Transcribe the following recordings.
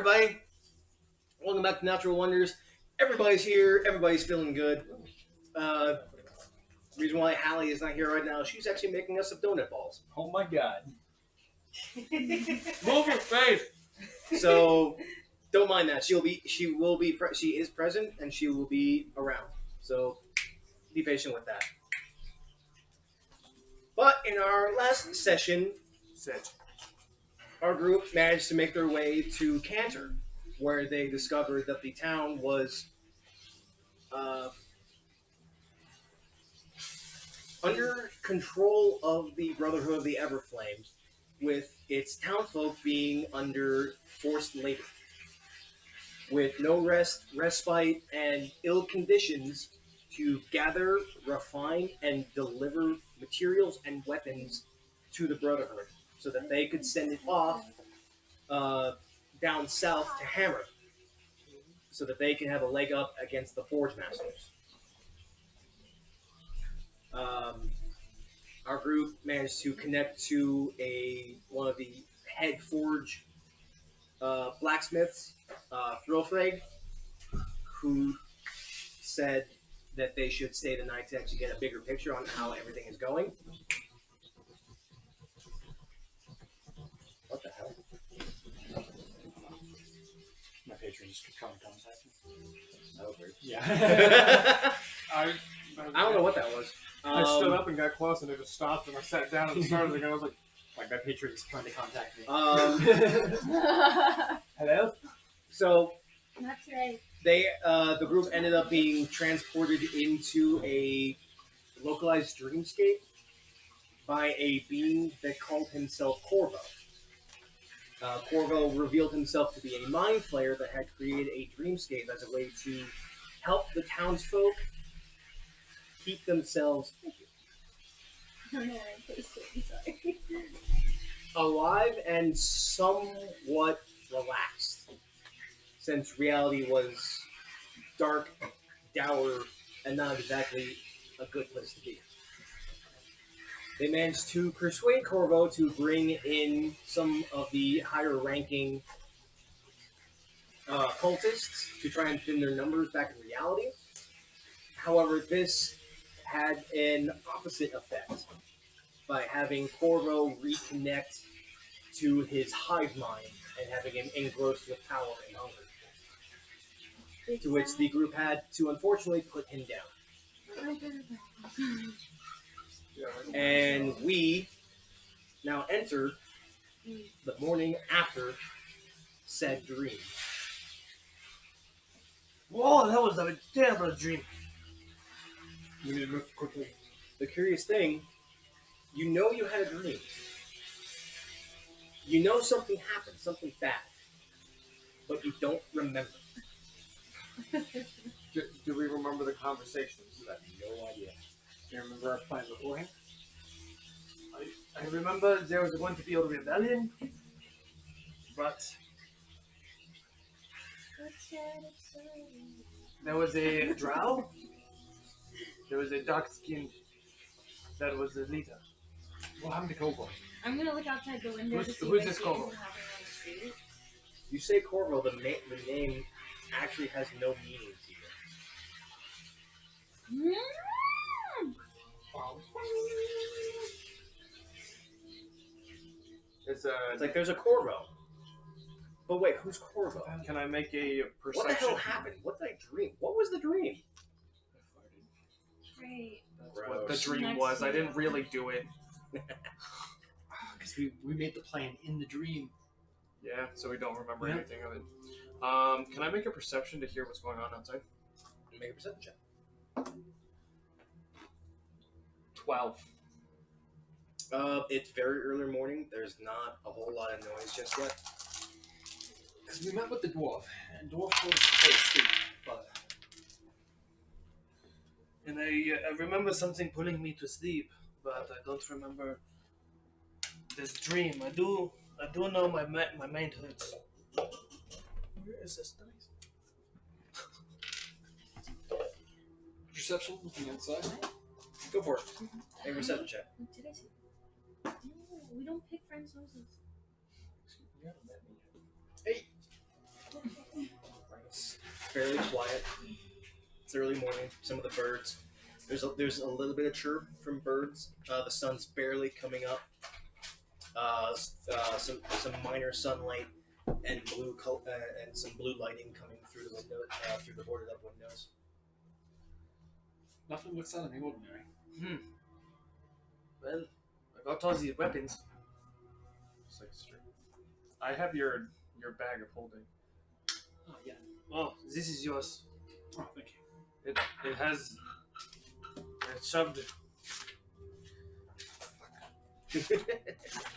everybody. Welcome back to Natural Wonders. Everybody's here. Everybody's feeling good. The reason why Hallie is not here right now, she's actually making us some donut balls. Oh my god. Move your face. So don't mind that. She is present and she will be around. So be patient with that. But in our last session, our group managed to make their way to Cantor, where they discovered that the town was under control of the Brotherhood of the Everflame, with its townfolk being under forced labor, with no respite, and ill conditions to gather, refine, and deliver materials and weapons to the Brotherhood, so that they could send it off down south to Hammer, so that they can have a leg up against the Forge Masters. Our group managed to connect to one of the head forge blacksmiths, Thrillfrag, who said that they should stay the night to actually get a bigger picture on how everything is going. What the hell? My patrons could come and contact me. That was weird. Yeah. I don't know what that was. I stood up and got close, and it just stopped, and I sat down and started again. I was like my patron's trying to contact me. Hello? So, Not today. the group ended up being transported into a localized dreamscape by a being that called himself Corvo. Corvo revealed himself to be a mind flayer that had created a dreamscape as a way to help the townsfolk keep themselves alive and somewhat relaxed, since reality was dark, dour, and not exactly a good place to be. They managed to persuade Corvo to bring in some of the higher-ranking cultists to try and thin their numbers back in reality. However, this had an opposite effect by having Corvo reconnect to his hive mind and having him engrossed with power and hunger. To which the group had to unfortunately put him down. And we now enter the morning after said dream. Whoa, that was a terrible dream. We need to move quickly. The curious thing, you know you had a dream. You know something happened, something bad, but you don't remember. Do we remember the conversations? I have no idea. Do you remember our plan beforehand? I remember there was going to be a rebellion, but there was a drow. There was a dark-skinned that was the leader. What happened to Kobo? I'm gonna look outside the window to see who's if I this see Corvo? anything happening on the street. You say Corvo, the name actually has no meaning to you. It's like there's a Corvo. But wait, who's Corvo? Can I make a perception? What the hell happened? What did I dream? What was the dream? Great. That's what the Gross. dream Next was. I video. didn't really do it. Because we made the plan in the dream. Yeah, so we don't remember Yeah. anything of it. Can I make a perception to hear what's going on outside? Make a perception check. 12. It's very early morning. There's not a whole lot of noise just yet. Because we met with the dwarf, and dwarf told us to go to sleep, but... And I remember something pulling me to sleep, but I don't remember this dream. I do know my mind hurts. Where is this dice? Perception looking inside. Go for it. Make a perception check. What did I say? No, we don't pick friends' noses. Hey. fairly quiet. It's early morning. Some of the birds. There's a little bit of chirp from birds. The sun's barely coming up. Some minor sunlight and and some blue lighting coming through the window through the boarded up windows. Nothing looks out of the ordinary. Well, I got all these weapons. It's like straight. I have your bag of holding. Oh yeah. Oh, this is yours. Oh, thank you. It has. It's shoved.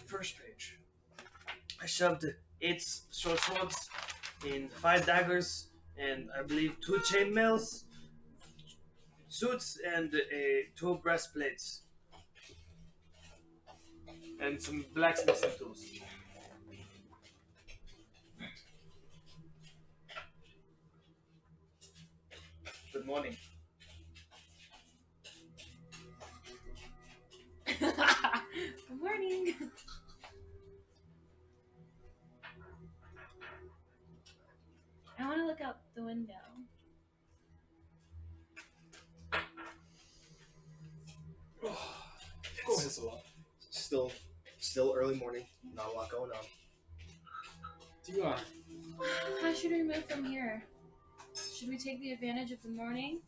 First page. I shoved 8 short swords and 5 daggers and I believe 2 chainmails, suits, and 2 breastplates. And some blacksmithing tools. Good morning. Good morning. I want to look out the window. It's a lot. Still early morning. Not a lot going on. Do How should we move from here? Should we take the advantage of the morning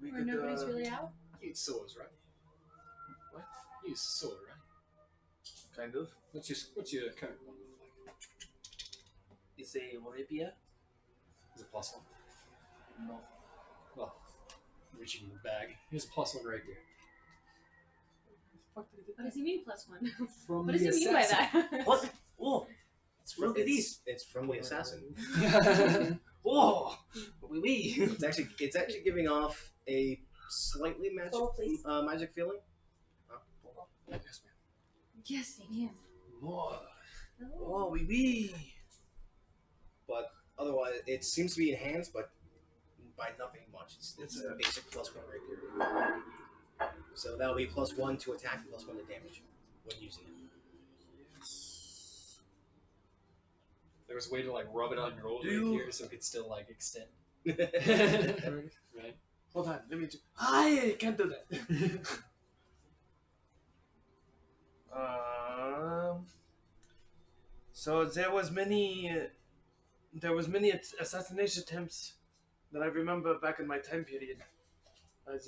We where nobody's really out? you use swords, right? What? You use a sword, right? Kind of. What's your current one look like? It's a rapier. Is it +1? No. Well, reaching in the bag. Here's a +1 rapier. What does he mean +1? From What does the he mean by assassin. that? What? Oh! Look at it's, these. It's from the assassin. Oh! Oui, oui. It's actually giving off a slightly magic feeling. Yes, Yes, I am. More. Oh, oui, oui. But otherwise, it seems to be enhanced, but by nothing much. It's a basic +1 rapier. So that'll be +1 to attack and +1 to damage when using it. There was a way to like rub it on your old Do you- rapier so it could still like extend. Right? Hold on, let me do. I can't do that. So there was many assassination attempts that I remember back in my time period. Are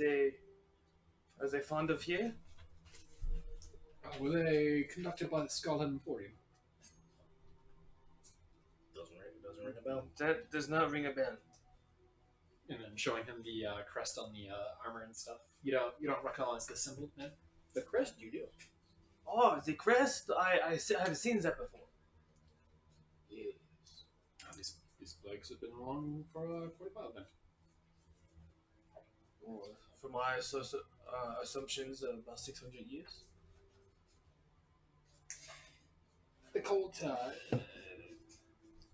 they fond of here? Were they conducted by the Skull Emporium? Doesn't ring a bell. That does not ring a bell. And then showing him the crest on the armor and stuff. You don't recognize the symbol, man? The crest you do. Oh, the crest! I have seen that before. Yes. These legs have been along for quite a while then. Oh, from my assumptions, about 600 years. The cult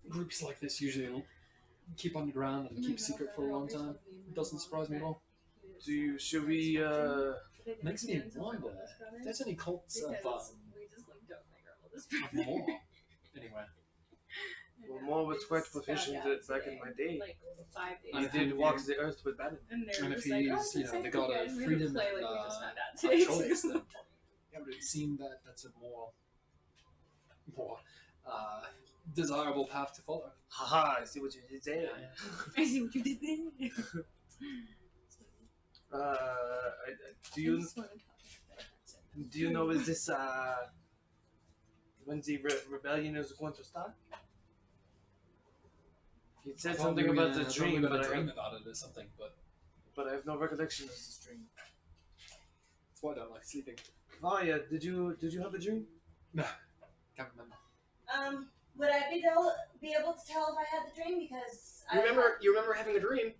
groups like this usually keep underground and keep secret for a long time. It doesn't surprise me at all. Should we? Makes me wonder if there's any cults of we just like don't think all this. more. Anyway, Well, more was quite proficient back in my day. Like 5 days. I did walk the earth with Bannon. And they're and if just like, oh, he's, it's the god exciting, of guys. We freedom play and like we just found out of today. choice, then yeah, it would seem that that's a more desirable path to follow. Haha, I see what you did there. I see what you did there. Do you I just wanna talk about that. do you know is this when the rebellion is going to start? He said something about the dream, but dream about it or something, but I have no recollection of this dream. that's why I don't like sleeping. Oh yeah, did you have a dream? No, can't remember. Would I be able to tell if I had the dream? Because You remember having a dream.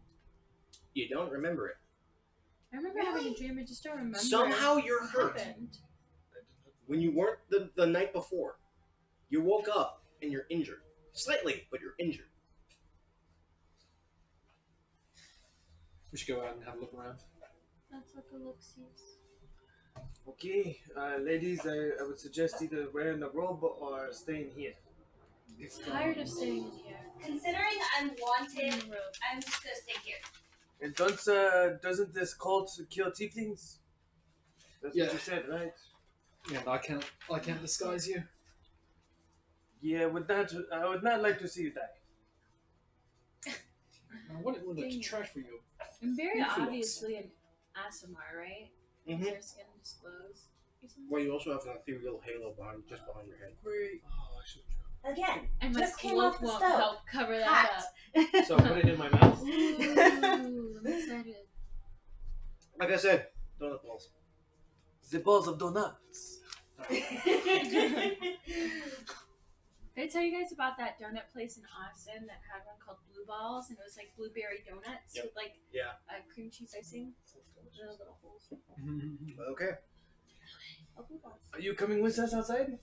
You don't remember it. I remember having a dream, I just don't remember. Somehow you're what hurt. happened. When you weren't the night before, you woke up and you're injured. Slightly, but you're injured. We should go out and have a look around. That's what the look sees. Okay, ladies, I would suggest either wearing a robe or staying here. Tired of staying in here. Considering I'm wanted, On the road. I'm just gonna stay here. And doesn't this cult kill tieflings? That's Yeah. what you said, right? And I can't disguise you. Yeah, I would not like to see you die. What would Dang it it. trash for you? I'm very Influence. obviously an ASMR, right? Is Mhm. their skin disclosed? or something? Well, you also have an ethereal halo just behind your head. Great. Oh, I should Again, And my just came cloak off the won't stove. help cover that Hot. up. So put it in my mouth. Ooh, I'm excited. Like I said, donut balls. The balls of donuts. Did I tell you guys about that donut place in Austin that had one called Blue Balls, and it was like blueberry donuts Yep. with like Yeah. cream cheese icing, the little holes. Okay. Oh, Blue Balls. Are you coming with us outside?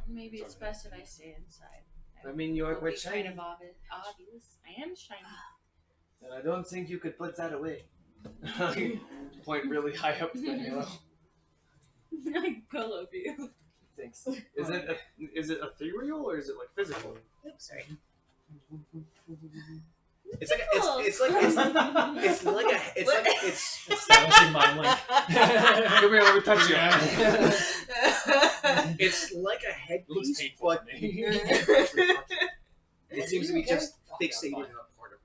Maybe it's best if I stay inside. I mean, you are It'll quite be kind shiny. of obvious. I am shiny. And I don't think you could put that away. Point really high up the halo. I love you. Thanks. Is it ethereal or is it like physical? Oops, sorry. It's like it's Establishing my link. Come here, let me touch you. it's like a It looks headpiece, painful but to me. it seems to be just fixated fine. on a part of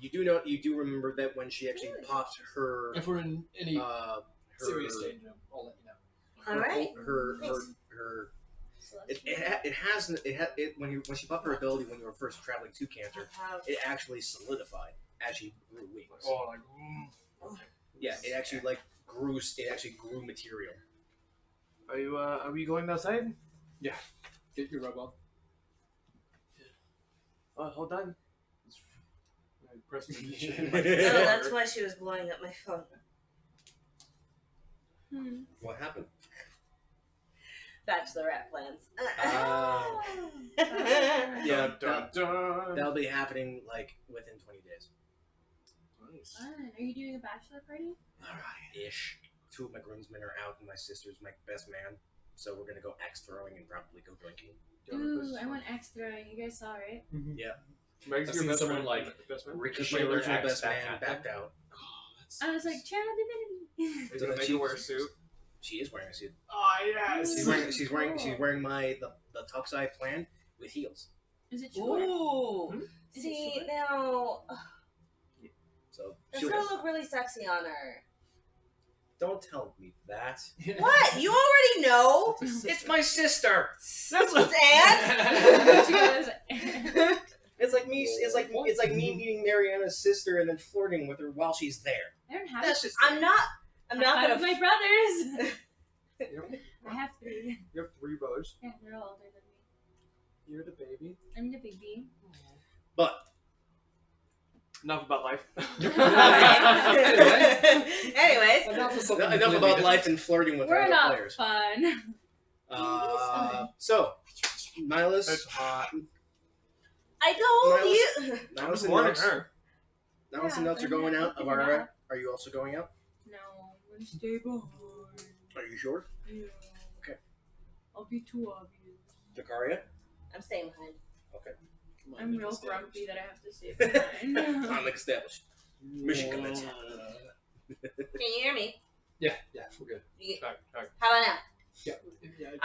You You do remember that when she actually popped her If we're in any her serious danger, I'll let you know. her, Alright. her when she popped her ability when you were first traveling to Cantor, it actually solidified as she grew wings. Oh, like, Yeah, it actually like grew. It actually grew material. are we going outside? Get your robe on. Oh, hold on. Press Oh, that's why she was blowing up my phone. What happened? Bachelorette plans. Yeah, Dun, dun. that'll be happening like within 20 days. Fun. Are you doing a bachelor party? Ish. 2 of my groomsmen are out, and my sister's my best man. So we're gonna go axe throwing and probably go drinking. Ooh, I want axe throwing. You guys saw, right? Meg's I've your seen best someone friend. like best friend. Because ricochet my their original axe best back man at backed them. out. I was like, channel divinity. Are you gonna make her wear a suit? She is wearing a suit. Oh yes. She's wearing the topside plan with heels. Is it short? Ooh. Is it See, short? now, So that's she'll, gonna look really sexy on her. don't tell me that. What? You already know? It's my sister. And? She goes, It's like me. It's like me meeting Mariana's sister and then flirting with her while she's there. I don't have That's to. just. I'm not Five of gonna. my brothers. I have 3. You have 3 brothers. Yeah, they're all older than me. You're the baby. I'm the baby. But Enough about life. Anyways. enough about life and flirting with We're other not players. fun. So, Nihilus, It's hot. I told Miles- you. Nihilus and warning Nux, her. Nihilus and Yeah, Nux are I'm going not out of picking our. it up. Are you also going out? No, I'm gonna stay behind. Are you sure? Yeah. Okay. I'll be too obvious. Jakaria? I'm staying behind. I'm real grumpy that I have to stay behind. Comic established. Mission commence. Can you hear me? Yeah, we're good. Back. How about now? Yeah,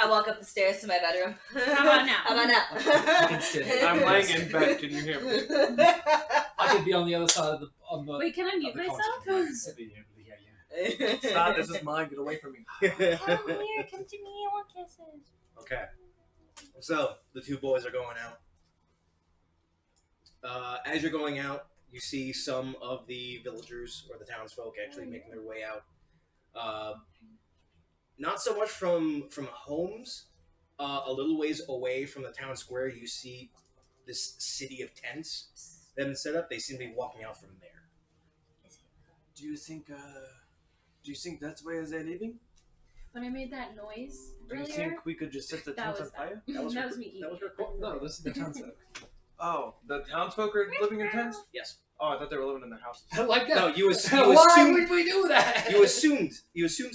I walk up the stairs to my bedroom. How about now? How about I can stay. now? I'm laying in bed. Can you hear me? I could be on the other side of the Wait, can I mute of the myself? continent. I'd be able to hear you. Stop. This is mine. Get away from me. Come here, come to me. I want kisses. Okay. So, the 2 boys are going out. As you're going out, you see some of the villagers or the townsfolk actually making their way out. Not so much from homes. A little ways away from the town square, you see this city of tents that have been set up. They seem to be walking out from there. Do you think that's where they're leaving? When I made that noise Do you earlier, think we could just set the that tents on was fire? that. was That her- was me eating. That was her it. quote. No, this is the townsfolk. Oh, the townsfolk are living in tents? Yes. Oh, I thought they were living in their houses. I like that. No, you Why assumed. would we do that? You assumed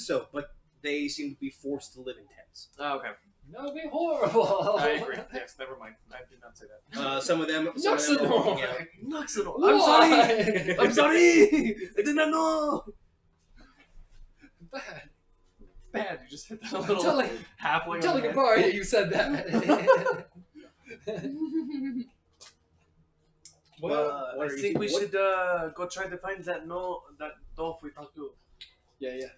so, but they seem to be forced to live in tents. Oh, okay. That would be horrible. I agree. Yes, never mind. I did not say that. Some of them are walking out. Noxidor. Why? I'm sorry. I'm sorry. I did not know. Bad. Bad. You just hit that I'm little telling, halfway. I'm telling apart you said that. Well, I think we should go try to find that dolph we talked to. Yeah.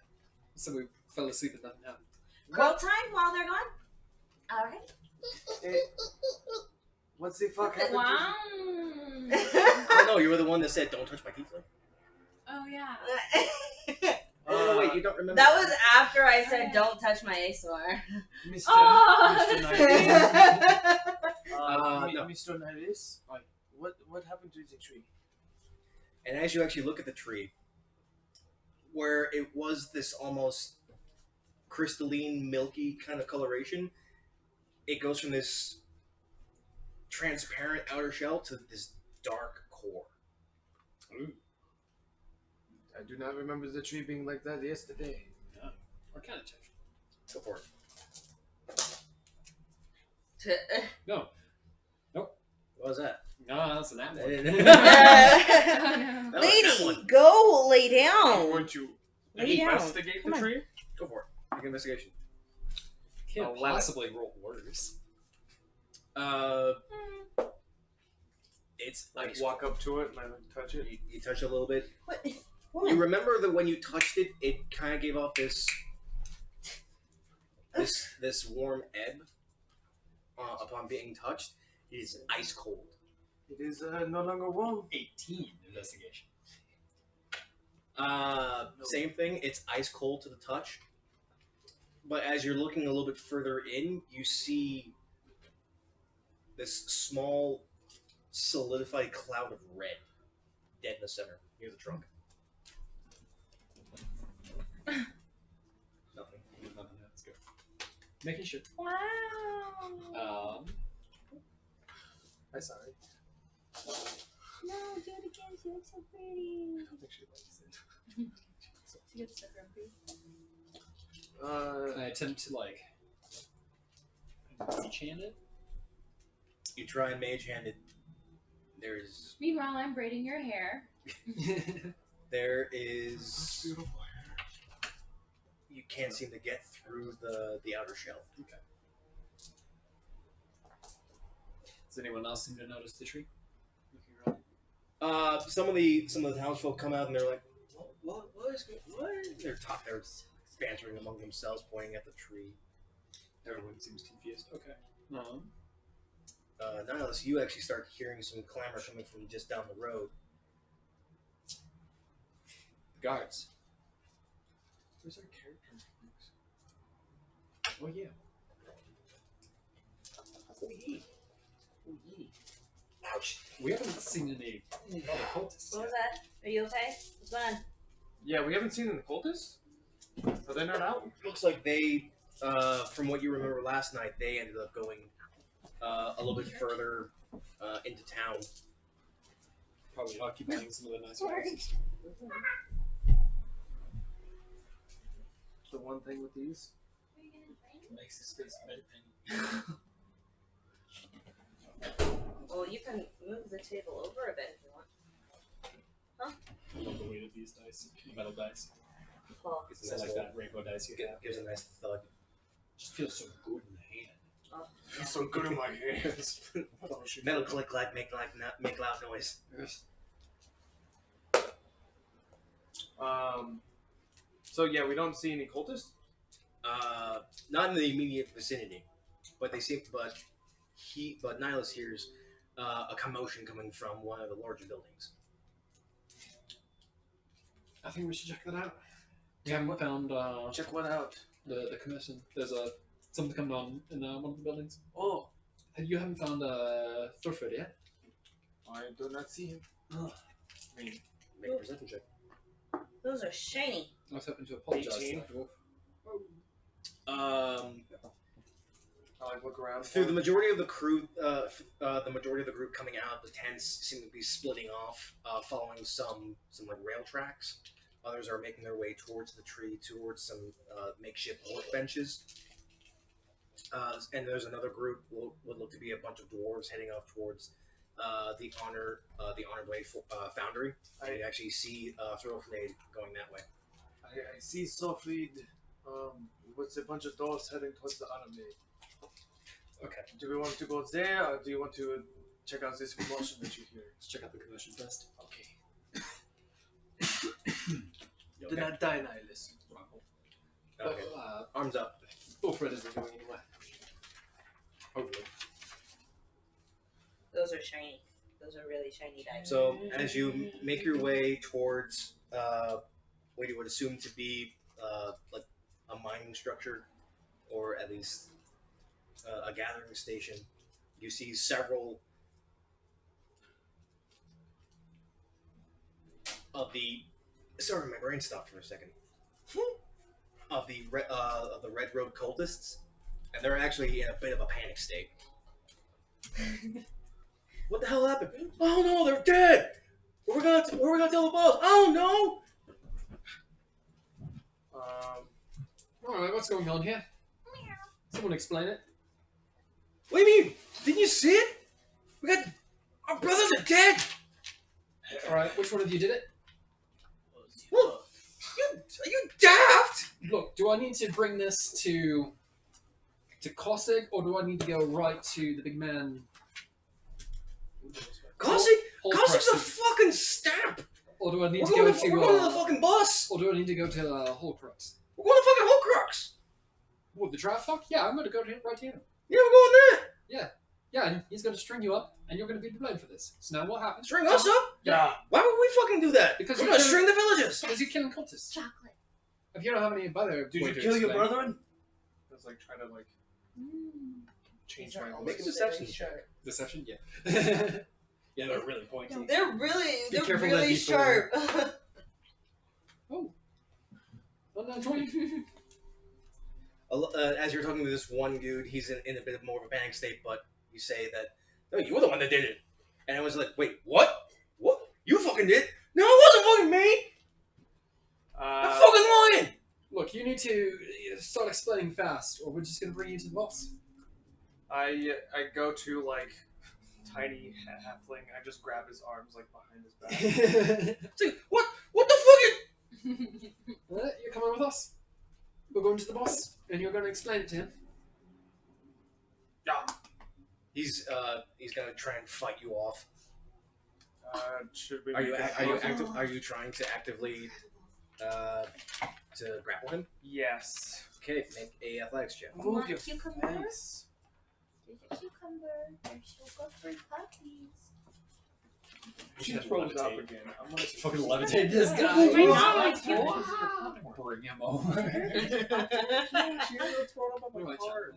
So we fell asleep and nothing happened. Roll time while they're gone. All right. Hey, what's the fuck happened? Wow. Oh no, you were the one that said, "Don't touch my tiefling." Oh yeah. Oh wait, you don't remember? That was after I said, Yeah. "Don't touch my ASMR." Mr. Oh, Mr. that's Nihilus. No. Mr. Nihilus, what happened to the tree? And as you actually look at the tree, where it was this almost crystalline, milky kind of coloration, it goes from this transparent outer shell to this dark core. I do not remember the tree being like that yesterday. Arcana check. Go for it. No. What was that? No, that's an app one. Oh, no. Lady, go lay down. Weren't you Lay down. investigate Come the on. tree? Go for it. Make an investigation. Can't Oh, wow. possibly roll worse. It's Like ice. walk up to it and I touch it. You touch it a little bit. What? You Woman. remember that when you touched it, it kind of gave off this warm ebb upon being touched. It is ice cold. It is no longer warm. 18 investigation. Same thing. It's ice cold to the touch. But as you're looking a little bit further in, you see this small, solidified cloud of red, dead in the center, near the trunk. Nothing. Nothing. That's good. Making sure. Wow. I'm sorry. No, do it again. She looks so pretty. I think she likes it. She gets so grumpy. I attempt to mage hand it. You try and mage hand it. There's Meanwhile, I'm braiding your hair. there is Beautiful. you can't seem to get through the outer shell. Does anyone else seem to notice the tree? Looking around. Some of the townsfolk come out and they're like, what is they're bantering among themselves, pointing at the tree. Everyone seems confused. Okay. Nihilus, you actually start hearing some clamor coming from just down the road. Guards. Where's our character? Oh yeah. Ouch! We haven't seen any cultists What was yet. that? Are you okay? What's going on? Yeah, we haven't seen any cultists? Are they not out? Looks like they, from what you remember last night, they ended up going a little bit further into town. Probably occupying some of the nice houses. The one thing with these? Makes the space better. Well, you can move the table over a bit if you want. I love the weight of these dice, the metal dice. Cool. It's So like that rainbow dice you have. gives a nice thud. Just feels so good in the hand. Feels so good in my hands. Metal click clack make loud noise. So yeah, we don't see any cultists? Not in the immediate vicinity, but Nihilus hears a commotion coming from one of the larger buildings. I think we should check that out. We haven't found Check what out. the commission. There's something coming on in one of the buildings. Oh, You haven't found Thorford yet? I do not see him. I mean, Make a perception check. Those are shiny. I was hoping to apologize 18. to that dwarf. I like look around. Through the majority of the crew, the majority of the group coming out, the tents seem to be splitting off, following some like rail tracks. Others are making their way towards the tree, towards some makeshift workbenches. And there's another group, would look to be a bunch of dwarves heading off towards the honor blade foundry. And you actually see Thrillfnade going that way. I see Sofried with a bunch of doors heading towards the army. Okay. Do we want to go there, or do you want to check out this commotion that you hear? Let's check out the commotion first. Okay. You Do okay? not die, Nihilus. Okay. Arms up. Wilfred isn't going anywhere. Hopefully. Those are shiny. Those are really shiny dice. So as you make your way towards what you would assume to be like a mining structure, or at least a gathering station, you see several of the. Sorry, my brain stopped for a second. Of the red road cultists, and they're actually in a bit of a panic state. What the hell happened? Oh no, they're dead! We're gonna tell the boss. Oh no! Alright, what's going on here? Someone explain it. What do you mean? Didn't you see it? We got our brothers are dead. Alright, which one of you did it? Well, are you daft? Look, do I need to bring this to Kosig, or do I need to go right to the big man? Cossack? Hold Cossack's a Crux. fucking stamp. Or do I need We're to going go to to the fucking bus. or do I need to go to Holcrux? We're going to fucking Horcrux. What, the draft fuck? Yeah, I'm gonna go to right to him. Yeah, we're going there. Yeah, and he's gonna string you up, and you're gonna be to blame for this. So now what happens? String us up? Yeah. Why would we fucking do that? Because we're you gonna can't- string the villages. Because you're killing cultists. Chocolate. If you don't have any other Did way you to kill your explain- brethren? I was like trying to like Mm. change These are my all Make a voice. deception very check. sharp. Deception? Yeah. Yeah, they're really pointy. They're really careful that really people- sharp. Oh. Well, no, 20. As you're talking to this one dude, he's in a bit of more of a panic state, but you say that, no, you were the one that did it. And I was like, wait, what? What? You fucking did? No, it wasn't fucking me! I'm fucking lying! Look, you need to start explaining fast, or we're just gonna bring you to the boss. I go to like tiny halfling. I just grab his arms like behind his back. It's like, what the fuck is... You're coming with us. We're going to the boss, and you're going to explain it to him. Yeah. He's gonna try and fight you off. Should we? Are you make it closer? are you trying to actively to grapple him? Yes. Okay, make a athletics check. You want your cucumber? face. There's a cucumber. There's sugar for puppies. She Just throws up levitate. again. I'm gonna Fucking levitate this guy. Right now, like, you- Bring him over. She got thrown up on my card.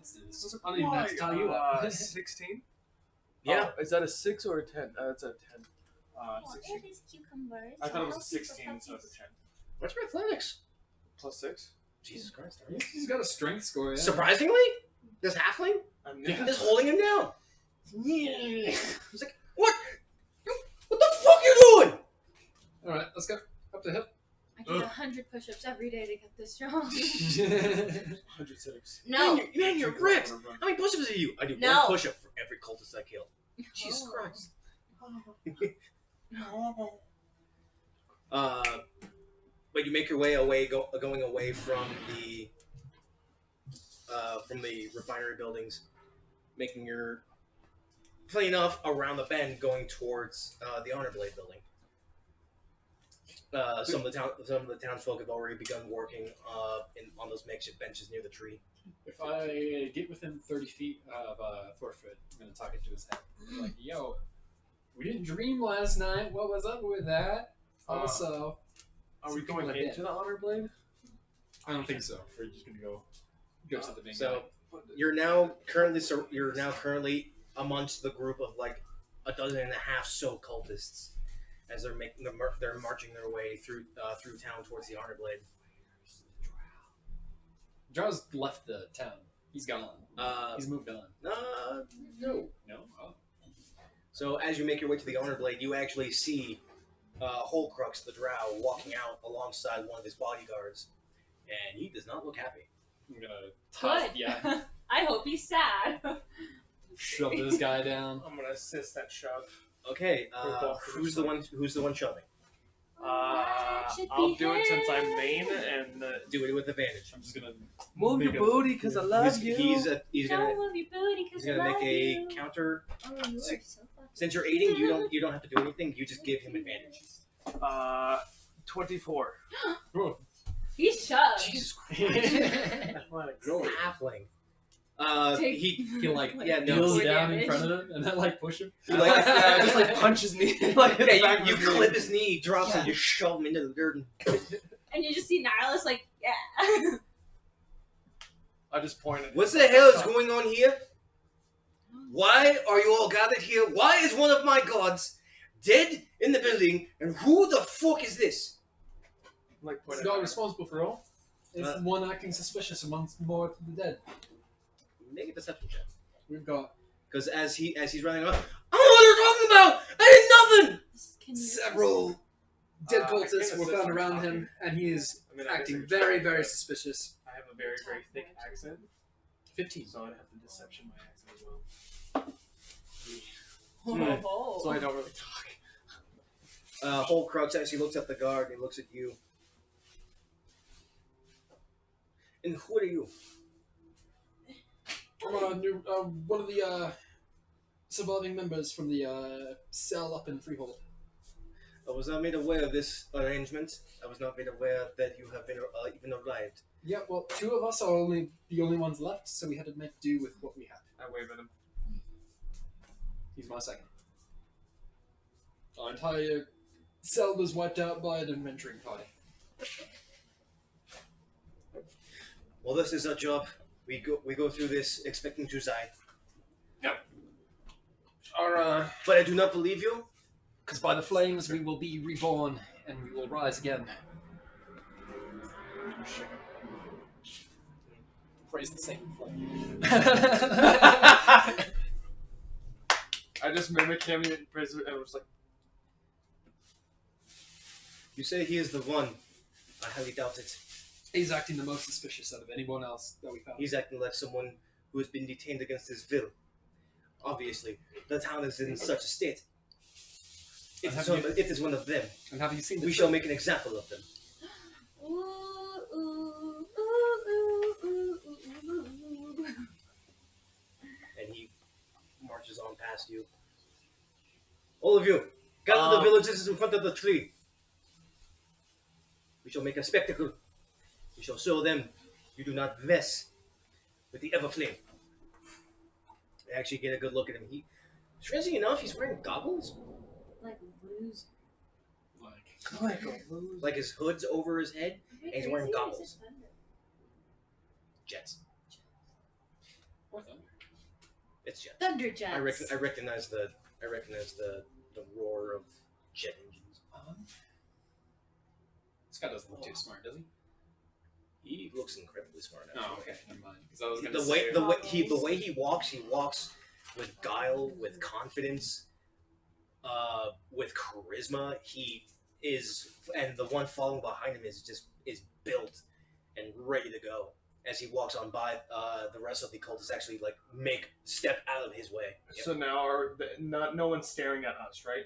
I don't even have to tell you what. 16? Yeah. Oh, is that a 6 or a 10? It's a 10. Oh, 16. it is cucumbers. I thought it was a Healthy for 16 instead of a puppies. 10. What's your athletics? Plus 6? Jesus Christ! Are you? He's got a strength score, yeah. Surprisingly, this halfling Yeah. is holding him down. He's like, what? What the fuck you doing? Alright, let's go. Up the hill. I do 100 push-ups every day to get this strong. 100 sit-ups. No. Man, you're ripped. How many push-ups are you? I do No. one push-up for every cultist I kill. Jesus Oh. Christ. But you make your way going away from the refinery buildings, making your, funny enough, around the bend, going towards the Honor Blade building. Some of the townsfolk have already begun working on those makeshift benches near the tree. If I get within 30 feet of Thorfoot, I'm going to talk into his head. I'm like, yo, we didn't dream last night. What was up with that? Also, Are we some going people are into the Honor Blade? I don't think so. We're just going to go to the main So guy. you're now currently amongst the group of like 12.5 so cultists as they're marching their way through town towards the Honor Blade. Jaw's left the town. He's gone. He's moved on. No. No? Oh. So as you make your way to the Honor Blade, you actually see Holcrux, the drow, walking out alongside one of his bodyguards, and he does not look happy. I'm gonna toss. Good. Yeah, I hope he's sad. shove this guy down. I'm gonna assist that shove. Okay, both who's the one? Who's the one shoving? I'll do it since I'm main, and Do it with advantage. I'm just gonna Move your make a- booty, cause I love you. He's Don't gonna move your booty because make a counter. Oh, you are so fucking. Since you're aiding, you don't have to do anything. You just give him advantage. 24. He's shoved. Jesus Christ! Athletics. No halfling. Take- He like yeah no. kneels More down damage. in front of him and then like push him. You like Just like punches me. Like in the back yeah, of you the knee. clip his knee, he drops and you shove him into the dirt. And you just see Nihilus like, yeah. I just pointed. What the hell is going on here? Why are you all gathered here? Why is one of my gods dead in the building? And who the fuck is this? Like It's pointed not at responsible for all. It's Uh, one acting suspicious amongst more of the dead. Make a deception check. We've got Because as he's running up, I don't know what you're talking about! I did nothing! Can you several dead I cultists can't were assist found him around talking. him, and he is I mean, I guess acting you're very, trying, very but suspicious. I have a very, very thick accent, 15. so I'd have to deception my accent as well. Oh. So I don't really talk. Holcrux actually looks at the guard and looks at you. And who are you? I'm one of the surviving members from the cell up in Freehold. I was not made aware of this arrangement. I was not made aware that you have been even arrived. Yeah, well, two of us are the only ones left, so we had to make do with what we had. I wave at him. He's my second. Our entire cell was wiped out by an adventuring party. Well, this is our job. We go through this expecting to die. Our But I do not believe you. Because by the flames we will be reborn, and we will rise again. Praise the same flame. I just mimic him and was like, You say he is the one. I highly doubt it. He's acting the most suspicious out of anyone else that we found. He's acting like someone who has been detained against his will. Obviously, the town is in such a state. It is one of them. And have you seen the We shall make an example of them. Ooh, ooh, ooh, ooh, ooh, ooh, ooh. And he marches on past you. All of you, gather the villagers in front of the tree. We shall make a spectacle. We shall show them you do not mess with the Everflame. I actually get a good look at him. Strangely enough, he's wearing goggles. Like loser. Like his hood's over his head. Am I he's wearing crazy or is goggles. it thunder? Jets. It's Jets. Thunder jets. I recognize the roar of jet engines. This guy doesn't look too smart, does he? He looks incredibly smart. Actually. Oh, okay, never mind. Because I was gonna The way he walks with guile, with confidence, with charisma. He is, and the one following behind him is built and ready to go. As he walks on by, the rest of the cultists actually step out of his way. Yep. so now no one's staring at us, right?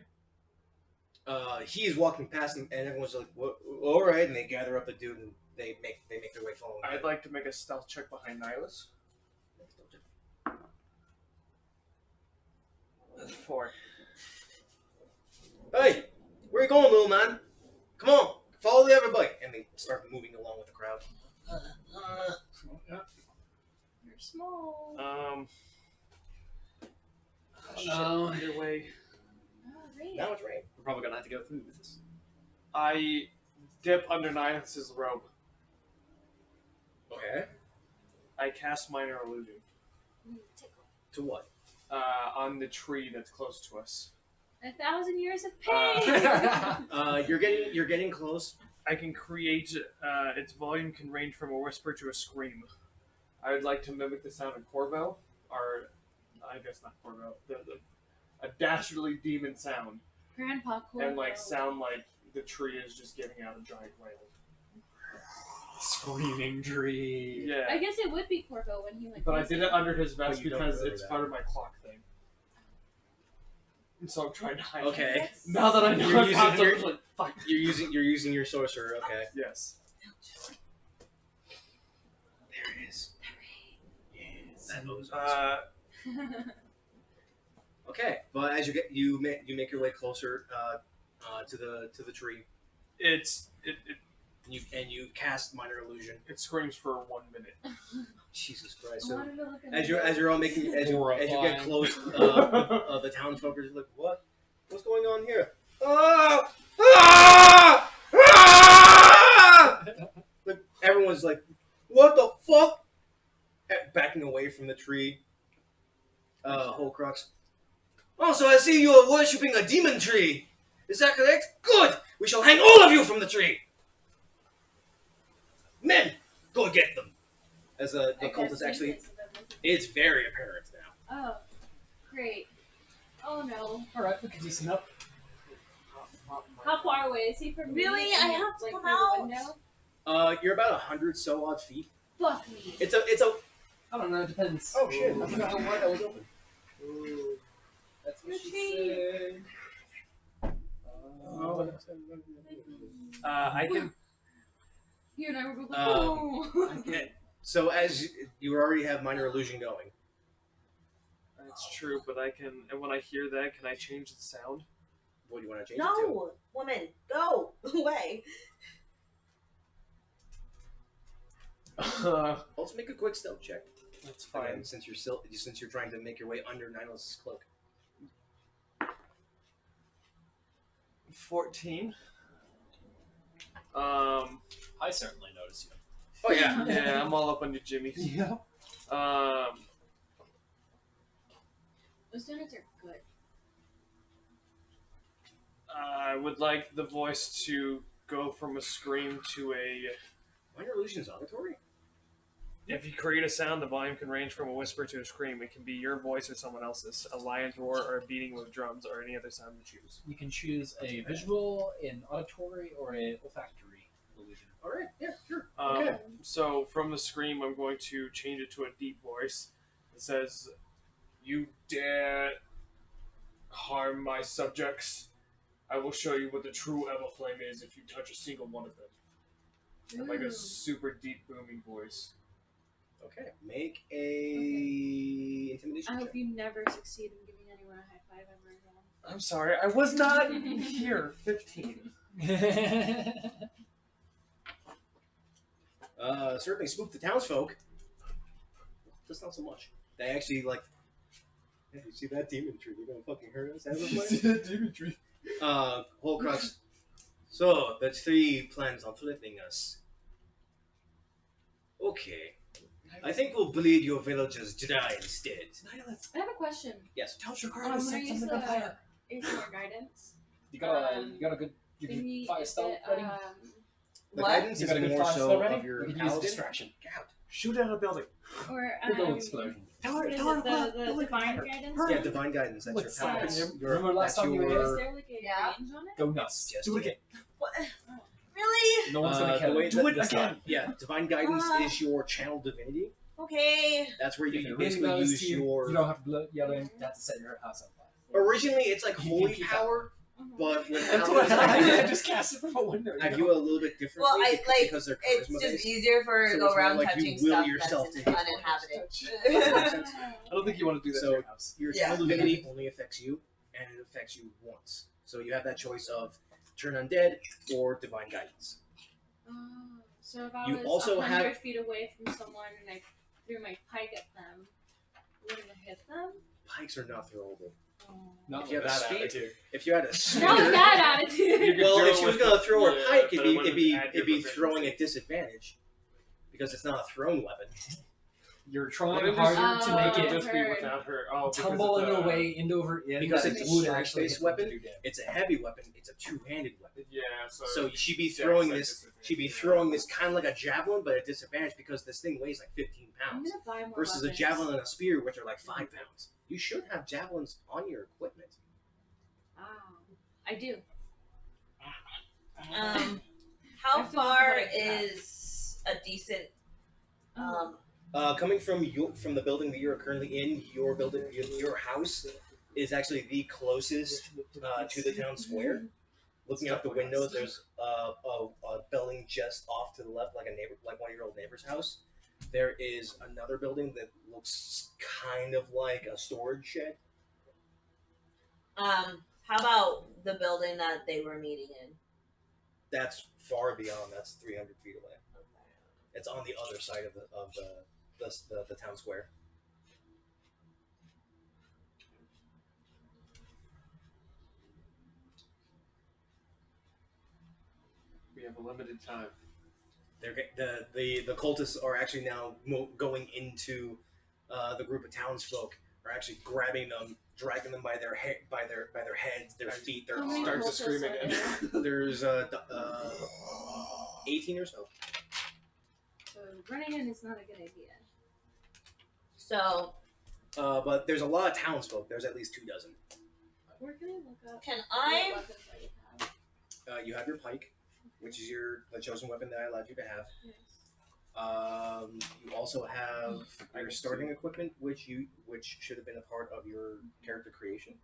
He is walking past him, and everyone's like, "All right," and they gather up the dude and they make their way following. I'd like to make a stealth check behind Nihilus. 4. Hey, where you going, little man? Come on, follow everybody. And they start moving along with the crowd. You're small. no. Either way, Oh, right. Now it's rain. We're probably gonna have to go through with this. I dip under Nihilus's robe. Okay. I cast Minor Illusion Tickle. To what? on the tree that's close to us. 1,000 years of pain. You're getting close. I can create, its volume can range from a whisper to a scream. I would like to mimic the sound of Corvo, or I guess not Corvo, a dastardly demon sound. Grandpa Corvo. and like sound like the tree is just giving out a giant wail. Screaming tree. Yeah. I guess it would be Corvo when he went. But I crazy. did it under his vest But you don't because remember it's that. part of my clock thing. And so I'm trying to hide it. Okay. Now that I know You're I'm using using your- like, fuck. You're using your sorcerer. Okay. Yes. There it is. Yes. That moves. Okay, but as you make your way closer to the tree, It and you cast minor illusion. it screams for 1 minute. Jesus Christ! I So wanted to look in as the you're book. all making as you get Horrifying. close, the townsfolk are just like, what's going on here? Ah! Ah! Ah! Like everyone's like, what the fuck? Backing away from the tree. Holcrux. Oh, so I see you are worshipping a demon tree. Is that correct? Good. We shall hang all of you from the tree. Men, go get them. As the I cult guess is actually, secrets of everything. it's very apparent now. Oh, great. Oh no. Alright, we can do some up. How far away is he from me? Really? I have to Like, come through the out? window? You're about 100 so odd feet. Fuck me. It's a. I don't know, it depends. Oh shit! I forgot how wide that was open. That's what she Retreat. said. I can. You and I were both like, Um, oh. So as you already have minor illusion going. That's true, but I can. And when I hear that, can I change the sound? What do you want to change it to? No, woman, go away. Let's make a quick stealth check. That's fine. Again, since you're trying to make your way under Niles' cloak. 14. I certainly notice you. Oh yeah. Yeah, I'm all up under Jimmy's. Yeah. Those donuts are good. I would like the voice to go from a scream to a. Minor illusion is auditory. If you create a sound, the volume can range from a whisper to a scream. It can be your voice or someone else's. A lion's roar or a beating with drums or any other sound you choose. You can choose a visual, an auditory, or an olfactory illusion. All right. Yeah. Sure. Okay. So from the scream, I'm going to change it to a deep voice. It says, "You dare harm my subjects? I will show you what the true Everflame is if you touch a single one of them." And like a Ooh. super deep booming voice. Okay. Make a intimidation I check. hope you never succeed in giving anyone a high five ever again. I'm sorry, I was not here. 15. Certainly spook the townsfolk. Just not so much. They actually like. Hey, you see that demon tree? They're gonna fucking hurt us. that demon tree. Holcrux. So the tree plans on threatening us. Okay. I think we'll bleed your villagers dry instead. I have a question. Yes. Tell I'm gonna use the ASMR guidance. You got a good Thingy, fire is spell it, ready? The What? guidance You is got a good more fire so spell ready? of your You can use a paladin. distraction. Shoot at a building. Or We'll go with explosion. what is it, the divine guidance? Yeah, divine guidance. That's What's your that? paladin. Remember last time you were Is here? there like a Yeah. range on it? Go nuts. Yes. Do it again. What? Really? No one's gonna kill the way you. that- Do it that's again. not- Yeah, divine guidance is your channel divinity. Okay. That's where If you it really basically matters use to you, your. you don't have to yell in. You have to set your house on fire. Originally, it's like You can holy keep power, Mhm. but with That's paladins, what I I just cast it from a window. view it a little bit differently Well, I because, like because they're it's charisma just based. easier for So to it's go more around like you touching will stuff yourself that's to hit uninhabited. I don't think you want to do that So- to your house. Your Yeah. channel divinity only affects you, and it affects you once. So you have that choice of turn undead or divine guidance. Oh, so if I You was also 100 have- feet away from someone and I threw my pike at them, wouldn't it hit them? Pikes are not throwable. Oh. Not If you with have a that speed- attitude. If you had a spear, Not with that attitude. well, do if it she was with gonna the- throw her yeah, pike, but it'd it be wouldn't add your proficiency. throwing at disadvantage because it's not a thrown weapon. You're trying Wouldn't harder this to make Oh, it just be heard. without her? Oh, because tumbling it's a- your way in Because that it's a would strength-based actually hit them weapon. to do damage. It's a heavy weapon. It's a two-handed weapon. Yeah, so. So she'd be Dex throwing at this. disadvantage, She'd be yeah. throwing this kind of like a javelin, but at disadvantage because this thing weighs like 15 I'm pounds gonna buy more versus a weapons. javelin and a spear, which are like 5 pounds. You should have javelins on your equipment. Wow. I do. How I feel far like that. is a decent Coming from the building that you're currently in, your building, your house is actually the closest to the town square. Looking out the window, there's a building just off to the left, like one of your old neighbor's house. There is another building that looks kind of like a storage shed. how about the building that they were meeting in? That's far beyond. That's 300 feet away. It's on the other side of the town square. We have a limited time. The cultists are actually now going into the group of townsfolk. Are actually grabbing them, dragging them by their heads, their feet, their How many arms. Starts to cultists scream are again. there? There's 18 or so. So running in is not a good idea. So But there's a lot of townsfolk. There's at least 2 dozen. Where can I look up? can what I? weapons I have? You have your pike, which is the chosen weapon that I allowed you to have. Yes. You also have your starting equipment, which should have been a part of your character creation,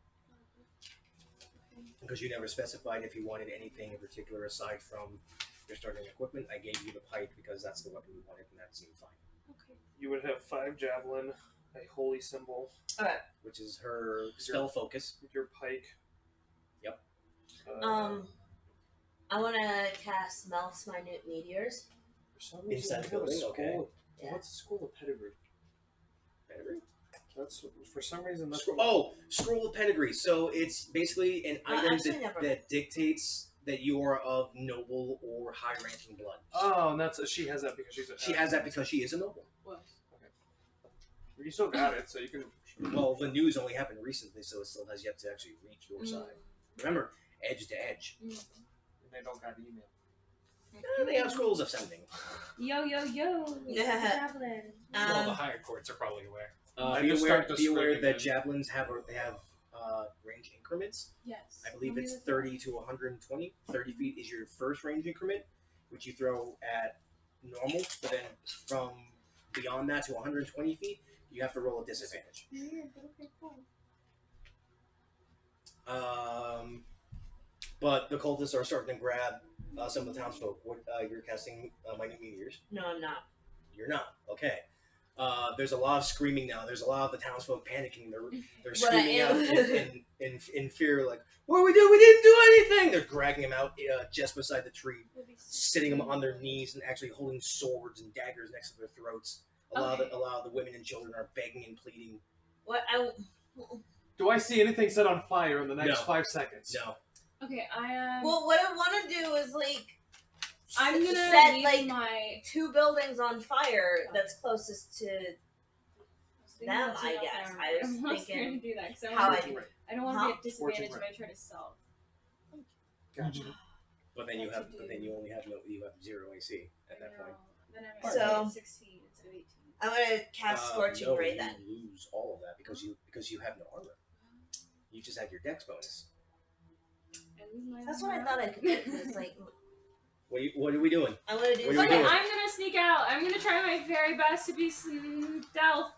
because you never specified if you wanted anything in particular aside from your starting equipment. I gave you the pike because that's the weapon you wanted, and that seemed fine. Okay. You would have 5 javelin, a holy symbol, Which is her spell focus. your pike. Yep. I want to cast Mel's Minute Meteors. For some reason, Inside I the have a building, scroll okay. of- Yeah. What's the scroll of pedigree? Pedigree? That's for some reason. That's Scroll of pedigree. So it's basically an Well, item actually, never that dictates that you are of noble or high-ranking blood. Oh, and that's she has that because she's a. She has that because she is a noble. Well, You still got it, so you can. Well, the news only happened recently, so it still has yet to actually reach your Mm. side. Remember, edge to edge. They don't got email. They have scrolls of sending. yo. Yeah. Javelin. Well, the higher courts are probably aware. I Be just aware, start to be aware scream that again. javelins have range increments. Yes. I believe Tell me it's the- 30 to 120. 30 feet is your first range increment, which you throw at normal. But then from beyond that to 120 feet, you have to roll a disadvantage. Weird, but okay, cool. But the cultists are starting to grab some of the townsfolk. You're casting minute meteors. No, I'm not. You're not. Okay. There's a lot of screaming now. There's a lot of the townsfolk panicking. They're But I screaming out am- in fear, like, "What do we do? We didn't do anything!" They're dragging him out just beside the tree, sitting them on their knees, and actually holding swords and daggers next to their throats. A lot of the women and children are begging and pleading. What Do I see anything set on fire in the next No. 5 seconds? No. Okay, I am. Well, what I want to do is I'm gonna set leave my. 2 buildings on fire that's closest to Thinking them, about I doing guess. that. I was I'm not thinking scared to do that because how I I don't do. want to Huh? be at disadvantage Fortune when I try to stealth. Gotcha. But then you What have, to but do. then you only have 0 AC at that point. Then I'm So- at 16 instead of 18. I'm gonna cast Scorching no, Ray you then. lose all of that because you have no armor. You just have your dex bonus. I lose my That's what I armor. thought I could do. It's What are we doing? I'm gonna do What are we Okay, doing? I'm gonna sneak out. I'm gonna try my very best to be stealth.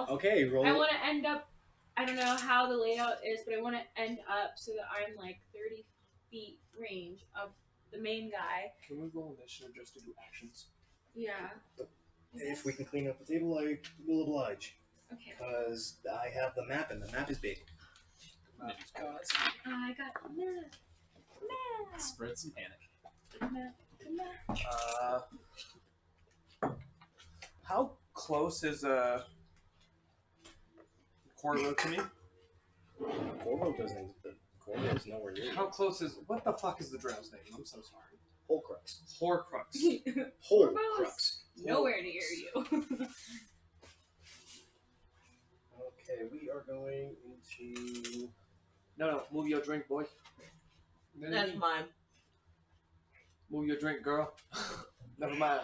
Okay, roll. I want to end up. I don't know how the layout is, but I want to end up so that I'm like 30 feet range of the main guy. Can we roll initiative just to do actions? Yeah. If we can clean up the table, I will oblige. Okay. Because I have the map, and the map is big. I got map. Spread some panic. How close is Corvo to me? Corvo doesn't. The Corvo is nowhere near. How close is what the fuck is the drow's name? I'm so sorry. Holcrux. Horcrux. Holcrux. Nowhere near you. Okay, we are going into. No, move your drink, boy. That's mine. Move your drink, girl. Never mind.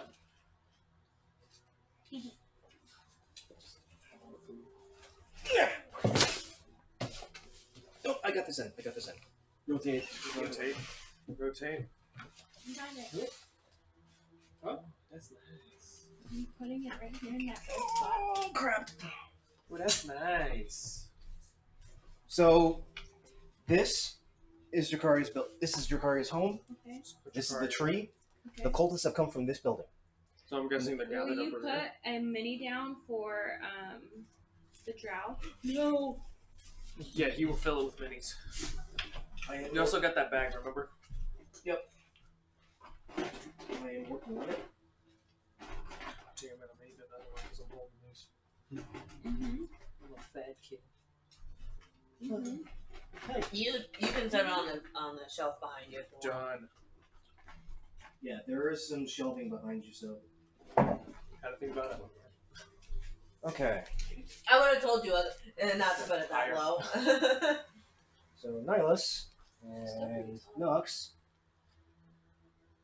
Oh, I got this in. Rotate. Rotate. Rotate. You got it. Oh, that's nice. I'm putting it right here in that red spot. Oh crap! Well, that's nice. So, this is Jakaria's build. This is Jakaria's home. Okay. This is the tree. Okay. The cultists have come from this building. So I'm guessing they're Will gathered you over put there. a mini down for the drow? No. Yeah, he will fill it with minis. You also got that bag, remember? I am working on it. Damn it, I made it otherwise I'm holding these. Mm-hmm. I'm a fat kid. Mm-hmm. You can set it on the shelf behind you if you want. Done. Yeah, there is some shelving behind you, so. How to think about it? Okay. I would have told you not to put it that Higher. low. So, Nihilus and Nux,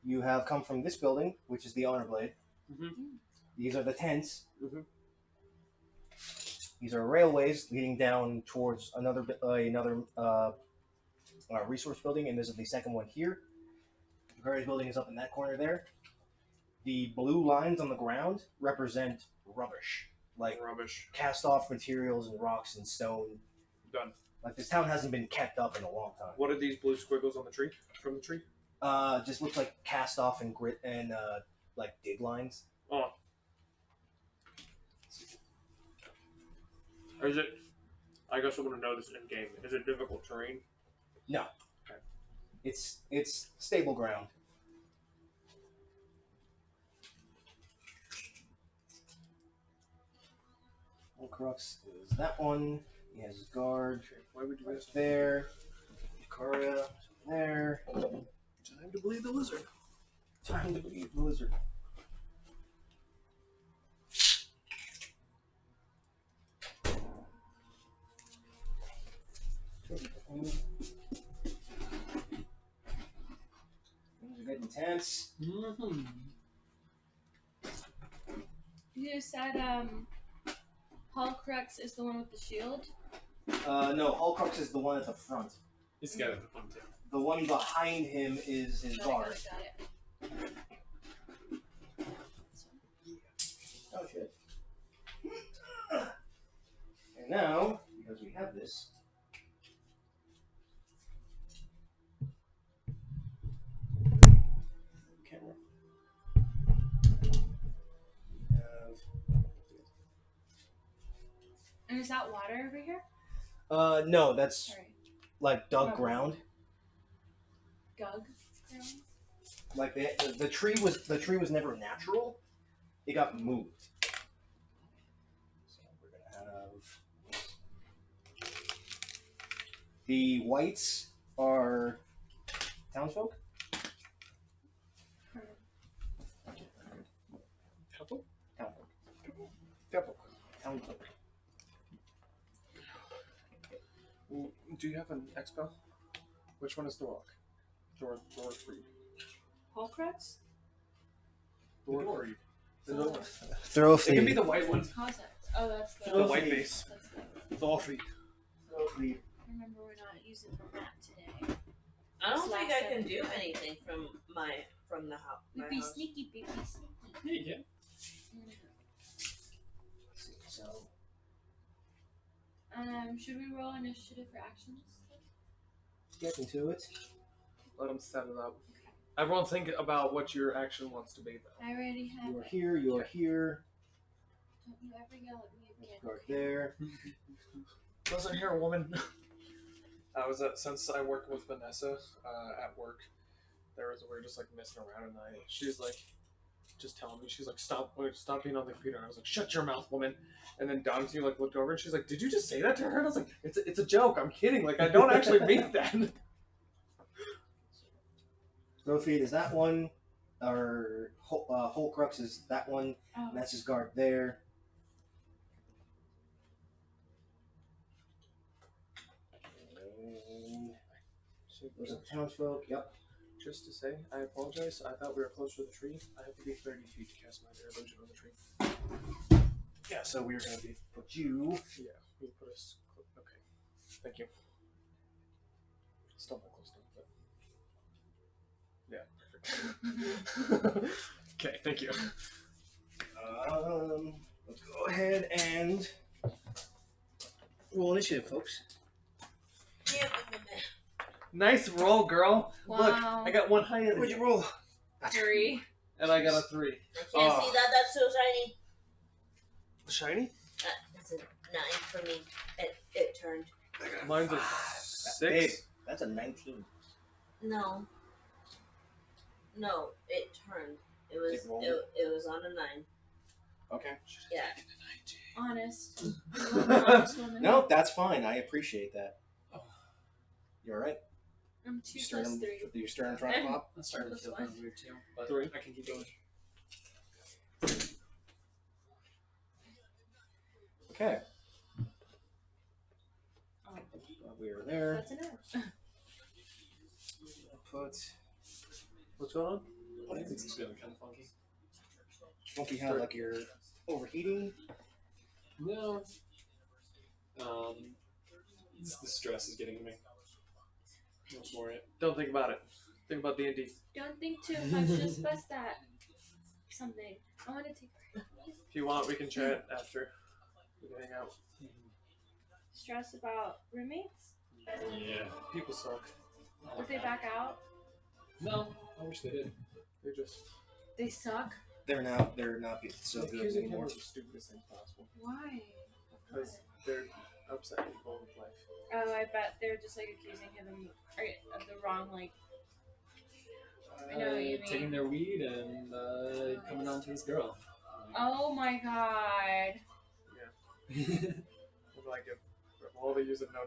you have come from this building, which is the Honor Blade. Mhm. These are the tents. Mhm. These are railways leading down towards another resource building, and this is the second one here. Jakaria's building is up in that corner there. The blue lines on the ground represent rubbish, like Rubbish. cast off materials and rocks and stone. Done. Like this town hasn't been kept up in a long time. What are these blue squiggles on the tree? From the tree? Just looks like cast off and grit and like dig lines. Oh. Is it? I guess I want to know this in game. Is it difficult terrain? No. Okay. It's stable ground. Crux is that one. He has his guard Why would you do right this? there. Jakaria there. Time to bleed the lizard. Time to bleed the lizard. Things are getting tense. Mm-hmm. You said Hulkrux is the one with the shield. No, Hulkrux is the one at the front. He's got it on tip. The one behind him is his guard. Got it. Oh shit. And now, because we have this, camera. And is that water over here? No, that's Sorry. like dug ground. Gug ground? Like the tree was never natural. It got moved. So we're gonna have the whites are townsfolk. Couple? Townfolk. Couple. Townfolk. Do you have an expo? Which one is the rock? Thor Freed. Hulkrux? Thor Freed. The door. Throw It can be the white one. How's that? Oh, that's the. The white base. That's the. Thor Freed. Remember, we're not using the map today. I don't It's think last I can do episode. anything from the house. We'd be sneaky, be sneaky. There you go. So Should we roll initiative for actions? get into it. Let them set it up. Everyone think about what your action wants to be, though. I already have You are it. here. You are here. Don't you ever yell at me again. Guard there. Listen here, woman. Since I work with Vanessa at work, we were just like messing around, and she's like, just telling me, she's like, stop being on the computer. And I was like, shut your mouth, woman. And then Donzie like looked over, and she's like, did you just say that to her? And I was like, it's a joke. I'm kidding. Like I don't actually mean that. Throw-feed is that one. Or Hulkrux is that one. Oh. And that's his guard there. And those are townsfolk. Yep. Just to say, I apologize. I thought we were closer to the tree. I have to be 30 feet to cast my illusion on the tree. Yeah. So we're gonna put you. Yeah, we put us. Okay. Thank you. Still not close enough. Okay, thank you. Let's go ahead and roll initiative, folks. Nice roll, girl. Wow. Look, I got one higher than What'd you you. roll? 3. And I got a 3. I can't see that. That's so shiny. Shiny? That's a 9 for me. It turned. Mine's a Babe, 6. that's a 19. No. No, it turned. It was It rolled? it was on a 9. Okay. Yeah. Honest. Honest woman. No, that's fine. I appreciate that. You alright? I'm 2 plus 3. You're starting trying to pop? I'm starting to Plus feel one. kind of weird too, but 3. I can keep going. Okay. Oh, We are there. that's enough. Put. What's going on? I think it's feeling kind of funky. Don't you have like your overheating? No. The stress is getting to me. What's more it? Don't think about it. Think about D&D. Don't think too much, just bust that. Something. I want to take a break. If you want, we can chat after. We can hang out. Stress about roommates? Yeah. People suck. Would they back out? No, I wish they did. They're just They suck? They're not so good accusing him anymore. of the stupidest things possible. Why? Because they're upset people with life. Oh, I bet they're just like accusing him of the wrong, like. I know what you mean. Taking their weed and coming on to this girl. Oh my god. Like if all they use of no.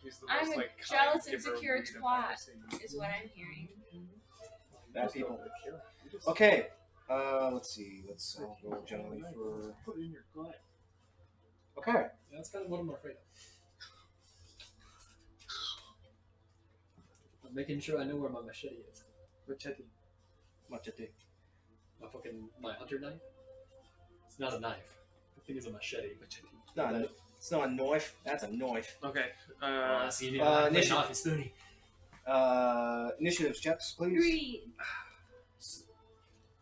He's the I'm most a like jealous, kind giver of insecure weed I've twat. ever seen. Is what I'm hearing. Bad Just people. don't really care. You just Okay. Let's see. Let's roll generally for. put it in your gut. Okay. That's kind of what I'm afraid of. I'm making sure I know where my machete is. Machete. Machete. My hunter knife? It's not a knife. The thing is a machete. Machete. It's not a knife. That's a knife. Okay. See, you need to play initiative. off his spoony. Initiative checks, please. 3.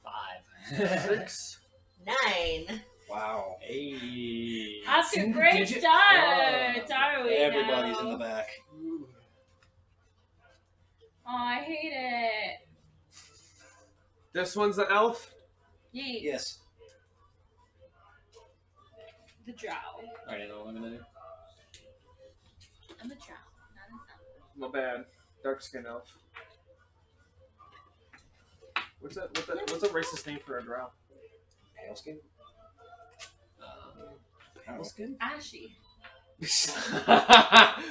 5. 6. 9. Wow. Hey. That's a great Digit- start, Oh. are we? Everybody's now? in the back. Oh, I hate it. This one's the elf. Yeet. Yes. The drow. Alright, I know what I'm gonna do. I'm a drow, not an elf. My bad. Dark skin elf. What's that? What's a racist name for a drow? Pale skin? I don't know. Skin? Ashy. I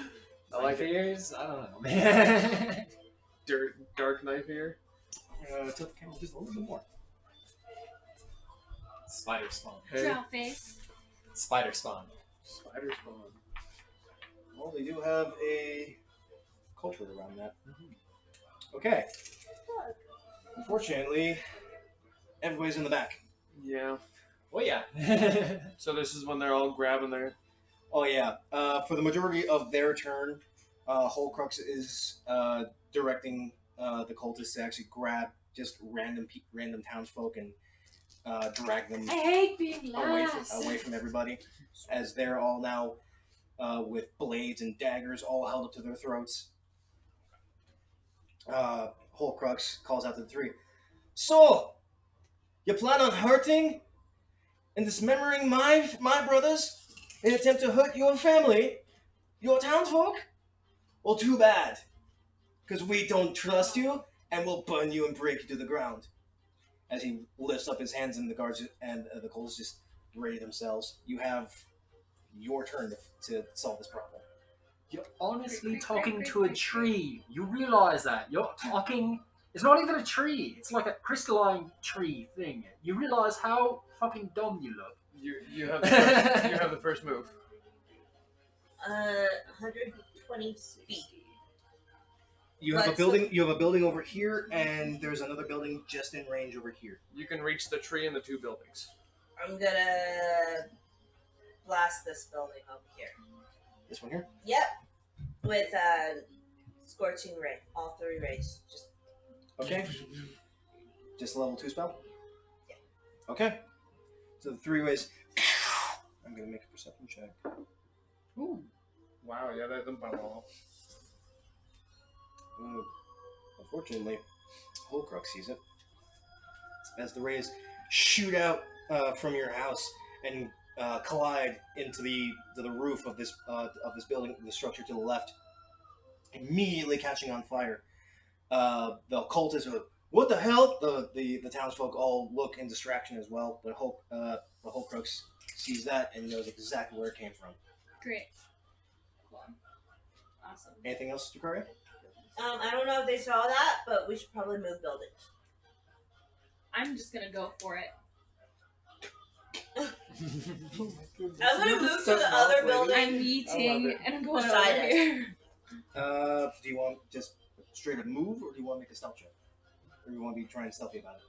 like it. Ears? I don't know, man. Dark knife ear. Tilt the camera just a little bit more. Spider spawn. Hey. Drow face. Spider spawn. Spider spawn. Well, they do have a culture around that. Okay. Unfortunately, everybody's in the back. Yeah. Oh yeah. So this is when they're all grabbing their. Oh yeah. For the majority of their turn, Holcrux is directing the cultists to actually grab just random townsfolk and drag them I hate being away last. from everybody, as they're all now with blades and daggers all held up to their throats. Holcrux calls out to the three. So, you plan on hurting and dismembering my brothers in an attempt to hurt your family, your townsfolk? Well, too bad, because we don't trust you, and we'll burn you and break you to the ground. As he lifts up his hands, and the guards and the cultists just ready themselves. You have your turn to solve this problem. You're honestly talking to a tree. You realize that. You're talking... It's not even a tree. It's like a crystalline tree thing. You realize how fucking dumb you look. You have the first, you have the first move. 120 feet. You have But a building. You have a building over here, and there's another building just in range over here. You can reach the tree and the two buildings. I'm gonna blast this building over here. This one here. Yep. With scorching ray. All 3 rays. Just Okay. Just a level 2 spell? Yeah. Okay. So the 3 ways. I'm going to make a perception check. Ooh. Wow, yeah, that's a ball. Ooh. Unfortunately, Holcrux sees it. As the rays shoot out from your house and collide into the roof of this building, the structure to the left, immediately catching on fire. The cultists are, what the hell? The townsfolk all look in distraction as well, but the Holcrux sees that and knows exactly where it came from. Great. Awesome. Anything else, Drukaria? I don't know if they saw that, but we should probably move buildings. I'm just gonna go for it. I'm gonna move to the other building. I'm eating and I'm going Beside over us. here. Do you want just straight up move, or do you want to make a stealth check? Or do you want to be trying stealthy about it?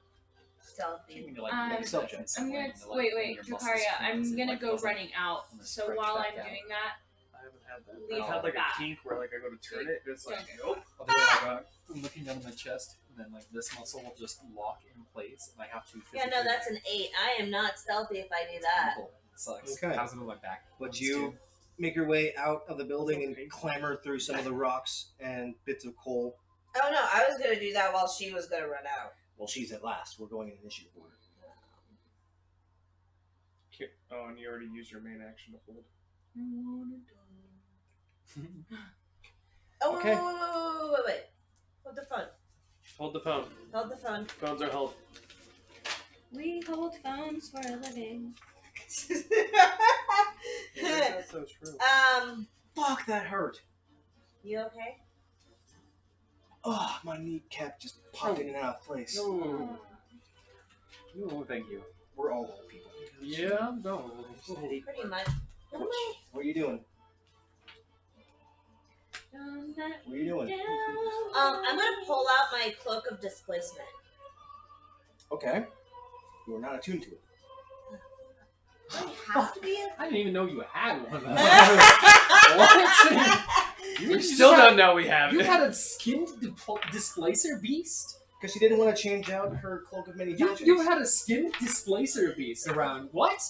Stealthy. Make a stealth check. I'm gonna wait, Drukaria. I'm gonna go running out. So while I'm doing that, I haven't had that. Leave I've had like back. a kink where like I go to turn it, and it's like, Don't. nope. I'll do like I'm looking down at my chest, and then like this muscle will just lock in place, and I have to. Yeah, no, that's an 8. I am not stealthy if I do that. It sucks. Okay. How's it with my back? But you make your way out of the building and clamber through some of the rocks and bits of coal. Oh no, I was gonna do that while she was gonna run out. Well, she's at last. We're going in initiative order. Oh, and you already used your main action to hold. Oh, Okay. wait. Hold the phone. Hold the phone. Hold the phone. Phones are held. we hold phones for a living. That's so true. Fuck, that hurt. You okay? Oh, my kneecap just popped in and out of place. No. No, thank you. We're all old people. Yeah, no. Pretty much. What are you doing? Don't let What are you doing? down. I'm gonna pull out my cloak of displacement. Okay. You are not attuned to it. I have to be. I didn't even know you had one. What? We still don't know we have You it. had a skinned displacer beast? Because she didn't want to change out her cloak of many fashions. You had a skinned displacer beast around. What?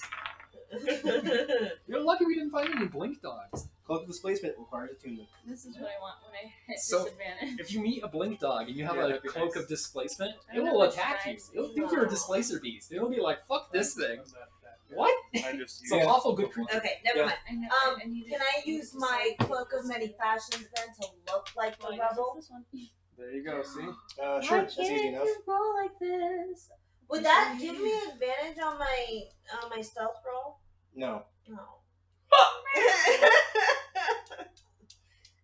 You're lucky we didn't find any blink dogs. Cloak of displacement requires attunement. This is what I want when I hit So- disadvantage. If you meet a blink dog and you have Yeah, a that'd be cloak nice. of displacement, I it don't know will which attack you. types. It'll think you're a displacer beast. It'll be like, fuck this thing. What? I just It's an awful good creature. Okay, never Yeah. mind. I know, I need Can it. I use my cloak of many fashions then to look like the rebel? This one. There you go. See. Sure, that's easy enough. you roll like this? Would that give me advantage on my stealth roll? No. No.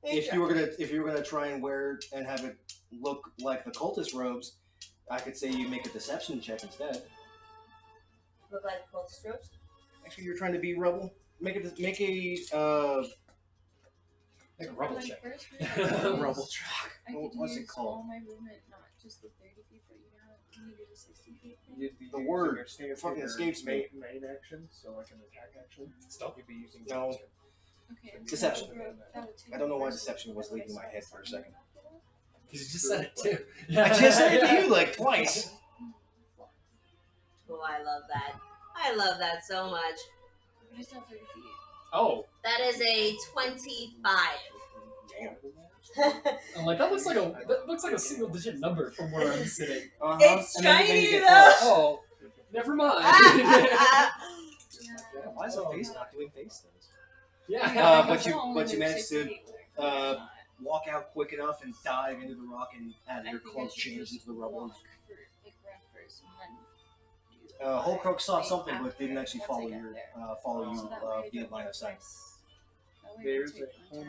If you were gonna try and wear and have it look like the cultist robes, I could say you make a deception check instead. Look like both strokes. Actually, you're trying to be rebel. Make a Make a rubble Like check. first rubble check. I could What's use it called? all my movement, not just the 30 feet, but you know, you need to do 60 feet thing. You'd be The using word your standard fucking your escapes me. Main action, so like an attack action. Stop. You'd be using. No. Okay. Deception. That would take I don't know why first deception was one. leaving my head for a second. Because you just said it too. I just said it to you like twice. Oh, I love that. I love that so much. But it's not 30 feet. Oh, That is a 25. Damn. I'm like that looks like a single digit number from where I'm sitting. It's And then you shiny get though. close. Oh, never mind. Yeah, why is the face not doing face things? Yeah. but It's you- only but you like managed 60 to, feet, like, uh, Walk out quick enough and dive into the rock and have I your think I cloak should change just into the rubble. walk for, like, run first and then do Holcrook saw right something but after, didn't actually once I follow get your there. follow So you that way I via don't line get of sight. twice. That way I There's take a one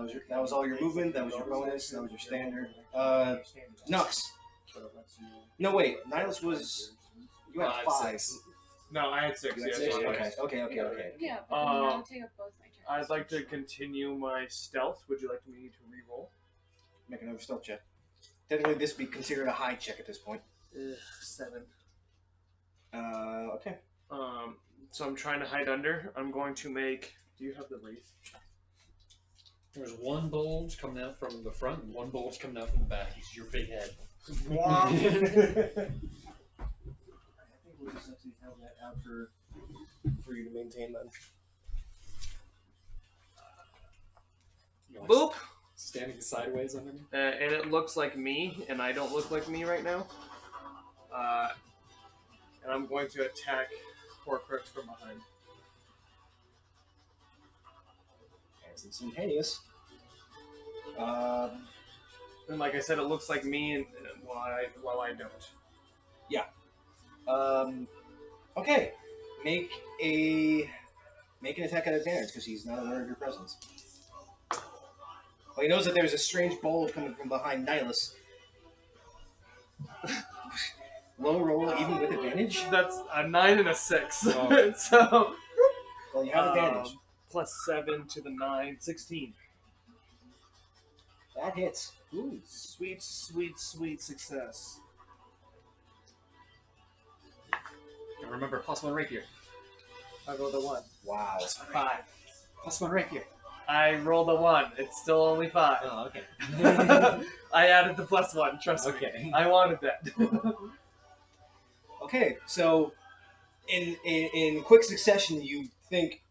turn. That was all your movement. That was your bonus. That was your standard. Nux. No wait, Nihilus was you had 5. No, I had 6. You had Yeah, six, so Okay, okay. Yeah, but then that would take up both my turns. I'd like to continue my stealth. Would you like me to re-roll? Make another stealth check. Technically, this would be considered a high check at this point. 7. Okay. So I'm trying to hide under. I'm going to make. Do you have the wraith? There's one bulge coming out from the front and one bulge coming out from the back. It's your big head. I think we'll just actually have that out for you to maintain then. You know, Boop! standing sideways under me. And it looks like me, and I don't look like me right now. And I'm going to attack Horcrux from behind. It's instantaneous. And like I said, it looks like me, and while I don't. Okay. Make an attack at advantage because he's not aware of your presence. Well, he knows that there's a strange bulb coming from behind Nihilus. Low roll, even with advantage? That's a 9 and a 6. Oh. So Well, you have advantage. plus 7 to the 9, 16. That hits. Ooh, sweet, sweet, sweet success. And remember, +1 rapier. I rolled a 1. Wow. 5. +1 rapier. I rolled a 1. It's still only 5. Oh, okay. I added the +1, trust me. Okay. I wanted that. Okay, so in quick succession, you think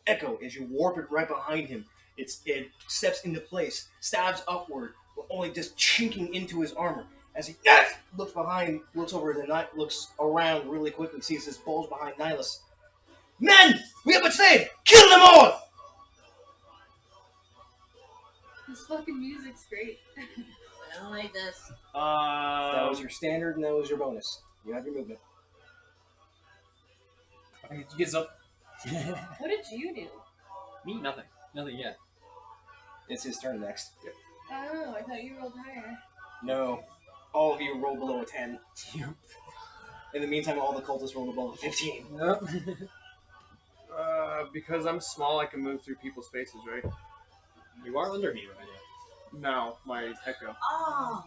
Echo as you warp it right behind him. It steps into place, stabs upward, but only just chinking into his armor. As he looks behind, looks over the night, looks around really quickly, sees this bulge behind Nihilus. Men, we have a say. Kill them all. This fucking music's great. I don't like this. That was your standard, and that was your bonus. You have your movement. I think he gets up. What did you do? Me? Nothing. Nothing yet. It's his turn next. Oh, I thought you rolled higher. No, all of you roll below a 10. In the meantime, all the cultists roll above a 15. Nope. Because I'm small, I can move through people's faces, right? You are under me right now. No, my Echo. Oh.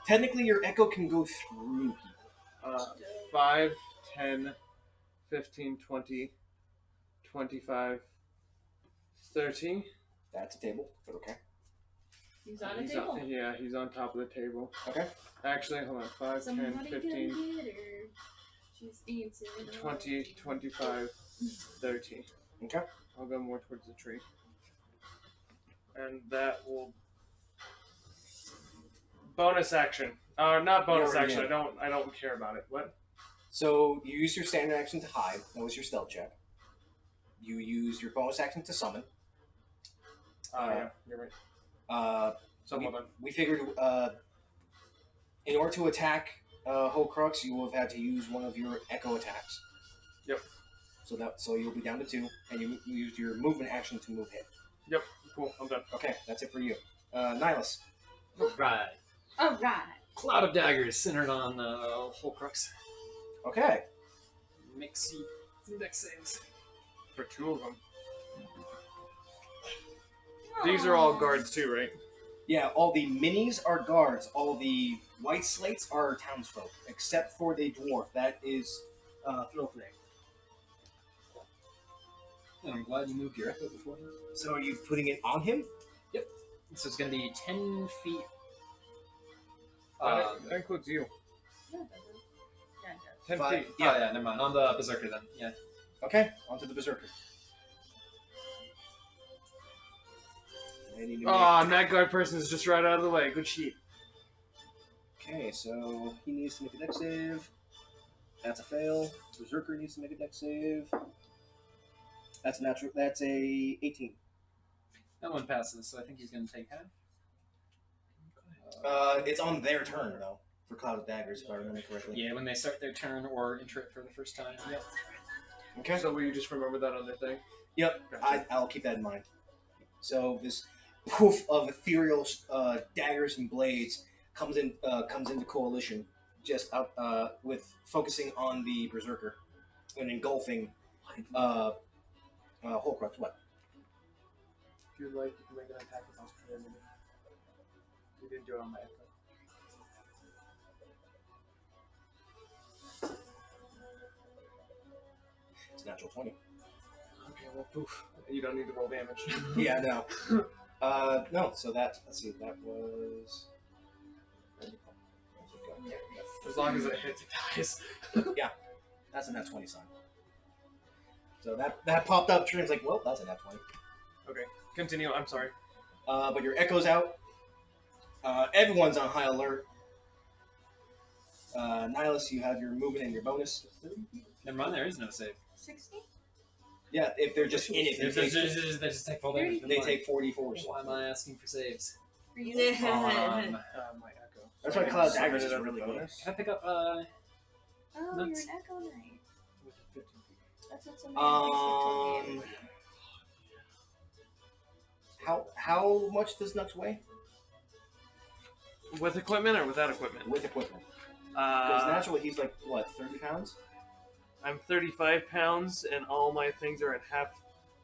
Technically, your echo can go through people. 5, 10, 15, 20, 25, 30. That's a table, but okay. He's on a He's table. yeah, he's on top of the table. Okay. Actually, hold on. 5, 10, Somebody 15, come get her. She's dancing. 20, 25, 30. Okay. I'll go more towards the tree. And that will... Bonus action. Not bonus Yeah, action. yeah. I don't care about it. What? So you use your standard action to hide. That was your stealth check. You use your bonus action to summon. Yeah, you're right. So hold on. We figured in order to attack Horcrux, you will have had to use one of your echo attacks. Yep. So you'll be down to 2, and you use your movement action to move him. Yep. Cool. I'm done. Okay, that's it for you. Nihilus. Right. Alright. Cloud of daggers centered on Horcrux. Okay. Makes you dex saves. For 2 of them. These are all guards too, right? Yeah, all the minis are guards. All the white slates are townsfolk, except for the dwarf. That is Thrilfnay. I'm glad you moved your echo before that. So are you putting it on him? So it's going to be 10 feet. That includes you. No, it doesn't. Yeah, it does. 10 Five. feet. Yeah. Oh, yeah, never mind. On the Berserker then. Yeah. Okay, onto the Berserker. I need to make- Mad guard person is just right out of the way. Good sheet. Okay, so he needs to make a dex save. That's a fail. Berserker needs to make a dex save. That's a natural. That's a 18. That one passes, so I think he's going to take half. It's on their turn though for Cloud of Daggers, if I remember correctly. Yeah, when they start their turn or enter it for the first time. Yep. Okay. So will you just remember that on the thing? Yep. Gotcha. I'll keep that in mind. So this poof of ethereal daggers and blades comes into coalition, just up with focusing on the Berserker and engulfing Horcrux. What? If you like, you can make an attack with opportunity. You didn't do it on my echo. It's a natural 20. Okay, well, poof. You don't need to roll damage. Yeah, no. No, so that, let's see, that was... As long as it hits, it dies. That's a nat 20 sign. So that popped up. Trin's like, well, that's a nat 20. Continue. I'm sorry. But your echo's out. Everyone's on high alert. Nihilus, you have your movement and your bonus. Never mind, there is no save. 60? Yeah, if they're just in it, They just take full damage. they take 44. Why am I asking for saves? For you? My echo. That's why Cloud Daggers is really good. Can I pick up Oh, you're an Nuts. Echo Knight. That's what somebody on Facebook told me. How much does Nux weigh? With equipment or without equipment? With equipment. Because Uh, naturally he's like, what, 30 pounds? I'm 35 pounds, and all my things are at half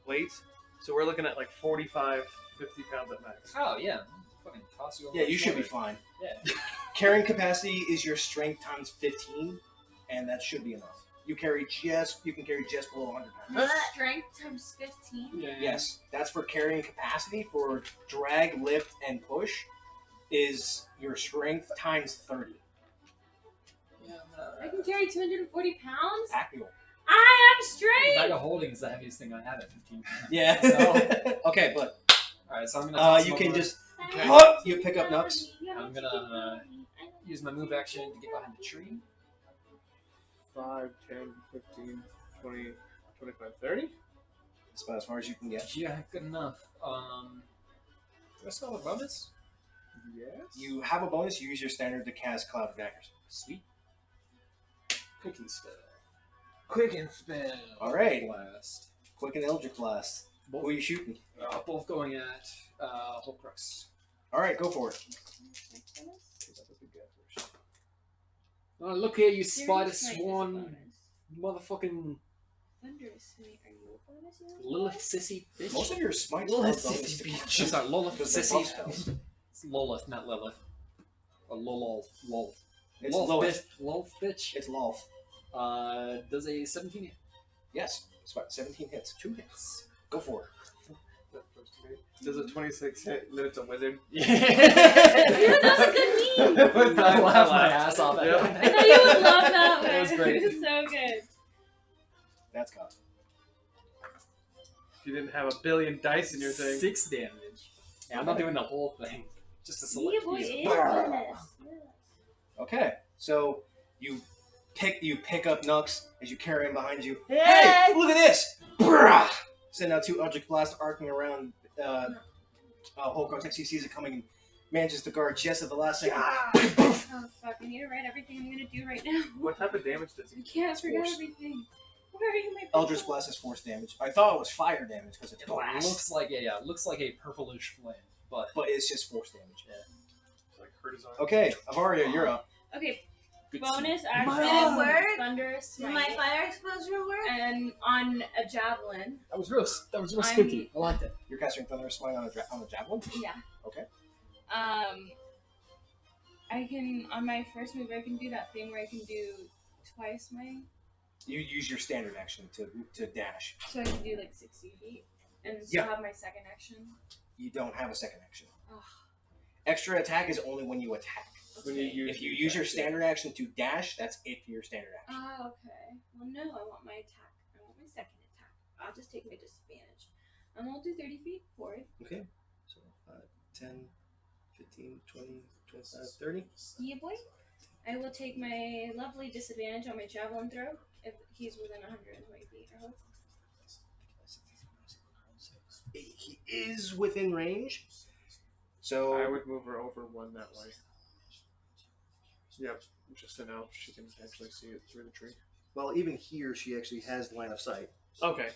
weight. So we're looking at like 45, 50 pounds at max. Oh yeah. Fucking toss you over Yeah, the you should be shoulder. fine. Yeah. Carrying capacity is your strength times 15, and that should be enough. You can carry just below 100 pounds. My strength times 15? Yeah. Yes, that's for carrying capacity. For drag, lift, and push is your strength times 30. Yeah, I can carry 240 pounds? Actual. I am straight! Bag of holding is the heaviest thing I have at 15. Yeah. So- Okay, but Alright, so I'm gonna toss you him can over. just Okay. you pick up Nux. I'm gonna use my move action to get behind the tree. 5, 10, 15, 20, 25, 30? That's about as far as you can get. Yeah, good enough. Do I still have a bonus? Yes. You have a bonus. You use your standard to cast Cloud of Daggers. Sweet. Cooking spell. Quicken spell. All right, Blast. quick and Eldritch Blast. Who are you shooting? Both going at Holcrux. All right, go for it. Oh, look here, you There spider is my swan, bonus. motherfucking Thunderous Smite, are you a bonus? Lilith sissy bitch. Most of your smites are Lilith bonus sissy to bitch. cast. Sorry, Lilith Because they're sissy. buff spells. It's Lilith, not Lilith. Or Lolol. Lol. It's Lolth Lilith. bitch. Lolth bitch. It's Lolth. Does a 17 hit? Yes, it's about 17 hits. 2 hits. Go for it. Does a 26 hit that it's a wizard? Dude, that's a good meme! I laughed my ass off at Yeah. that. I thought you would love that one. That was great. It was so good. That's got. If you didn't have a billion dice in your thing. 6 damage. Yeah, I'm not doing the whole thing. Just a Yeah, select boy, piece. it is bonus. Okay, so you pick up Nux as you carry him behind you. Hey, look at this! Brah! Send out 2 Eldritch Blasts arcing around Holcrox as he sees it coming and manages to guard just at the last second. Oh fuck, I need to write everything I'm gonna do right now. What type of damage does I he? can't forget Force. everything. Where are you, my Eldritch pencil? Blast is force damage. I thought it was fire damage because it's It blast, looks like a purplish flame, but but it's just force damage. Like hurt his arm? Okay, Avaria, you're up. Okay, good bonus see. action. Did it work? Thunderous Did my Smite. fire exposure work? And on a javelin. That was real I'm- spooky. I liked it. You're casting Thunderous Smite on a javelin. Yeah. Okay. I can on my first move I can do that thing where I can do twice my You use your standard action to dash. so I can do like 60 feet and still Yeah. have my second action. You don't have a second action. Ugh. Extra attack is only when you attack. When you use If you use your standard action to dash, that's it for your standard action. Oh, okay. Well, no, I want my attack. I want my second attack. I'll just take my disadvantage. And I'll do 30 feet forward. Okay. So 5, 10, 15, 20, 25, 30. Yeah, boy. I will take my lovely disadvantage on my javelin throw if he's within 120 feet. I hope. He is within range. So I would move her over one that way. Yep, just to know she can actually see it through the tree. well, even here she actually has line of sight. Okay,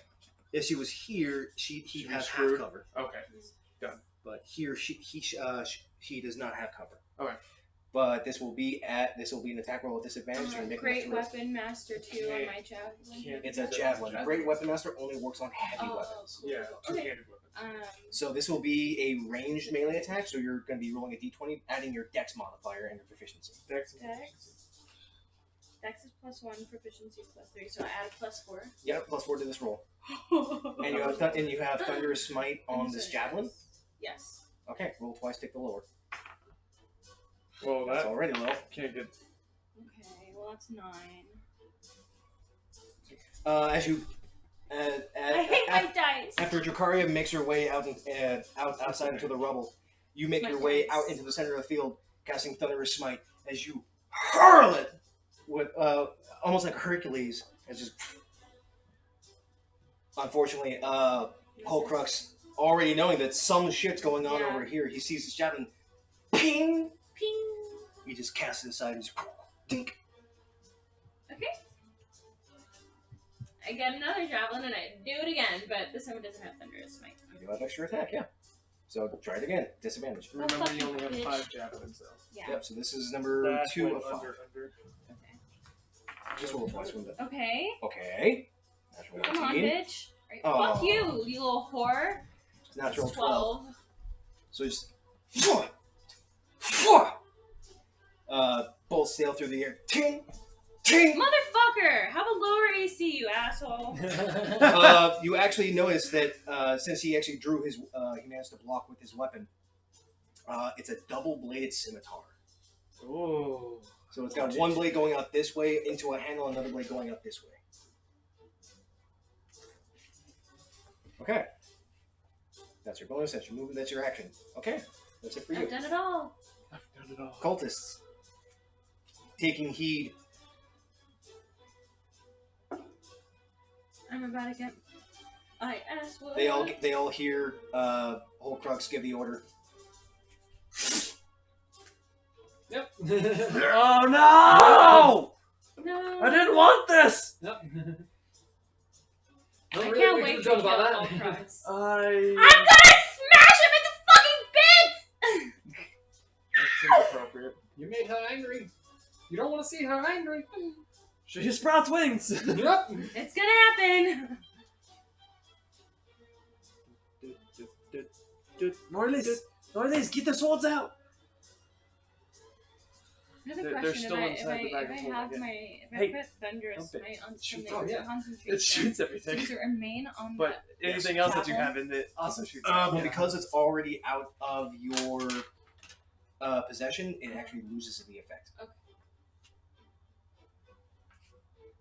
If she was here, he'd She'd be have half screwed. cover. okay. But here she does not have cover. Okay. But this will be an attack roll with disadvantage. You're making Great it through it. weapon master 2 on my javelin. Can't It's a use it. javelin. Okay. Great weapon master only works on heavy Oh, weapons. cool. Yeah, Okay. two-handed weapon. So this will be a ranged melee attack. So you're going to be rolling a d20, adding your dex modifier and your proficiency. Dex. Dex is +1, proficiency is +3, so I add +4. Yep, +4 to this roll. And you have Thunderous Smite on this javelin. Yes. Okay, roll twice, take the lower. Well, That's that already low. can't get. Okay. that's 9. As you, I hate my dice. after Dracaria makes her way outside into the rubble, you make My your way dice. out into the center of the field, casting Thunderous Smite as you hurl it with almost like Hercules. As just unfortunately, Holcrux, already knowing that some shit's going on over here, he sees his javelin, ping, Ping. he just casts it aside and just dink. Okay. I get another javelin and I do it again, but this time it doesn't have Thunderous Smite. You do have extra attack, yeah. So try it again. Disadvantage. Remember, fuck you you, only have bitch. 5 javelins, though. Yeah. Yep. So this is number That 2 went of 5. under. Just roll twice with it. Okay. Okay. Natural Come on, 19. bitch. Right. Aw. Fuck you, you little whore. Natural 12. 12. So just bolts sail through the air. Ting, ting. Motherfucker! Have a lower AC, you asshole. You actually notice that since he actually drew his, he managed to block with his weapon. It's a double-bladed scimitar. Oh. So it's got one blade going out this way into a handle, another blade going out this way. Okay. That's your bonus, that's your movement, that's your action. Okay, that's it for you. I've done it all. I've done it all. Cultists. Taking heed. I'm about to get my ass whooped. They all hear Holcrux give the order. Yep. Oh no! No. I didn't want this! Yep. I can't wait to kill Holcrux. I'm gonna smash him into fucking bits! That seems appropriate. You made her angry. You don't want to see her angry. She sprouts wings! Yep. It's gonna happen. Norlis, get the swords out! Another They're question: still if inside the bag I of holding have it. if Hey, I put Thunderous don't Smite on Shoots. something, Oh, yeah. concentration, It shoots everything. does it remain on But anything else that you javelin? have in it also shoots. But Yeah. because it's already out of your possession, it actually loses the effect. Okay.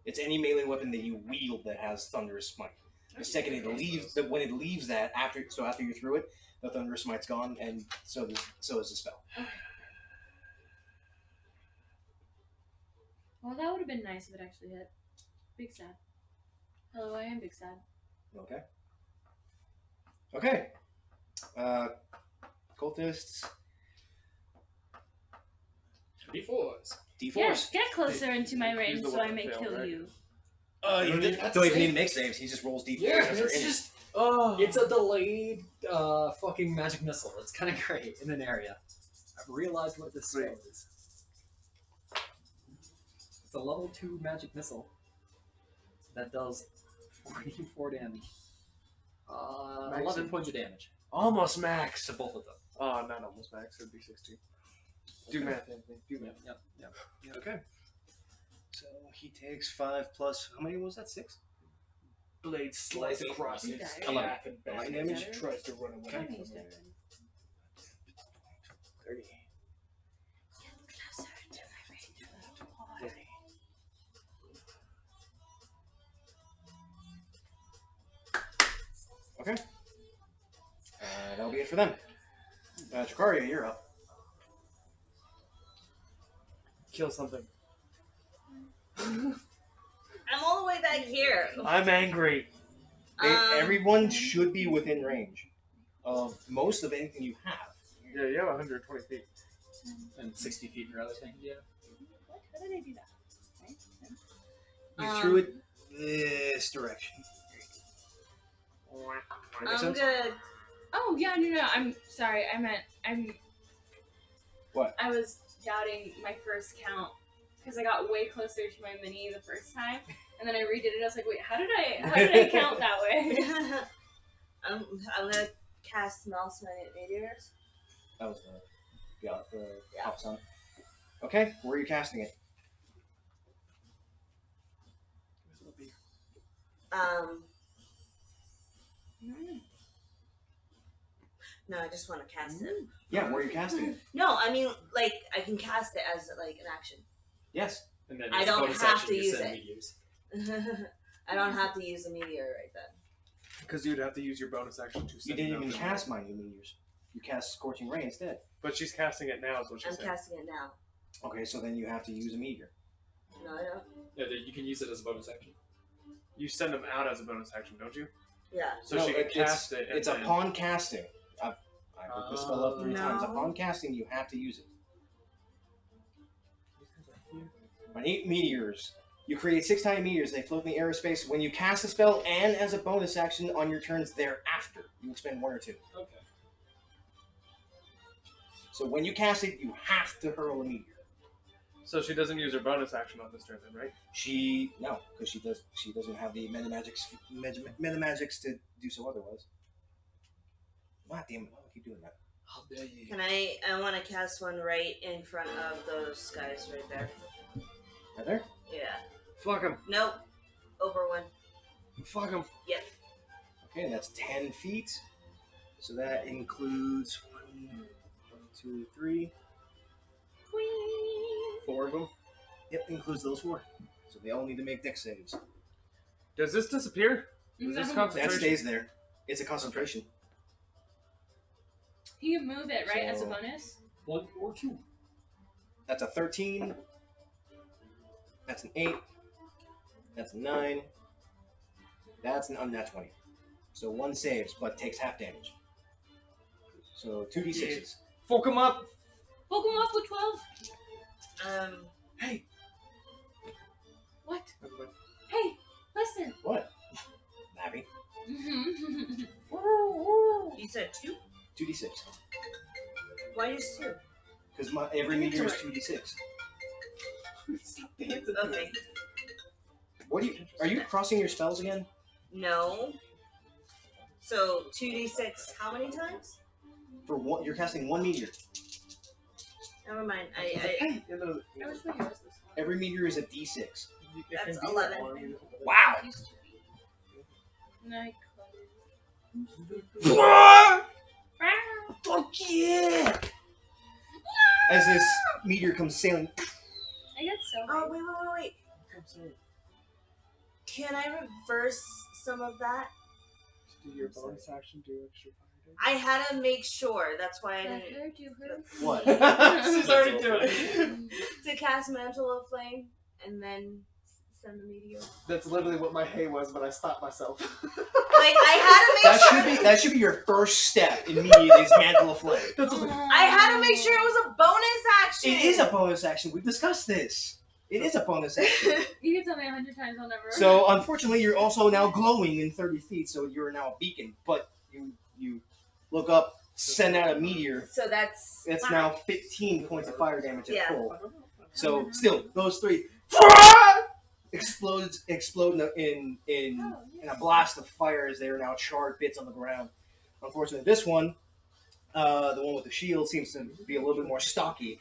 It's any melee weapon that you wield that has Thunderous Smite. The second it leaves, when it leaves that, after you're through it, the Thunderous Smite's gone, and so is the spell. Well, that would have been nice if it actually hit. Big sad. Hello, I am big sad. Okay. Okay. Cultists. D4s. D4s. Yes, get closer into my range the so I one may that failed, kill right? you. You That's don't even safe. need to make saves. He just rolls D4s. Yeah, as they're it's in it. just Oh. it's a delayed fucking magic missile. It's kind of great in an area. I've realized what this spell is. It's a level 2 magic missile that does 44 damage. 11 points of damage Almost max. to both of them. Oh, not almost max. It would be 16. Do math, Anthony. Do math. Yep. Okay. So he takes 5 plus. How many was that? 6? Blade slice across You his died. calf and back. 11 damage. He tries to run away. Tell from me he's it. dead. 30. Closer to my range. Okay. That'll be it for them. Dracaria, you're up. Kill something. I'm all the way back here. I'm angry. Everyone should be within range of most of anything you have. Yeah, you have 120 feet. And 60 feet in your other thing. Yeah. What? How did I do that? Right? You threw it this direction. Make I'm sense? good. Oh yeah, no. I'm sorry. I'm. What? I was doubting my first count because I got way closer to my mini the first time, and then I redid it. I was like, wait, how did I count that way? I'm gonna cast Smell Smite Meteors. That was the hops on it. Okay, where are you casting it? No, I just want to cast it. Yeah, where are you casting it? No, I mean, like, I can cast it as, like, an action. Yes. And then I as a don't bonus have action, to you use send it. meteors. I don't have to use a meteor right then. Because you'd have to use your bonus action to You send didn't it even out. cast Mining Meteors. You cast Scorching Ray instead. But she's casting it now, is what she's I'm saying. casting it now. Okay, so then you have to use a meteor. No, I don't. Yeah, you can use it as a bonus action. You send them out as a bonus action, don't you? Yeah. So she can cast it. And It's then... upon casting. I looked the spell up 3 times. No. Upon casting, you have to use it. On 8 meteors, you create 6 tiny meteors. They float in the aerospace. When you cast a spell and as a bonus action on your turns thereafter, you expend 1 or 2. Okay. So when you cast it, you have to hurl a meteor. So she doesn't use her bonus action on this turn, then, right? No, because she doesn't have the metamagics to do so otherwise. God damn it! Why do I keep doing that? How dare you? Can I want to cast one right in front of those guys right there. Right there. Yeah. Fuck him. Nope. Over one. Fuck him. Yep. Okay, that's 10 feet. So that includes 1, 2, 3. 4 of them. Yep, includes those 4. So they all need to make dex saves. Does this disappear? Is this No. That concentration? stays there. It's a concentration. You can move it, right, as a So- bonus? 1 or 2. That's a 13. That's an 8. That's a 9. That's an unnat 20. So 1 saves, but takes half damage. So 2d6s. Fuck him up. Poke him up with 12. Hey. What? Hey, listen. What? Nappy. You said 2? 2d6. Why just 2? Because every meteor is 2d6. Okay. What are you crossing your spells again? No. So 2d6 how many times? For one, you're casting 1 meteor. Never mind. I I wish we had this one. Every meteor is a d6. That's 11. Wow! It used to be. And I Fuck yeah! As this meteor comes sailing. I get so Oh, wait. Can I reverse some of that? Do your bonus action, do extra fire I had to make sure. That's why I I didn't. heard you heard. What? She's already doing it. To cast Mantle of Flame and then send the meteor. That's literally what my hay was, but I stopped myself. Like, I had to make sure. That should be your first step immediately is Mantle of Flame. I had to make sure it was a bonus action. It is a bonus action. We've discussed this. It is a bonus action. You can tell me 100 times, I'll never. So unfortunately, you're also now glowing in 30 feet, so you're now a beacon. But you look up, send out a meteor. So that's. It's fine. now 15 points of fire damage at Yeah. full. So still, those 3 explode in a blast of fire as they are now charred bits on the ground. Unfortunately, this one, the one with the shield, seems to be a little bit more stocky.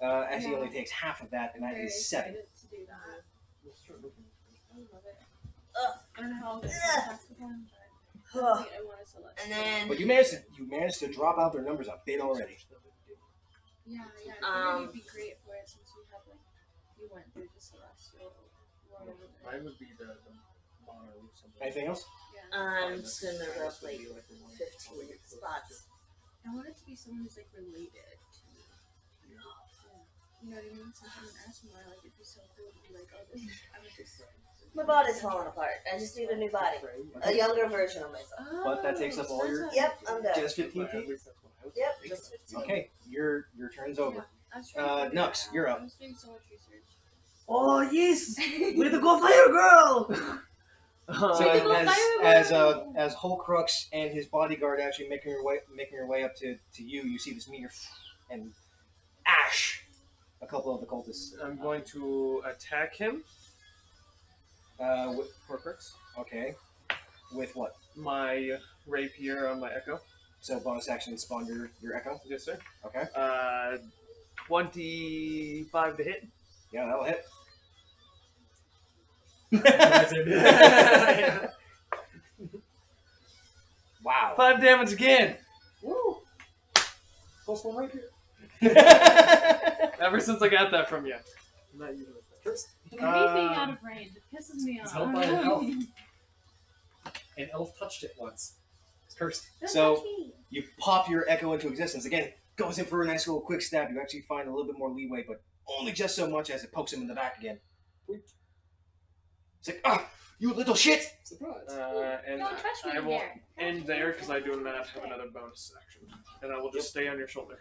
As he only takes half of that, and that Very is 7. excited to do that. I love it. Ugh. I don't know how I'll get Ugh. past the one, but Ugh. I want to select. And then. But you managed to drop out their numbers a bit already. Yeah, I figured you'd be great for it since you went through the celestial world. Mine would be the mono or something. Anything else? Yeah. I'm just gonna rub like 15 spots. I want it to be someone who's like related to me. Yeah. You know what I mean? Sometimes in ASMR, like it'd be so cool to be like, oh, this is, I would just. My body's falling apart. I just need a new body. A younger version of myself. Oh, But that takes up all that's your- what Yep, I'm done. Just 15 feet? Yep, just 15. Okay, your turn's over. I was trying to figure Nux, it out. you're up. I was doing so much research. Oh yes, way to go, fire girl! So Take the fire as Hulkrux and his bodyguard actually making your way up to you, you see this meteor and ash a couple of the cultists. I'm going to attack him. With Horcrux. okay, with what? My rapier on my echo. So bonus action spawn your echo. Yes, sir. Okay, 25 to hit. yeah, that'll hit. Wow. 5 damage again. Woo. Plus 1 right here. Ever since I got that from you. I'm not using it. Cursed. Anything out of range. It pisses me off. It's held by an elf. An elf touched it once. It's cursed. Don't So- touch me. You pop your echo into existence. Again, goes in for a nice little quick stab. You actually find a little bit more leeway, but only just so much as it pokes him in the back again. It's like, ah, you little shit! Surprise. And Don't touch me I in will there. end there because I do not have another bonus action. And I will just stay on your shoulder.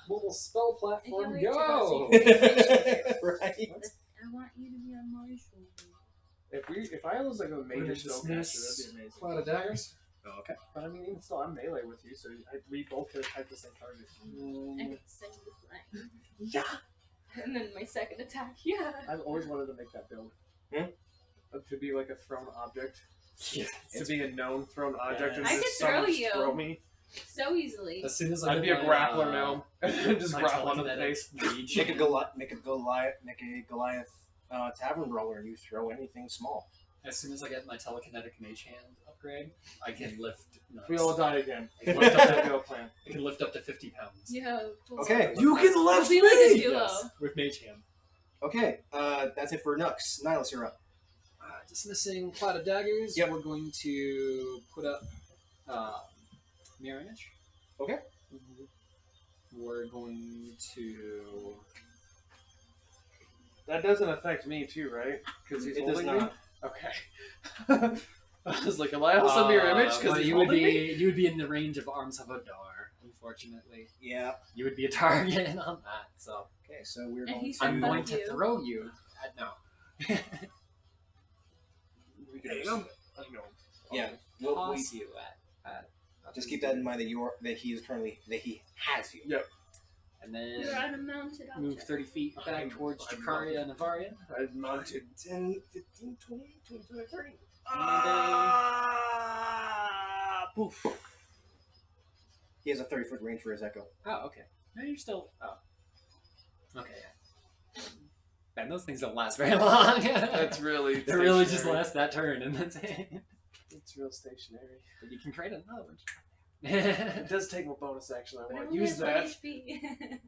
What will spell I can't platform wait to go? go see Right? I want you to be on my shoulder. If I was like a major We're spellcaster, dismiss that'd be amazing. Cloud of daggers. Oh, okay. But I mean, even still, I'm melee with you, so we both could attack the same target. I can send you flying. Yeah. And then my second attack, yeah. I've always wanted to make that build. To be like a thrown object. Yeah. To be a known thrown object and I just could throw someone just you. throw me. So easily. As soon as I I'd get be a my, grappler now. Just my grapple onto the telekinetic face. rage. Make a Goliath tavern brawler, and you throw anything small. As soon as I get my telekinetic mage hand upgrade, I can lift. nuts. We all die again. I can Lift lift up up, that go plan. I can lift up to 50 pounds Yeah. Cool. Okay. You can We'll lift be like a me! duo. Yes, with mage hand. Okay, that's it for Nux. Nihilus, you're up. Dismissing Cloud of Daggers, Yep. we're going to put up Mirror Image. Okay. We're going to. That doesn't affect me too, right? Because he's It does holding me? not. Okay. I was like, am I also mirror image? Because well, he's you would holding be me? you would be in the range of arms of Odar. Unfortunately, Yeah. you would be a target on that. So Okay, so we're And going he's to... I'm going above to you. throw you. No. We There you can go. just- I know. Yeah. We'll, we, Toss you at just keep that in mind that he has you. Yep. and then You're on a mounted object. move 30 feet back towards Jakaria and Avaria. I've mounted. 10, 15, 20, 25, 30. Poof. He has a 30-foot range for his echo. Oh, okay. No, you're still. Oh. Okay, yeah. Man, those things don't last very long. That's really. They really just stationary. last that turn, and that's it. It's real stationary. But you can create another one. It does take my bonus action. I But want it to only use has that. 1 HP.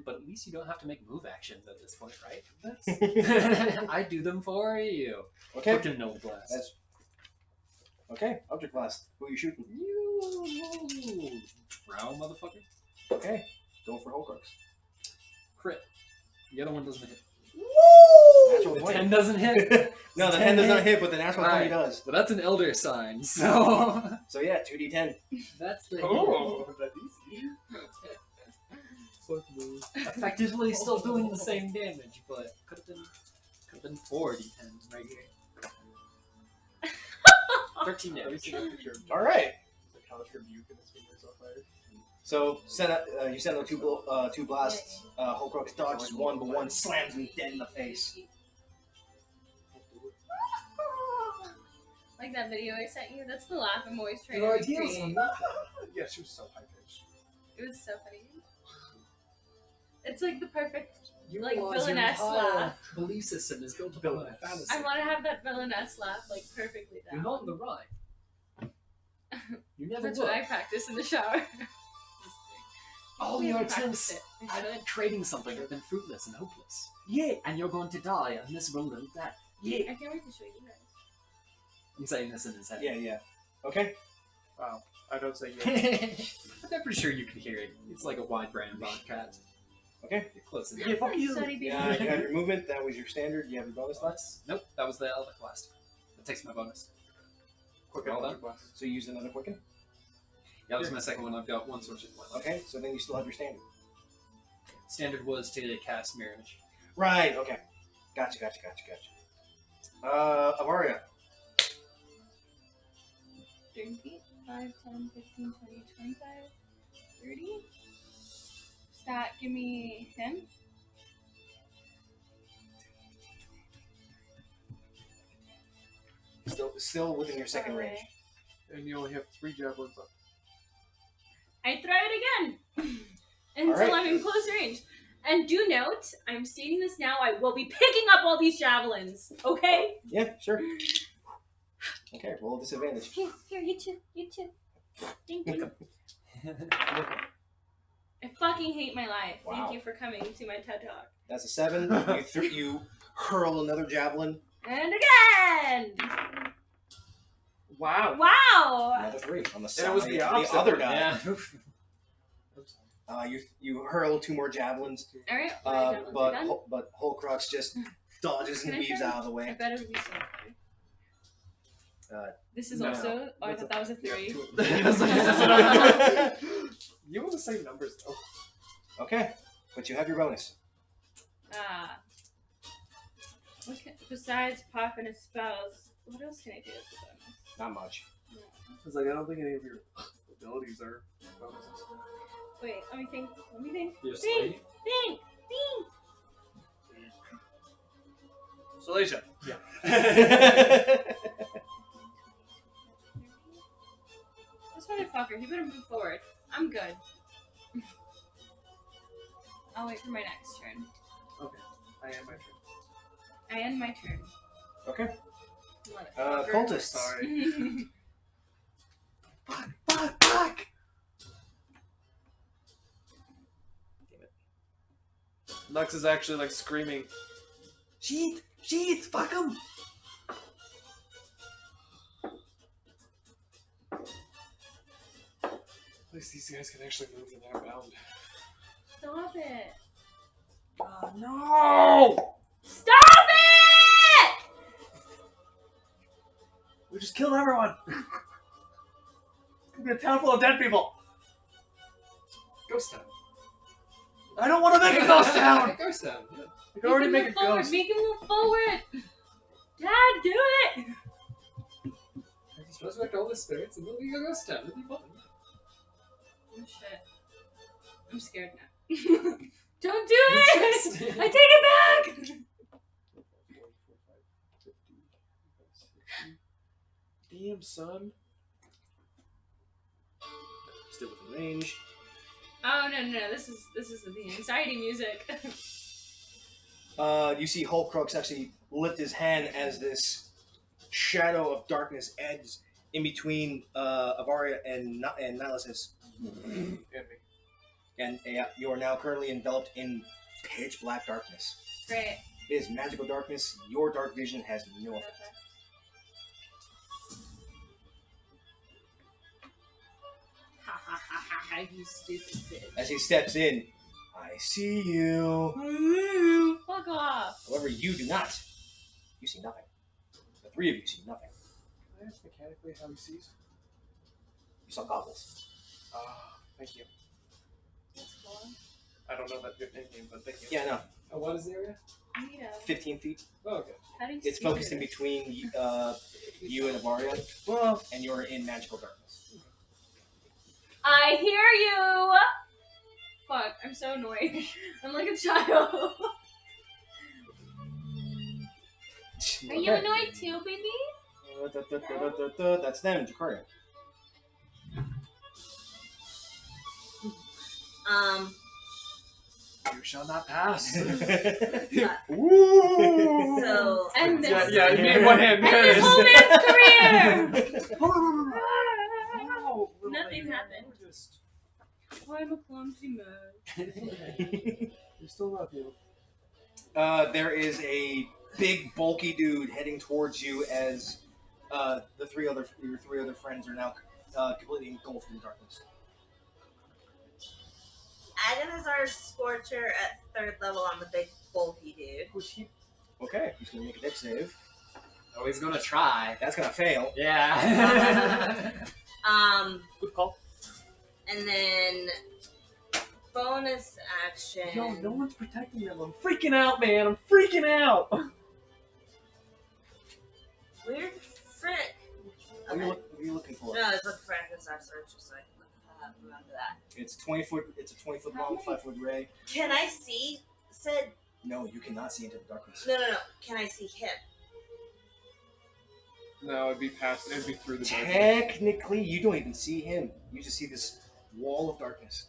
But at least you don't have to make move actions at this point, right? That's. I do them for you. Okay. Fucking no blast. That's... Okay, object blast. Who are you shooting? You drow, motherfucker. Okay, going for Horcrux. Crit. The other one doesn't hit. Natural The 20. 10 doesn't hit. No, the 10 does not hit, but the natural 20 Alright. does. But that's an elder sign, so So yeah, 2d10. that's the Oh, that's easy. Fuck me. effectively still doing the same damage, but could have been 4 d10s right here. 13 Have you damage. seen that picture of Alright. the counter rebuke and his fingers on fire? So you send out two blasts. Horcrux dodges one, but one slams him dead in the face. Like that video I sent you. That's the laugh I'm always trying Good to ideas recreate. on that. Yeah, she was so high pitched. It was so funny. It's like the perfect. You Like realize your villainess entire laugh. belief system is built upon a fantasy. I want to have that villainess laugh like perfectly You're down. not in the right. You never That's will. what I practice in the shower. All We your haven't practiced attempts it. I should. at creating something have been fruitless and hopeless. Yeah, and you're going to die a miserable little death. Yeah. I can't wait to show you guys. I'm saying this in his head. Yeah. Okay. Wow. I don't say yes. But I'm pretty sure you can hear it. It's like a wide brand broadcast. Okay. You're close enough. Yeah, fuck you. Sorry, baby. Yeah, you have your movement. That was your standard. You have your bonus blast. Nope, that was the other blast. That takes my bonus. Quick Well roll done. that. So you use another quicken. Yeah, that was my second one. I've got one source of one. Okay. So then you still have your standard. Standard was to cast Mirror Image. Right. Okay. Gotcha. Avaria. 30 feet. 5, 10, 15, 20, 25, 30. Stat, give me 10. Still within your second range. And you only have 3 javelins left. I throw it again until Alright. I'm in close range. And do note, I'm stating this now, I will be picking up all these javelins, okay? Yeah. Sure. Okay. Roll disadvantage. Here, you too. Thank you. I fucking hate my life. Wow. Thank you for coming to my TED Talk. That's a 7. You hurl another javelin. And again! Wow. Wow! Another 3 on the side. And it was the opposite other one. guy. Yeah. You hurl 2 more javelins. Alright, But Holcrux just dodges and Can I weaves try? out of the I way. bet it would be so This is no. also. Oh, I thought that was a 3. You want the same numbers though. Okay, but you have your bonus. Besides popping his spells, what else can I do as a bonus? Not much. No. It's like I don't think any of your abilities are bonuses. Wait, let me think. You're Think! asleep? Think! Salacia. This motherfucker, he better move forward. I'm good. I'll wait for my next turn. I am my turn. I end my turn. Okay. Motherfucker. Cultist. Sorry. Fuck! Nux is actually like screaming. Sheet! Fuck him! At least these guys can actually move and they're bound. Stop it! Oh no! Stop it! We just killed everyone! It's gonna be a town full of dead people! Ghost town. I don't want to make a ghost town! Ghost town. Yeah. We can already make a move forward. ghost. Make him move forward! Dad, do it! Just resurrect all the spirits and we'll be a ghost town. It'll be fun. Oh shit. I'm scared now. Don't do it! I take it back! Damn, son. Still within range. Oh no, this is the anxiety music. You see Holcrux actually lift his hand as this shadow of darkness edges in between Avaria and Nihilus. And me. And you are now currently enveloped in pitch black darkness. Great. It is magical darkness. Your dark vision has no effect. Ha ha ha ha ha, you stupid bitch. As he steps in, I see you. Fuck off. However, you do not. You see nothing. The 3 of you see nothing. Can I ask mechanically how he sees? You saw goggles. Thank you. That's cool. I don't know that good name, but thank you. Yeah, no. Oh, what is the area? Neato. 15 feet. Oh, okay. How do you It's see focused it? in between you and Avaria. Well, and you're in magical darkness. I hear you! Fuck, I'm so annoyed. I'm like a child. Are you annoyed too, baby? That's them, Jacaria. You shall not pass. Ooh. So And this. yeah, you need one hand. And this whole man's career! Wow, Nothing lady, happened. we're just- I'm a clumsy man. We still love you. There is a big, bulky dude heading towards you as your 3 other friends are now completely engulfed in darkness. Agonizar Scorcher at 3rd level on the big bulky dude. Okay, he's gonna make a dex save. Oh, he's gonna try. That's gonna fail. Yeah. Good call. And then bonus action. Yo, no one's protecting them. I'm freaking out, man. I'm freaking out. Weird frick. What, Okay. what are you looking for? No, I was looking for Agonizar Scorcher so I can remember that. It's 20 foot. It's a 20 foot long, 5 foot ray. Can I see said? No, you cannot see into the darkness. No. Can I see him? No, it'd be past. It'd be through the door. Technically, you don't even see him. You just see this wall of darkness.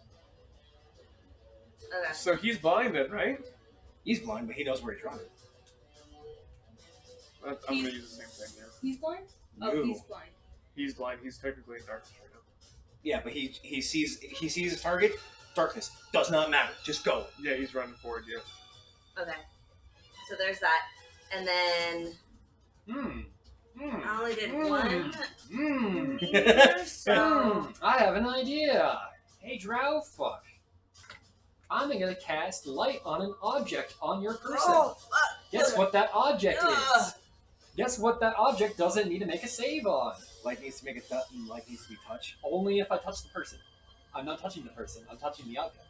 Okay. So he's blinded, right? He's blind, but he knows where he's running. I'm gonna use the same thing. Yeah. He's blind? Oh, No. he's blind. He's blind. He's technically in darkness right now. Yeah, but he sees his target, darkness. Does not matter. Just go. Yeah, he's running forward. Yeah. Okay. So there's that. And then I only did one meter, so I have an idea. Hey, Drow, fuck. I'm gonna cast light on an object on your person. oh fuck. Guess what that object Ugh. is? Guess what that object doesn't need to make a save on? Light needs to make it. Light needs to be touched. Only if I touch the person. I'm not touching the person. I'm touching the object.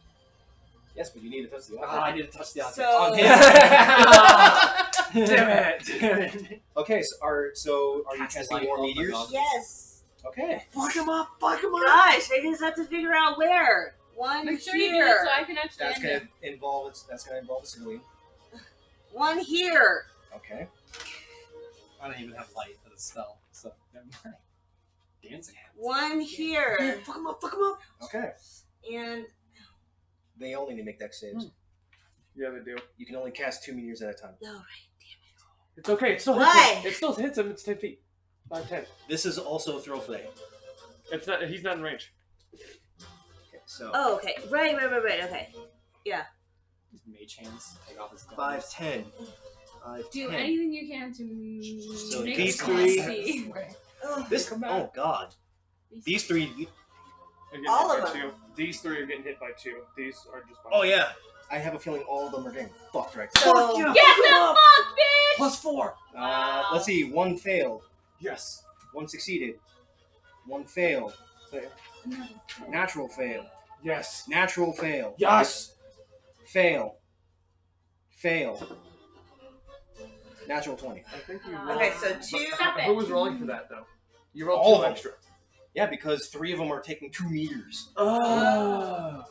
Yes, but you need to touch the Ah, I need to touch the object. So- On him. Damn it! Damn it! Okay, so are you Cast casting light more on the meteors? dog. Yes. Okay. Fuck him up! Fuck him up! Gosh, I just have to figure out where. One Make sure you do here. it so I can actually That's end gonna it. involve a civilian. One here. Okay. I don't even have light for the spell, so never mind. Dancing hands. One here. Fuck him up! Fuck him up! Okay. And They only need to make dex saves. Yeah, they do. You can only cast 2 meteors at a time. no, right. It's okay. It still hits Why? him. It still hits him. It's 10 feet. 5, 10. This is also a throw play. It's not. He's not in range. Okay, so Oh, okay. Right. Okay. Just mage hands. Take off his gloves. 5, 10. 5, Do 10. anything you can to So make these it three- messy. Oh, This. Oh God. These 3. They're getting All hit of by them. 2. These 3 are getting hit by 2. These are just by Oh 1. yeah. I have a feeling all of them are getting fucked right so Fuck you! Get Fuck the him up! fuck, bitch! Plus 4. Wow. Let's see. 1 failed. Yes. 1 succeeded. 1 failed. Natural fail. Yes. Natural fail. Yes. Fail. Fail. Natural 20. I think you. Okay, so 2. Stop Who it. was rolling for that though? You rolled All 2 of them. extra. Yeah, because 3 of them are taking 2 meters. Oh.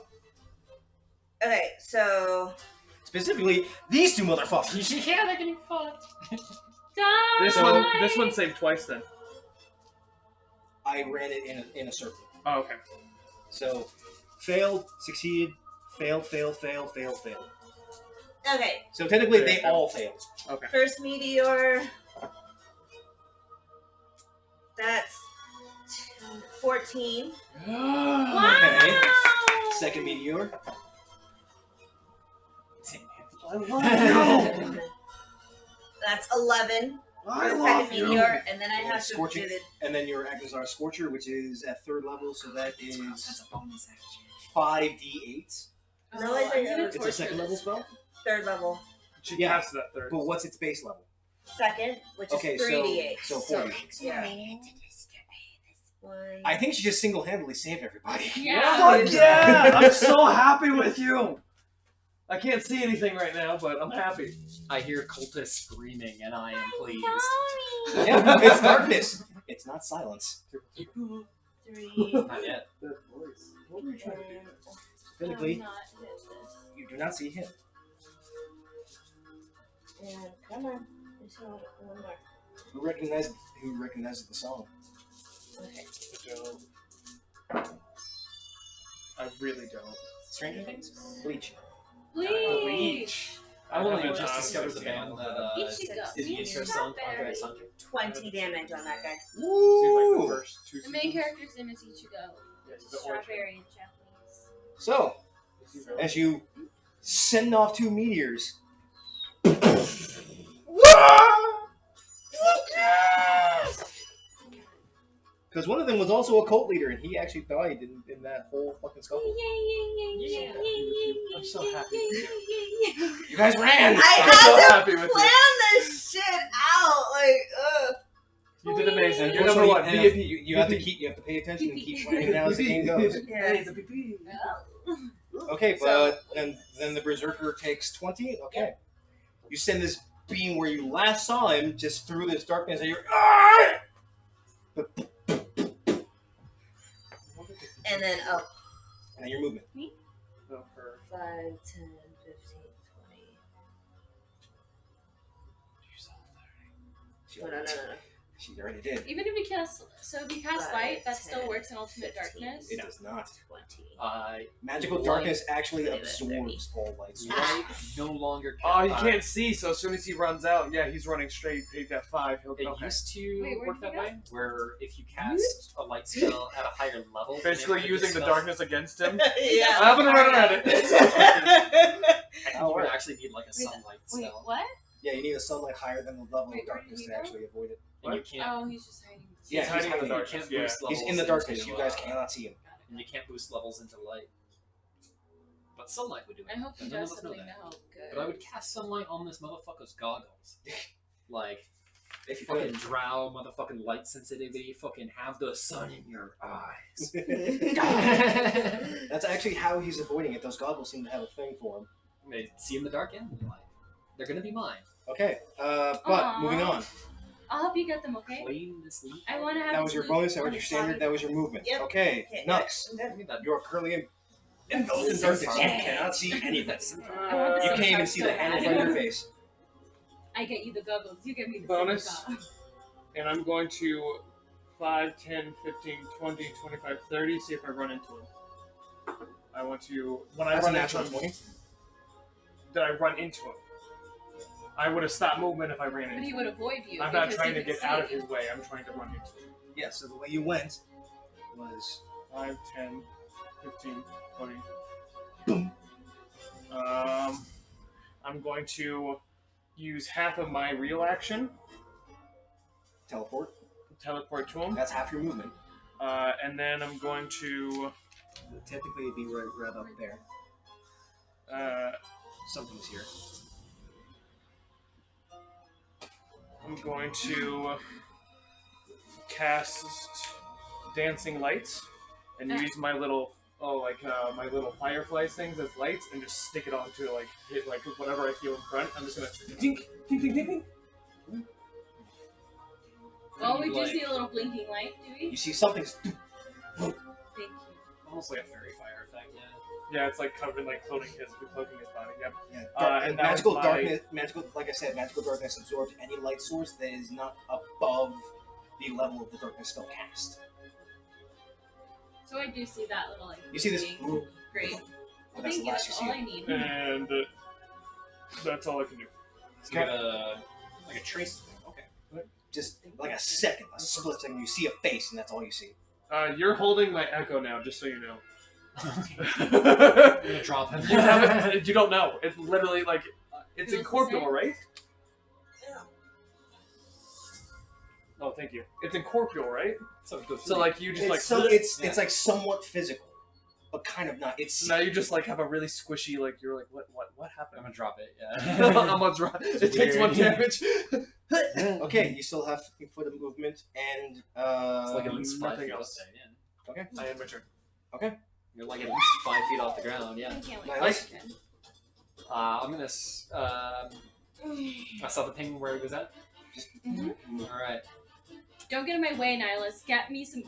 Okay, so Specifically, these 2 motherfuckers. Yeah, they're getting fucked. Die! This one saved twice then. I ran it in a circle. Oh, okay. So, failed, succeeded, failed, failed, failed, failed, failed. okay. So technically, they all failed. Okay. First meteor. That's 14. Wow! Okay. Second meteor. I love you! That's 11. I For the love second you! meteor, and then I have to Scorching. do the And then your Agnesar Scorcher, which is at 3rd level, so that is That's a bonus action. 5d8. No, I think I'm gonna It's a torture second level this. spell? 3rd level. She Yeah. passed that 3rd. But what's its base level? Second, which Okay, is 3d8. so 40. Yeah. One. I think she just single-handedly saved everybody. Yeah. Fuck yeah! I'm so happy with you! I can't see anything right now, but I'm happy. I hear cultists screaming, and I am pleased. Yeah, it's darkness. It's not silence. 3. Not yet. That voice. What were you trying to do? Technically, Not hit this. you do not see him. And come on. There's one more. Who recognizes the song? Okay. I really don't. Stranger Things? Bleach. Bleach! I've only haven't just discovered the seen band it. that Ichigo. is the intro song to Andre Sanji. 20 damage on that guy. Seemed like the first 2 The main seasons. character's name is Ichigo. Yeah, It's the orange strawberry in Japanese. So, Is he really? as you send off 2 meteors, because one of them was also a cult leader, and he actually died in that whole fucking scuffle. I'm so happy. You guys ran. I I'm so had happy to with plan you. this shit out. Like, ugh. You did amazing. You're Unfortunately, number 1. and VIP. you have to pay attention and keep playing it out as the game goes. Yeah. Hey, the PP. Okay, So- but then the berserker takes 20. Okay, you send this beam where you last saw him just through this darkness, and you're And then up. and your movement. No, her. 5, 10, 15, 20. She No. She already did. Even if we cast, if you cast light, that still 10, works in Ultimate 15. Darkness. It does not. 20. Magical Light. darkness actually Light. absorbs all light. Light no longer. Oh, he can't see, so as soon as he runs out, yeah, he's running straight. He's got 5. He'll It go. used to Wait, where'd work you that go? way, where if you cast a light spell at a higher level, Basically then using the spell- darkness against him. Yeah. I haven't read it. I think you would Alright. actually need like a sunlight Wait, spell, what? Yeah, you need a sunlight higher than the level Wait, of where did darkness he to go? actually avoid it. and you can't. Oh, he's just hiding. Yeah, He's he's hiding in the hiding. You can't darkness. Yeah. boost levels He's in the darkness. into, You guys cannot see him. and you can't boost levels into light. But sunlight would do it. I hope he And none does of us know something to that. help. Good. But I would cast sunlight on this motherfucker's goggles. Like, If you fucking could. drow, motherfucking light sensitivity, fucking have the sun in your eyes. That's actually how he's avoiding it. Those goggles seem to have a thing for him. They see in the dark and in the light. They're gonna be mine. Okay, but Aw. moving on. I'll help you get them, okay? Plain this leaf. I want to have. That was your blue bonus, that on was your the standard, side. that was your movement. Yep. Okay, Okay, Nux. I'm good. Give me that. You are currently enveloped in darkness. You cannot see anything. I want You the can't even sunshine see so the handle bad. from your face. I get you the goggles. You get me the Bonus. silver And I'm going to 5, 10, 15, 20, 25, 30, see if I run into him. I want to... When I That's a run into natural him, 20. did I run into him? I would have stopped movement if I ran But into he him. would avoid you. I'm not because trying he to could get see out of you. his way. I'm trying to run into him. Yeah, so the way you went was 5, 10, 15, 20. Boom. I'm going to use half of my real action, teleport. teleport to him, That's half your movement. and then I'm going to Technically, it'd be right up there. Something's here. I'm going to cast dancing lights and use my little my little fireflies things as lights and just stick it onto hit whatever I feel in front. I'm just gonna dink dink dink dink dink. Well, we You do like- see a little blinking light, do we? You see something's. Thank you. Almost like a fairy fire effect, yeah. Yeah, it's like covered cloaking his body. Yep. Yeah, And that magical was my- darkness. Like I said, magical darkness absorbs any light source that is not above the level of the darkness spell cast. So I do see that little like. You see this? blinking. Great. Well, But that's thank the you. last That's you all see. I need. And that's all I can do. So you get like a trace thing. Okay. Just like a second, a split second. You see a face, and that's all you see. You're holding my echo now, just so you know. I'm gonna drop him. You haven't. You don't know. It's literally like it's Feels the incorporeal, same? right? Yeah. Oh, thank you. It's incorporeal, right? So, it goes So like you just It's, like it's like somewhat physical, but kind of not. It's so now you just like have a really squishy like you're like what I'm happened? gonna drop it, I'm yeah. gonna drop. It takes 1 weird. damage. okay. You still have 50 foot of movement, and It's like at least 5 nothing feet else. up there, yeah. okay. I am my turn. You're like at least 5 feet off the ground, yeah. I can't wait. Nice. for it. I'm gonna. I saw the ping where he was at. Mhm. All right. Don't get in my way, Nihilus.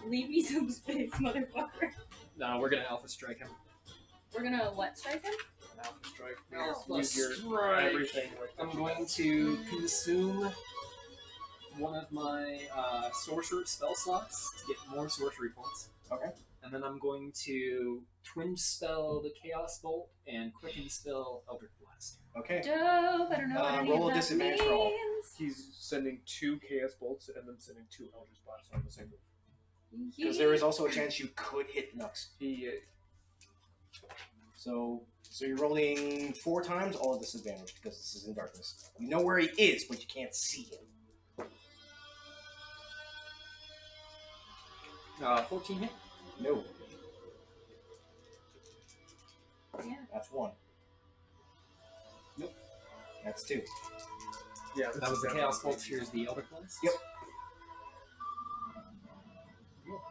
Leave me some space, motherfucker. No, we're gonna alpha strike him. We're gonna what strike him? An alpha strike. Alpha Use your strike. everything. With I'm going to consume one of my sorcerer spell slots to get more sorcery points. Okay. And then I'm going to twinge spell the Chaos Bolt and quicken spell Eldritch Blast. Okay. Dope. I don't know what any roll of a that disadvantage means. roll. He's sending 2 chaos bolts and then sending 2 eldritch blasts on the same move. Because there is also a chance you could hit Nux. He So you're rolling 4 times, all at disadvantage because this is in darkness. You know where he is, but you can't see him. 14 hit. No. Yeah. That's 1. Nope. That's 2. yeah. That was the Chaos Bolt. Here's the Eldritch Blast. Yep.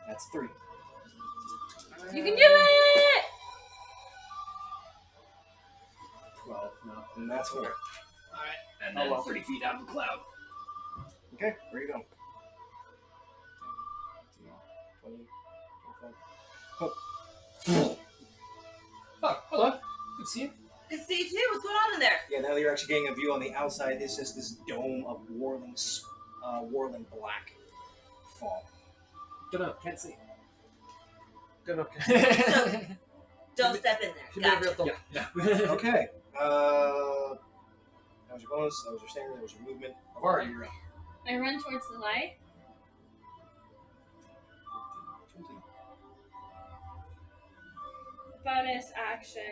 That's 3. You can do it! 12. No. And that's 4. Alright. And Oh, then well. 30 feet out of the cloud. Okay, where you go? 20, 25. Oh, hello. Good to see you. Good to see you too. What's going on in there? Yeah, now that you're actually getting a view on the outside, it's just this dome of whirling black. fall. Get up, can't see. Good enough. So, don't step in there. Gotcha. Yeah. Okay. That was your bonus. That was your standard. That was your movement. Alright, you're up. I run towards the light. Bonus action.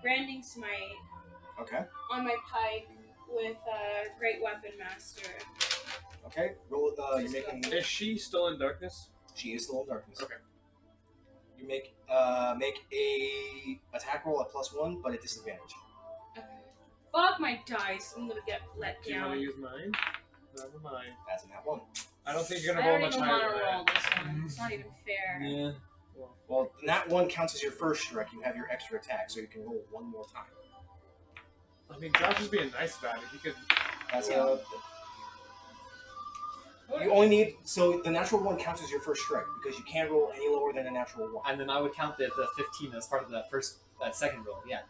Branding Smite Okay. on my pike with Great Weapon Master. Okay. Roll. You're making. Is she still in darkness? She is still in darkness. Okay. You make a attack roll at +1, but at disadvantage. Okay. Fuck my dice. I'm gonna get let Do you want down. to use mine? Never mind. That's in that one. I don't think you're I gonna roll don't much even higher want than to roll that. this one. It's not even fair. Yeah. Well, that one counts as your first strike. You have your extra attack, so you can roll one more time. I mean, Josh is being nice about it. He could. That's You only need so the natural one counts as your first strike because you can't roll any lower than a natural one. And then I would count the 15 as part of that second roll, yeah.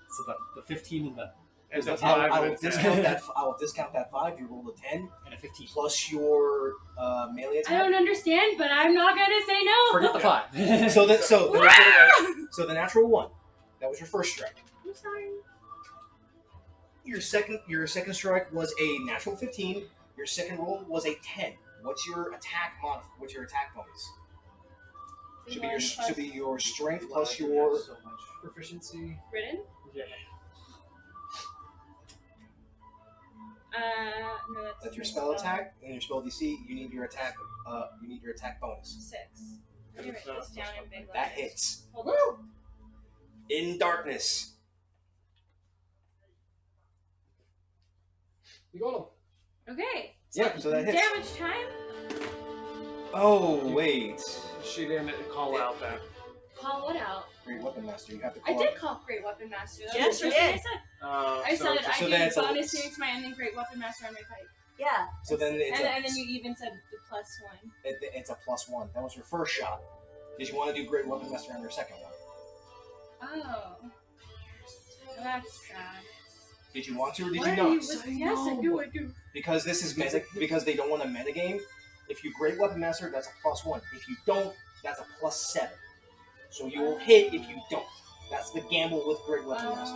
So the 15 and the It's a I 5 will and a 10. discount that. I will discount that 5. You roll a 10 and a 15. plus your melee I attack. don't understand, but I'm not gonna say no. Forget the 5. So that so the Wow! natural, so the natural one, that was your first strike. I'm sorry. Your second strike was a natural 15. Your second roll was a 10. What's your attack What's your attack bonus? Should be your strength plus your So much proficiency. Ridden? Yeah. No, that's your spell attack and your spell DC. You need your attack. You need your attack bonus. 6. Let me write this down in big That letters. hits. Hold on. In darkness. You got him. Okay. Yeah, so that hits. Damage time. Oh wait. She didn't call out that. Call what out? Great Weapon Master. You have to I call did out- call Great Weapon Master. That Yes, was the you first thing did. I said. I said so I that's did a- bonus to my ending Great Weapon Master on my pike. Yeah. So then it's And then you even said the +1. it's a +1. That was your first shot. Did you want to do Great Weapon Master on your second one? Oh. That's sad. Did you want to or did Why you are not? you yes, I do, I do. Because this is because they don't want a metagame. If you Great Weapon Master, that's a +1. If you don't, that's a +7. So you will hit if you don't. That's the gamble with Great Weapon Master.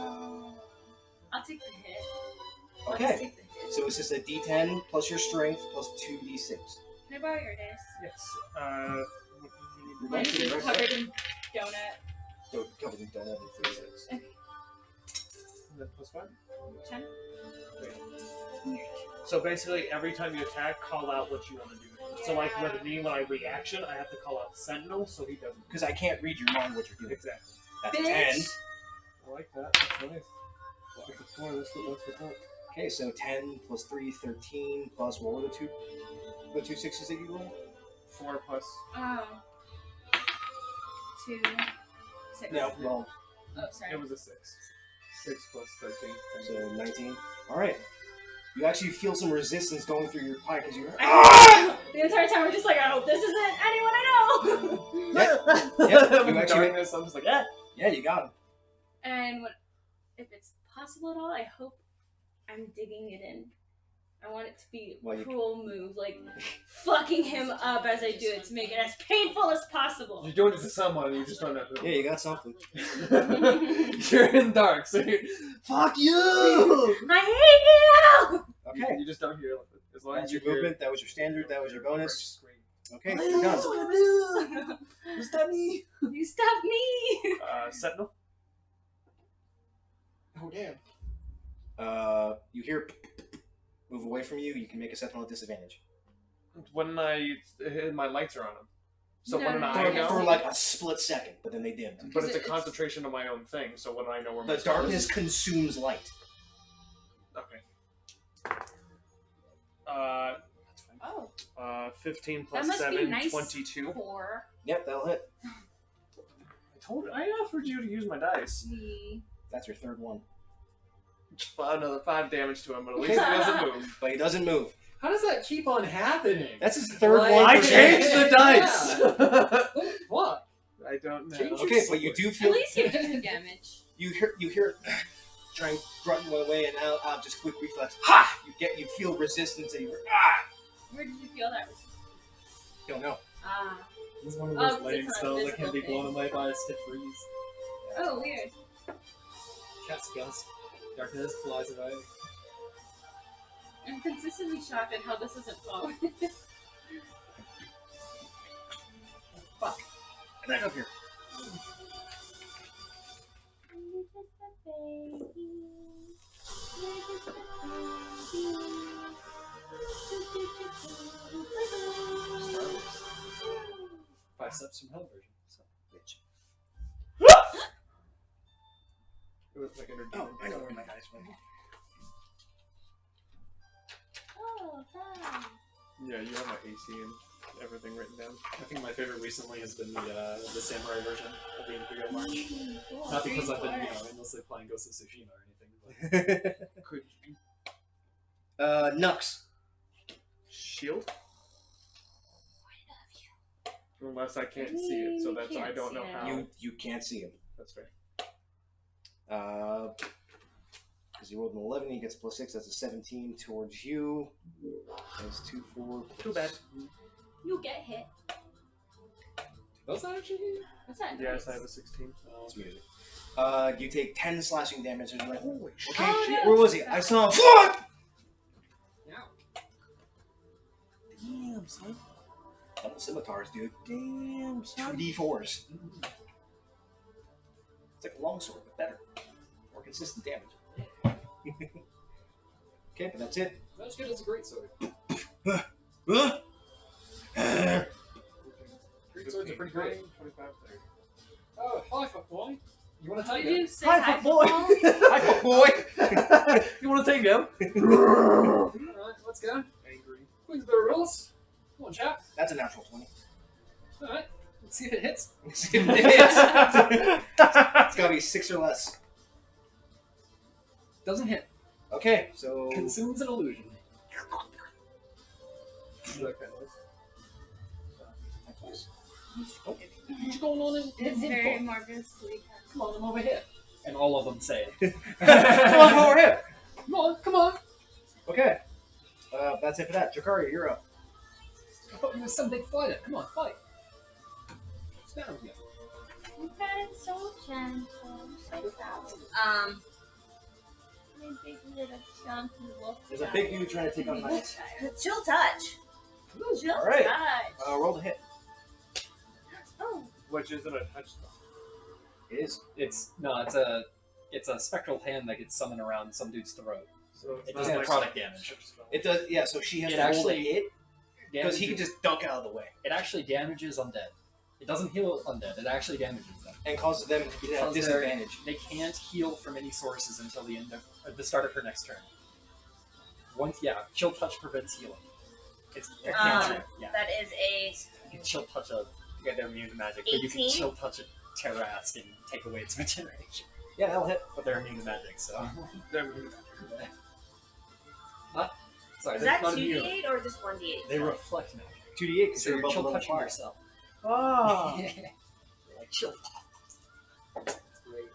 I'll take the hit. I'll just Okay. take the hit. So it's just a D10 plus your strength plus 2d6. Can I borrow your dice? Yes. Mine's Okay, just right covered in donut. So covered in donut and 3/6. And then +1. 10. So basically, every time you attack, call out what you want to do. So like with me, when I reaction, I have to call out Sentinel, so he doesn't. Because I can't read your mind what you're doing. Exactly. That's a 10. Bitch. I like that. That's nice. With the 4, that's what's up. Okay, so 10 plus 3, 13 plus what were the two sixes that you rolled? 4 plus. Oh. 2. 6. No, well, Oh, sorry. It was a 6. 6 plus 13. so 19. All right. You actually feel some resistance going through your pike as you. The entire time we're just like, I hope this isn't anyone I know. Yep, you With actually. darkness, I'm just like, yeah. Yeah, you got him. And if it's possible at all, I hope I'm digging it in. I want it to be Well, a you cruel move, like fucking him up as I do it to make it as painful as possible. You're doing it to someone, you just don't know who. Yeah, you got something. You're in dark, so you're, fuck you! I hate you! Okay. You just don't hear it. As long That's as you your hear movement. That was your standard. That was your bonus. scream. Okay, you're done. Stop me! You stopped me! Sentinel? Oh, damn. You hear move away from you. You can make a sentinel at disadvantage When my lights are on him. So No, when no, I no, know, for like a split second, but then they dimmed. but it's a It's- concentration of my own thing. So when I know where my The spell darkness is- consumes light. Okay. That's fine. Oh, 15 that plus must 7, be nice. 22. Poor. Yep, that'll hit. I offered you to use my dice. Me. That's your third one. Another 5 damage to him, but at least he doesn't move. But he doesn't move. How does that keep on happening? That's his third Like- one. I per changed day. the dice! What? I don't know. Change Okay, but you do At feel least you're doing damage. you hear trying grunt one away and out just quick reflex. Ha! You feel resistance and you Where did you feel that? Don't know. Ah. This is one of Oh, those 'cause lightning it's not spells that invisible can be thing. blown away by a stiff breeze. Oh, weird. Cast gust. Darkness flies away. I'm consistently shocked at how this isn't falling. Fuck. Get back up here. Five steps from hell version. So, Bitch. It was like energy. Oh, I know where my guys went. Oh, hi. Yeah, you have my AC and everything written down. I think my favorite recently has been the samurai version of the Imperial March. Cool. Not because I've been, Green endlessly playing Ghost of Tsushima or anything. But Could Nux. shield? Unless I can't see it, so that's I don't know how. You can't see him. That's fair. Because he rolled an 11, he gets +6. That's a 17 towards you. That's 2, 4. Too bad. You get hit. does that actually? What's that? Yes, I noise? have a 16. That's music. You take 10 slashing damage. And you're like, holy shit. Okay, Oh, shit. no. Where was he? I saw him. Fuck! Damn, son. Double scimitars, dude. Damn, son. 2d4s. It's like a longsword, but better. More consistent damage. Okay, but that's it. Not as good as a great sword. Huh? Great swords are pretty great. 25, 30. Oh, hi, fuck boy. You want to take Did him? you say Hi, hi, fuck boy. football? Hi, fuck boy. You want to take him? Alright, let's go. Angry. Queensberry rules. Come on, chap. That's a natural 20. Alright, let's see if it hits. See if it hits. It's gotta be 6 or less. Doesn't hit. Okay, so. Consumes an illusion. What's going on in It's him very for? marvelously. Come on, I'm over here. And all of them say it. Come on, over here. Come on, come on. Okay. That's it for that. Jakari, you're up. I thought you were some big fighter. Come on, fight. What's the matter with you? You've been so gentle, so soft. My big little chunky wolf. There's a big dude trying to take on my. Chill touch. Jill All right. touch. Roll to hit. Oh, Which isn't a touchstone. It is. It's a spectral hand that gets summoned around some dude's throat. So it's It not does like necrotic a damage. touchstone. It does. Yeah. So she has It to roll to actually hit because he can damages- just duck out of the way It actually damages undead. It doesn't heal undead. It actually damages them. and causes them to be at Because disadvantage. They can't heal from any sources until the end of the start of her next turn. Once, chill touch prevents healing. It's a cantrip. Yeah, That is a you can chill touch their immune to magic, but you can 18? chill touch a Terrask and take away its regeneration. Yeah, that'll hit. But they're immune to magic, so. Then- Huh? Sorry, is they're that not immune. 2d8 or just 1d8? They reflect magic. 2d8 because So you're you're above chill level touching 5. yourself. Ah. Like chill. That's great.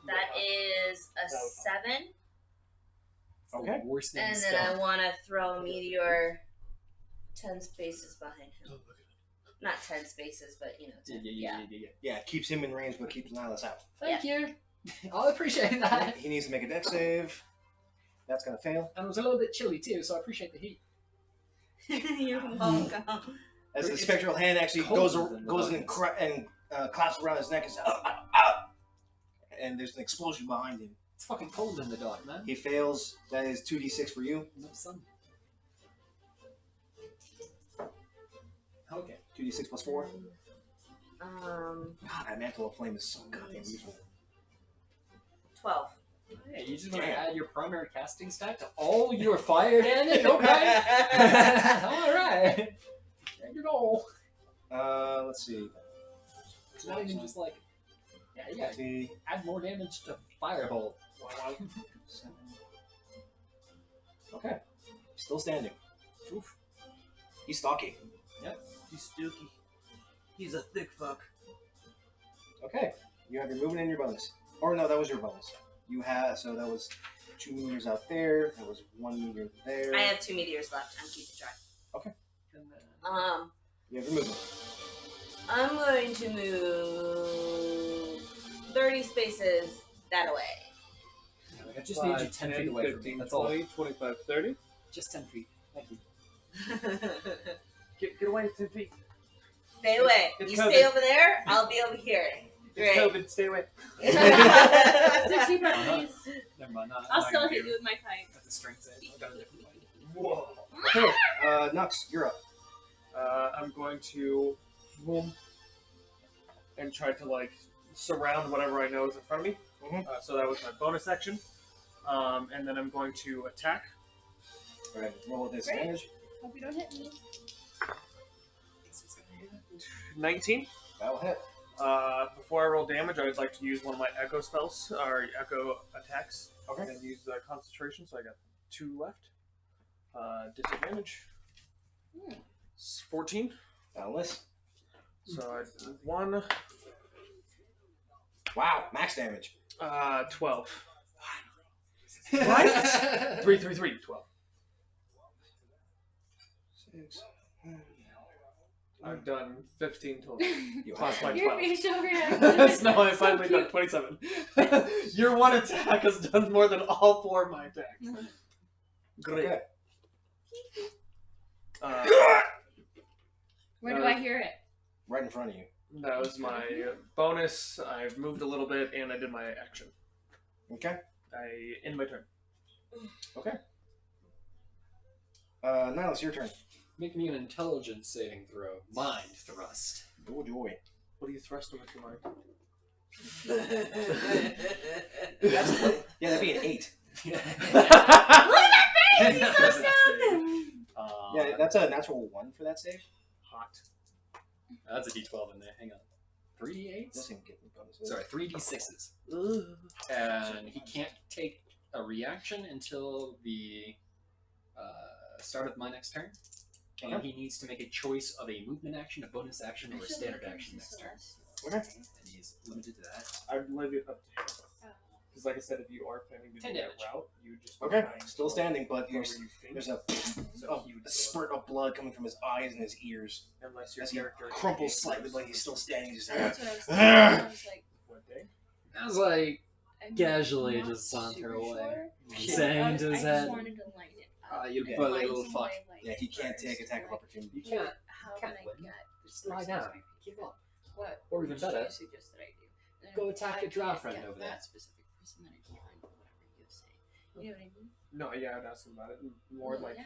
That is a 7. It's the Okay. worst name And then spell. I want to throw a meteor 10 spaces behind him. Not 10 spaces, but 10. Yeah. Yeah, it keeps him in range but keeps Nihilus out. Thank you. I'll appreciate that. He needs to make a dex save. That's gonna fail. And it was a little bit chilly too, so I appreciate the heat. You're welcome. As the It's spectral hand actually cold goes in the goes in and, darkness. claps around his neck and says, and there's an explosion behind him. It's fucking cold in the dark, man. He fails. That is 2d6 for you. No sun. Okay. 2d6 plus 4. Um, God, that mantle of flame is so goddamn useful. 12. Hey, you just want to Damn. add your primary casting stat to all your fire damage? Okay. Alright. There you go. Let's see. It's not even just like, Let's see. add more damage to Firebolt. Wow. 7. Okay. Still standing. Oof. He's stocky. He's stooky. He's a thick fuck. Okay. You have your movement and your bonus. Or no, that was your bonus. You have, so that was 2 meteors out there. There was 1 meteor there. I have 2 meteors left. I'm keeping track. Okay. And then You have your movement. I'm going to move 30 spaces that way. I just need you 10 feet away from me. That's all. 20, 25, 30. Just 10 feet. Thank you. Get away 10 feet. Stay away. It's You COVID. stay over there, I'll be over here. It's Great. COVID. Stay away. 60 bucks, please. Never mind. I'll still hit you with my pipe. That's a strength save. I've got a different one. Whoa. Okay, Nux, you're up. I'm going to boom and try to like surround whatever I know is in front of me. Mhm. So that was my bonus action. And then I'm going to attack. Alright, roll with disadvantage. Hope you don't hit me. 19. That'll hit. Before I roll damage, I would like to use one of my echo spells or echo attacks. Okay. And use concentration. So I got 2 left. Disadvantage. 14. That'll miss. So I 1. Wow, max damage. 12. What? 3, 3, 3. 12. 6. I've done 15 total. You Plus have my Your 12. facial reaction. No, I So finally cute. done 27. Your one attack has done more than all 4 of my attacks. Great. Okay. Where do I hear it? Right in front of you. That was my bonus. I've moved a little bit and I did my action. Okay. I end my turn. Okay. Nihilus, your turn. Make me an intelligence saving throw. Mind thrust. Oh joy. What do you thrust with your mind? That's, yeah, that'd be an 8. Look at that face! He's so stoked! Yeah, that's a natural 1 for that save. Hot. That's a d12 in there. Hang on. 3 d8s? Doesn't get me bonuses. Sorry, 3 d6s. And he can't take a reaction until the start of my next turn. And he needs to make a choice of a movement action, a bonus action, or a standard action next turn. Okay. And he's limited to that. I'd leave it up to him. Because like I said, if you are planning to 10 do that damage. route, you just... Okay. try and Still roll standing, but wherever there's you think. there's a So he would a spurt of blood coming from his eyes and his ears Unless your as he character... crumples slightly, but he's still standing. He's That's just what I was thinking. I was like, What day? I was like, I'm Casually not just saunter super away. sure. saying I to his just head, wanted to light it up. you Yeah. bully Find little some fuck. way, like, yeah, he can't first, take attack of like, opportunity. You can't. How Can't can I win. get Just lie down. Give up. What? Or even Which do better, you suggest that I do? Then go if attack I your drow can't friend get over there. that specific person, then I can find whatever you say. You know what I mean? No, yeah, I'd ask him about it. More Well, like, yeah.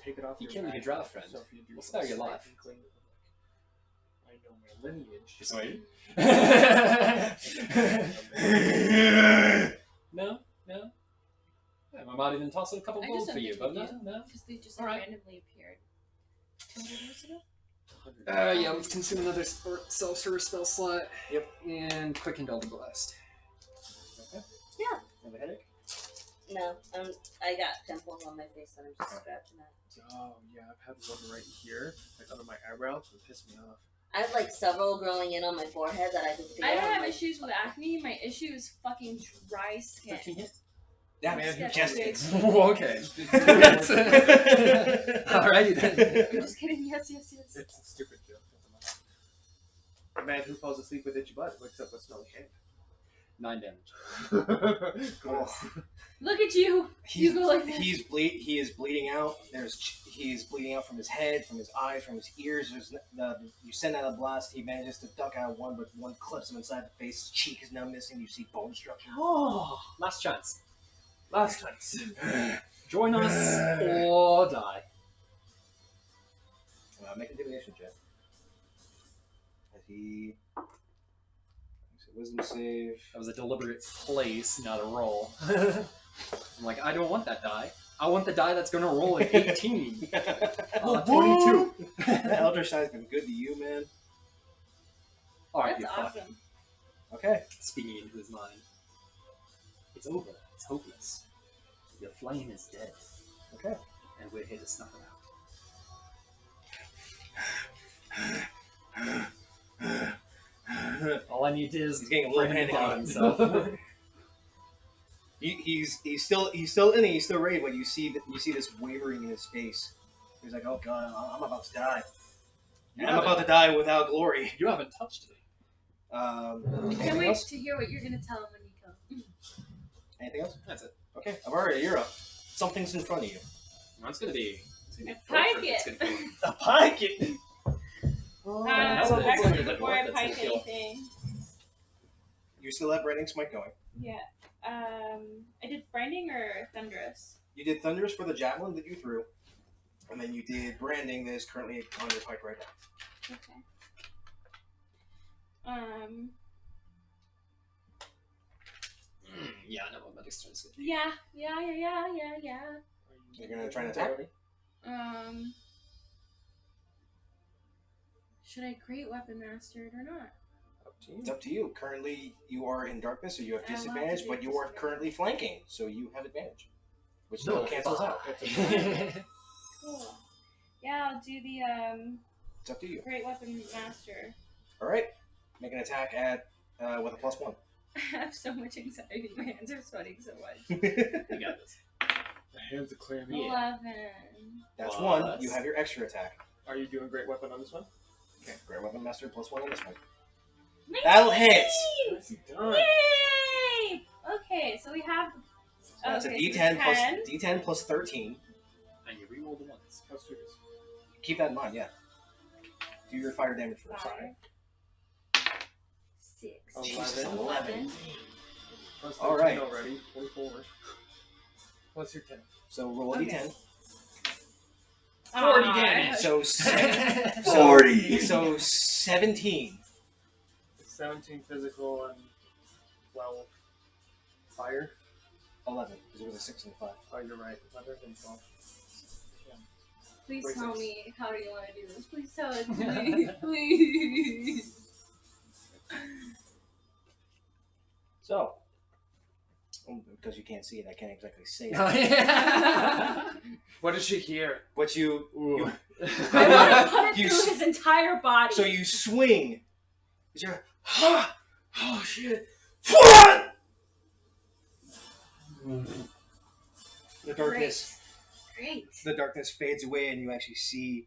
take it off You your kill your back. drow friend. So if you do We'll spare your slight life. inkling of, like, I know my lineage. Persuade? No? No? Yeah, I might even toss a couple I gold just for you, don't but think no, you no. Because they just All right. randomly appeared. 200 years ago? Yeah, let's consume another sorcerer spell slot. Yep. And quick Indulgent Blast. Okay. Yeah. Have a headache? No, I got pimples on my face and I'm just scratching that. Oh, yeah, I've had one right here, like under my eyebrow, so it pissed me off. I have like several growing in on my forehead that I can feel. I don't I'm have like, issues with acne. My issue is fucking dry skin. 15 hits. Yeah, man, who just big. hits. Okay. Alrighty then. I'm just kidding. Yes, yes, yes. It's a stupid joke. A man who falls asleep with itchy butt wakes up with smelly hand. 9 damage. Oh, Look at you. You go like this. he is bleeding out. He is bleeding out from his head, from his eyes, from his ears. You send out a blast. He manages to duck out one, but one clips him inside the face. His cheek is now missing. You see bone structure. Oh, last chance. Last time. Join us or die. Make an intimidation check. As he wisdom save. That was a deliberate place, not a roll. I'm like, I don't want that die. I want the die that's going to roll an 18. 22. That Elder Sign's been good to you, man. Alright, That's you fuck. awesome. Okay. Speaking into his mind. It's over. It's hopeless. Your flame is dead. Okay. And we're here to snuff it out. All I need is He's getting a for little him to panic kill on himself. He's still in it. He's still ready, but you see this wavering in his face. He's like, "Oh God, I'm about to die. I'm about to die without glory." You haven't touched it. Can't Anything wait else? to hear what you're gonna tell him when you come. Anything else? That's it. Okay, Avaria, you're up. Something's in front of you. That's gonna be. Pike it. A pike. Actually, before I pike anything. You still have branding smite going. Yeah. I did branding or thunderous. You did thunderous for the javelin that you threw, and then you did branding that is currently on your pike right now. Okay. Yeah, I know what Medic's turn is gonna be. Yeah. You're gonna try and attack. Should I Great Weapon Master it or not? Up to you. It's up to you. Currently, you are in darkness, so you have I want to disadvantage, do but you are disadvantage. currently flanking, so you have advantage, which No, still cancels out. Cool. Yeah, I'll do the It's up to you. Great Weapon Master. All right, make an attack at with a +1. I have so much anxiety. My hands are sweating so much. You got this. The hands are clear. 11. That's Plus- 1. You have your extra attack. Are you doing great weapon on this one? Okay, Great Weapon Master +1 on this one. 19! That'll hit. Nicely done. Yay! Okay, so we have. That's okay, a so D10 plus 10. D10 plus 13. And you reroll the ones. Let's do this. Keep that in mind. Yeah. Do your fire damage first. 5, 6, Jesus, 11. 11. Plus All 13 right. already. 24. Plus your 10. So roll a Okay. D10. 40 Aw, damage. So 40. So 17. 17 physical and 12 fire. 11 because it was a 6 and a 5. Oh, you're right. 11 and 12. Please 46. tell me how do you want to do this. Please tell it to me. Please. So, because you can't see it, I can't exactly say it. What did she hear? But you I want to put it You through s- his entire body. so you swing. You're, oh shit! The darkness. Great. The darkness fades away, and you actually see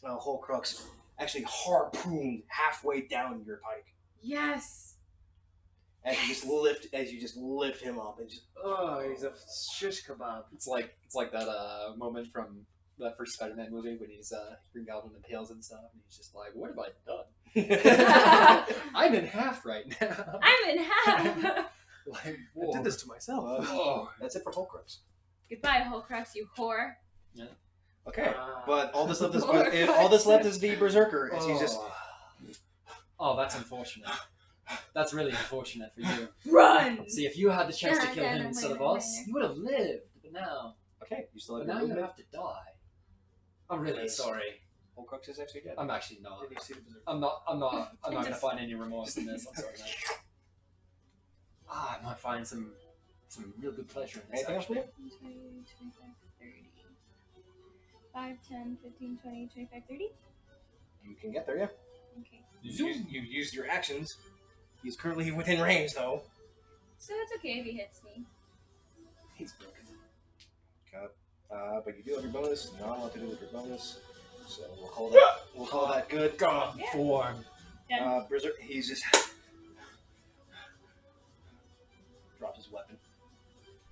Horcrux actually harpooned halfway down your pike Yes. as you just lift him up and just. Oh, he's a shish kebab. It's like that moment from that first Spider-Man movie when he's Green Goblin impales himself, and he's just like, "What have I done? I'm in half right now." I'm in half. Like, I whoa. did this to myself. Oh. That's it for Horcrux. Goodbye, Holcrux, you whore. Okay, Ah. but all this left is Horcrux. all that's left is the Berserker. As he's just Oh, that's unfortunate. That's really unfortunate for you. Run. See, if you had the chance to kill him instead of us, you would have lived. But now, okay. You still but have now your you movement. have to die. I'm really Yes. sorry. Horcrux is actually dead. I'm actually not. Did you see the berserker? I'm not gonna find any remorse in this. I'm sorry, man. I might find some real good pleasure in this. Anything else for you? 20, 25, 30. 5, 10, 15, 20, 25, 30? You can get there, yeah. Okay. You used your actions. He's currently within range, though. So it's okay if he hits me. He's broken. But you do have your bonus. Not a lot to do with your bonus, so we'll call that good. God Yeah. form. Berserk. He's just drops his weapon.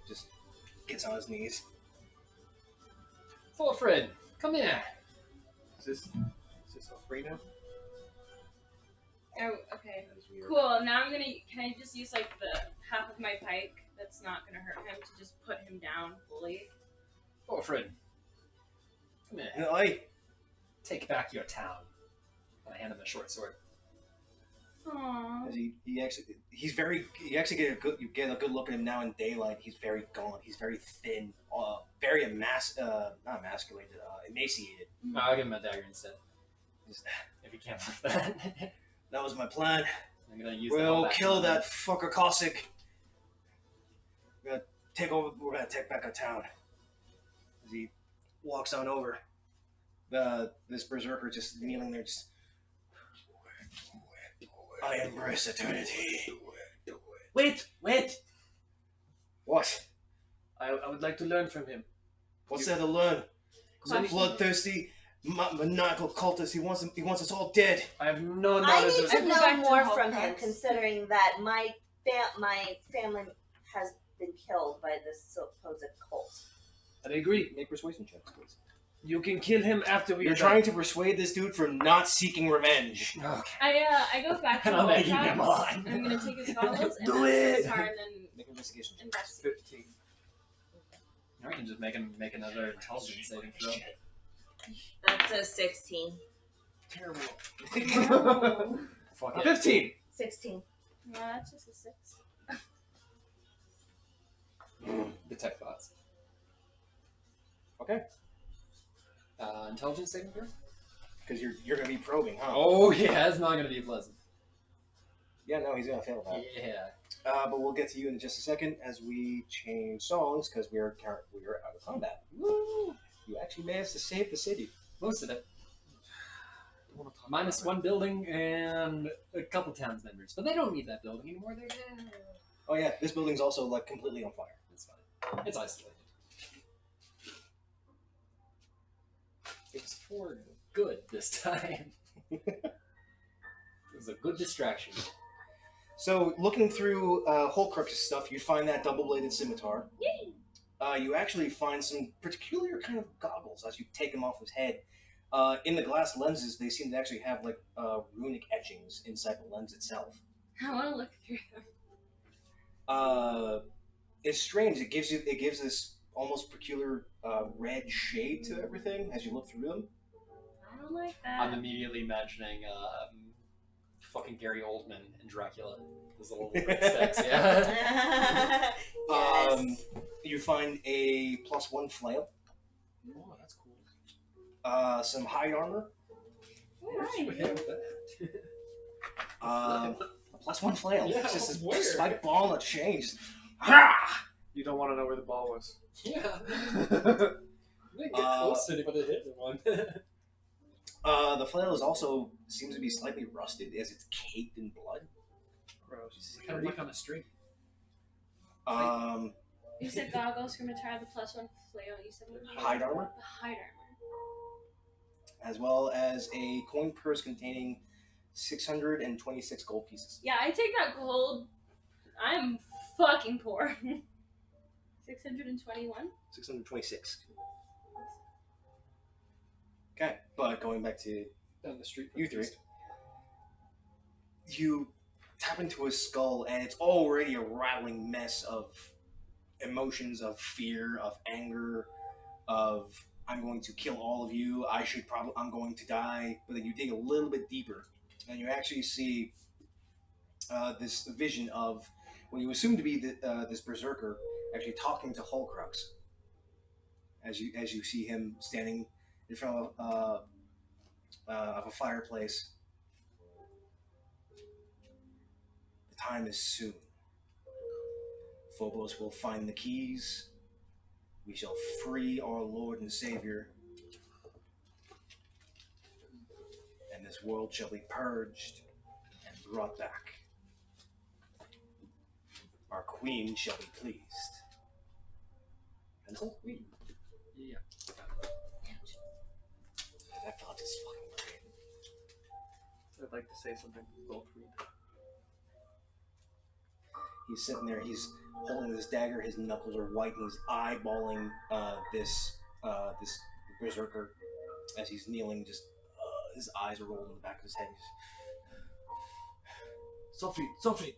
Just gets on his knees. Thorfrid, come here. Is this all free now? Oh, okay. That is weird. Cool. Now I'm gonna. Can I just use like the half of my pike that's not gonna hurt him to just put him down fully? Thorfrid, come here. No, Take back your town. And I hand him a short sword. Aww. As you get a good look at him now in daylight. He's very gaunt. He's very thin. Very not emasculated. Emaciated. I'll give him a dagger instead. Just- If he can't move that. That was my plan. I'm gonna use that We'll all back kill in that fucker Cossack. We're gonna take over. We're gonna take back our town. As he walks on over, this berserker just kneeling there. Just, I embrace eternity. Wait. What? I would like to learn from him. What's there to learn? He's a Question. bloodthirsty, maniacal cultist. He wants us all dead. I have no I knowledge need of to Go know back to more Hulk from him, House. considering that my family has been killed by this supposed cult. I agree. Make persuasion checks, please. You can kill him after we You're are trying done. to persuade this dude from not seeking revenge. Okay. I go back to And I'm Hulk making him House, on. and I'm gonna take his goggles and Do ask it. Scimitar and then Make an investigation check. investigate. 15. Or I can just make another intelligence saving throw. That's a 16. Terrible. Oh. Fuck it. 15. 16. Yeah, that's just a 6. Detect thoughts. Okay. Intelligence saving throw? Because you're gonna be probing, huh? Oh yeah, it's not gonna be pleasant. Yeah, no, he's gonna fail that. Yeah. But we'll get to you in just a second as we change songs because we are out of combat. Woo! You actually managed to save the city. Most of it. Minus one building and a couple towns members. But they don't need that building anymore. They're dead. Oh yeah, this building's also like completely on fire. It's fine. It's isolated. It was for good this time. It was a good distraction. So, looking through Holcrux's stuff, you find that double-bladed scimitar. Yay! You actually find some peculiar kind of goggles as you take them off his head. In the glass lenses, they seem to actually have like runic etchings inside the lens itself. I want to look through them. It's strange. It gives this almost peculiar red shade to everything as you look through them. I don't like that. I'm immediately imagining fucking Gary Oldman and Dracula. Those little red sticks, yeah. Yes. You find a +1 flail, Oh, that's cool. some hide armor, Why? a +1 flail. Yeah, It's just this where? spike ball that changed. You don't want to know where the ball was. Yeah. I didn't get close to anybody to hit one. The flail is also seems to be slightly rusted as it's caked in blood. Gross. It's kind of like on a string. You said goggles, scimitar, the +1 flail. You said what? Hide armor, The hide armor. as well as a coin purse containing 626 gold pieces. Yeah, I take that gold. I'm fucking poor. 621. 626. Okay, but going back to Down the street. you three, you tap into his skull, and it's already a rattling mess of emotions, of fear, of anger, of I'm going to kill all of you. I'm going to die. But then you dig a little bit deeper, and you actually see this vision of what you assume to be this berserker actually talking to Holcrux. As you see him standing in front of a fireplace. The time is soon. Phobos will find the keys. We shall free our Lord and Savior. And this world shall be purged and brought back. Our queen shall be pleased. Pencil? Wait. Yeah. That thought is fucking great. I'd like to say something. Both read. He's sitting there, he's holding this dagger, his knuckles are white, and he's eyeballing this berserker as he's kneeling, just his eyes are rolling in the back of his head. Sophie,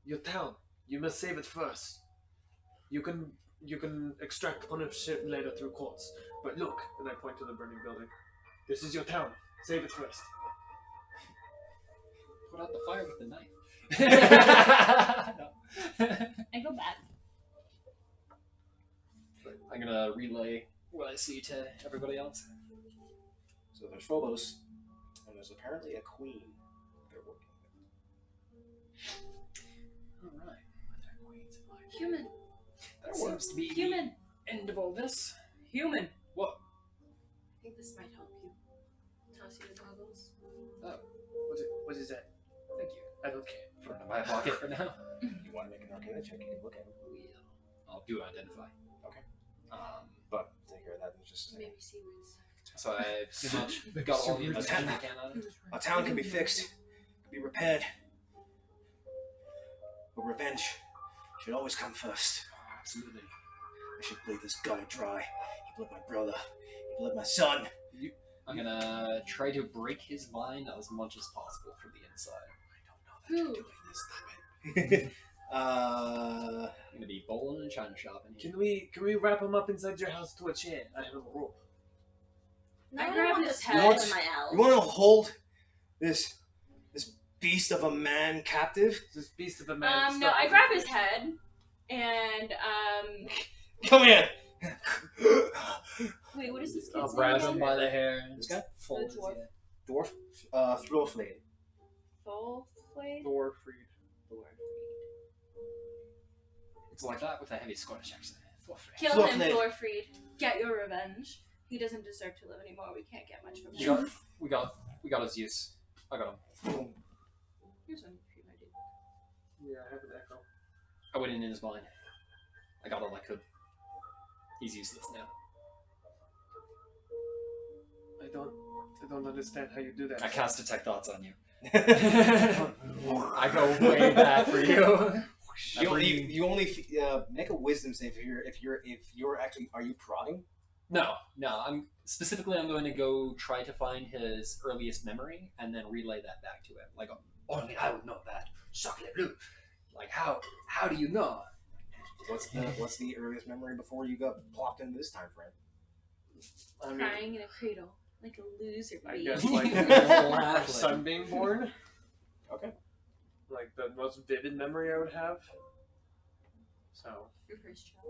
your town. You must save it first. You can extract punishment later through courts. But look, and I point to the burning building. This is your town. Save it first. Put out the fire with the knife. No. I go back. I'm gonna relay what I see to everybody else. So there's Phobos, and there's apparently a queen they're working with. Alright. Human. That seems to be Human. the end of all this. Human. What? I think this might help you. Toss you the goggles. What is that? Thank you. I don't care. Put it in my pocket for now. You want to make an Arcana check? You can look at it. I'll do identify. Okay. But Take care of that in just a second. Maybe seaweeds. so I've got all the investigation I can on it. A town can be fixed, can be repaired, but revenge should always come first. Absolutely. I should bleed this guy dry. He bled my brother. He bled my son. I'm gonna try to break his mind as much as possible from the inside. Who? I'm gonna be bowling and china shopping. Can we wrap him up inside your house to a chair? I have a rope. No, I I grabbed want his this head. head in my house. You want to hold this beast of a man captive? This beast of a man. No, I grab his head and Come here. wait, what is this I'll kid's name grab him again? by the hair and This guy? fold his dwarf. head. Dwarf. Thrillflade. Thorflade? Thorfried. It's like that with a heavy Scottish accent. Kill him, Thorflade. Thorfried. Get your revenge. He doesn't deserve to live anymore. We can't get much from You him. got, we got his use. I got him. Boom. Here's one for you, my dude. Yeah, I have an echo. I went in his mind. I got all I could. He's useless now. I don't understand how you do that. I cast detect thoughts on you. I go way back for you. You only make a wisdom save if you're actually, are you prodding? No. I'm going to go try to find his earliest memory and then relay that back to him. Like, only I would know that. Sacre bleu. Like, how do you know? What's the earliest memory before you got plopped into this time frame? I mean, Crying in a cradle. Like a loser, I baby. guess like Laughing. my son being born. Okay. Like the most vivid memory I would have. So Your first child.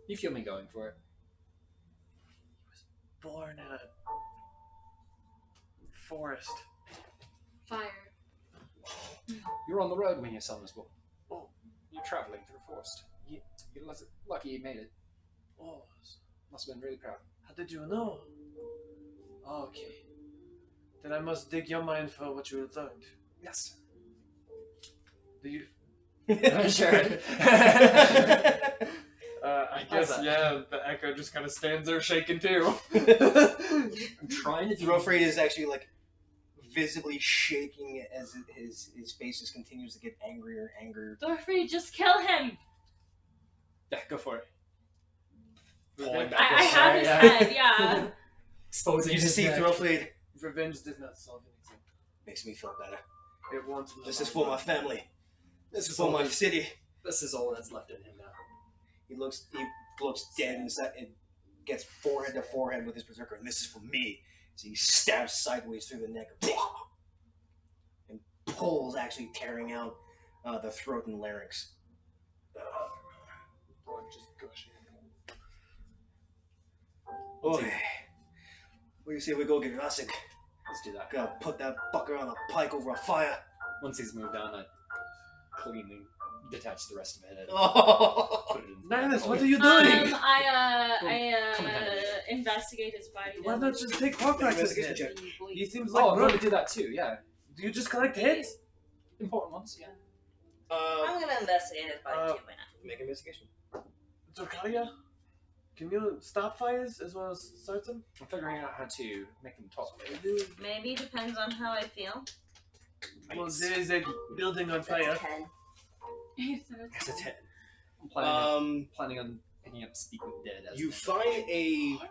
You feel me going for it. born in a forest. Fire. You were on the road when your son was born. Oh, you're traveling through a forest. You're lucky you made it. Oh, Must have been really proud. how did you know? Okay. Then I must dig your mind for what you have learned. Yes. Do you? Sure. I How's guess that? yeah. The echo just kind of stands there shaking too. I'm trying to do. Thrillflade is actually like visibly shaking as his face just continues to get angrier and angrier. Thorfrey, just kill him! Yeah, go for it. Revenge, I have his head, yeah. Exposing You just see Thrillflade revenge does not solve anything. makes me feel better. It won't. This is for my family. This is for my city. This is all that's left in him now. He looks dead inside and gets forehead to forehead with his berserker, and this is for me. So he stabs sideways through the neck and pulls, actually tearing out the throat and larynx. Blood just gushing. Boy, what do you say we go get Rasik? Let's do that. Gotta put that fucker on a pike over a fire. Once he's moved on, I cleanly detach the rest of it. And Oh. put it in. Nihilus, what are you doing? I Come ahead. investigate his body. Why not just take Horcrux's Investigation head? check. He seems like Oh, I'm going good. to do that too. Yeah, Do you just collect hits? important ones. Yeah. I'm gonna investigate his body too. Why not? Make an investigation. Zokalia, can you stop fires as well as start them? I'm figuring out how to make them talk. Maybe depends on how I feel. Well, there is a building on That's a fire. 10. That's a 10. I'm planning on picking up Speak with Dead. As You my- find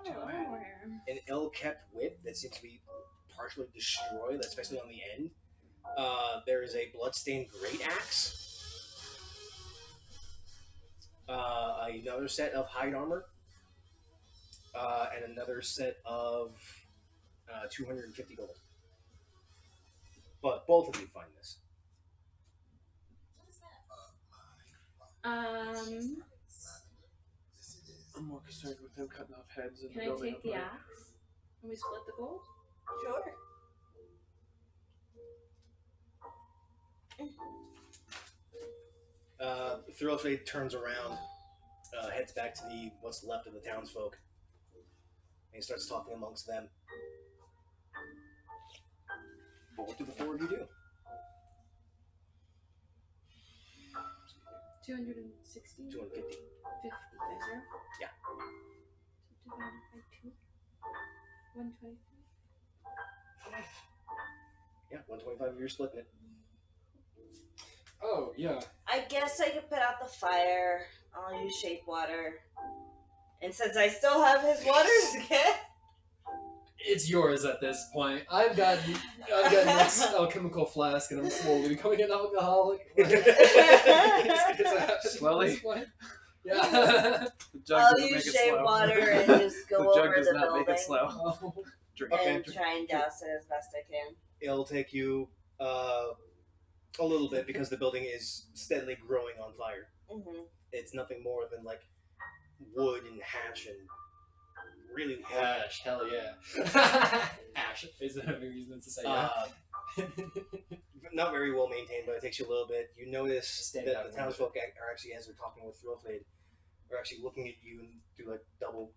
Oh, an ill-kept whip that seems to be partially destroyed, especially on the end. There is a bloodstained great axe. Another set of hide armor. And another set of 250 gold. But both of you find this. I'm more concerned with them cutting off heads and Can I building take up the fire. axe? Can we split the gold? Sure. Thrillflade turns around, heads back to what's left of the townsfolk, and he starts talking amongst them. But what do the four of you do? 260? 250. 50, sir. Yeah. So divided by 2. 120. Yeah, 125 you're splitting it. Oh, yeah. I guess I could put out the fire. I'll use shape water. And since I still have his waters again. It's yours at this point. I've got next alchemical flask, and I'm slowly becoming an alcoholic. Slowly? Yeah. The jug I'll doesn't use make it shape slow. water and just go The jug over does the not building make it slow. Drink. and try and douse it as best I can. It'll take you a little bit because the building is steadily growing on fire. Mm-hmm. It's nothing more than like wood and hatch and really Hash, hell yeah. Ash is another reason to say yeah. Not very well maintained, but it takes you a little bit. You notice Stand that out the a little townsfolk are actually, as they're talking with Thrillfade, are actually looking at you and do like double,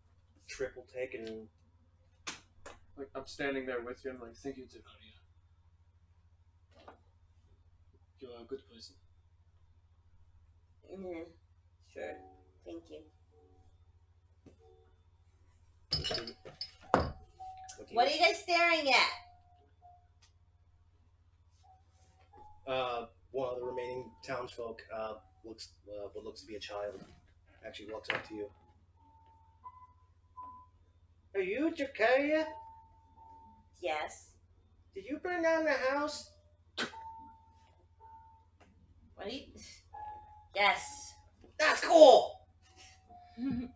triple take and Like, I'm standing there with you and like, thank you, Zakaria. You're a good person. Mm-hmm. Sure. Thank you. What are you guys staring at? One of the remaining townsfolk looks what looks to be a child. Actually walks up to you. Are you Jakaria? Yes. Did you burn down the house? What are you? Yes. That's cool!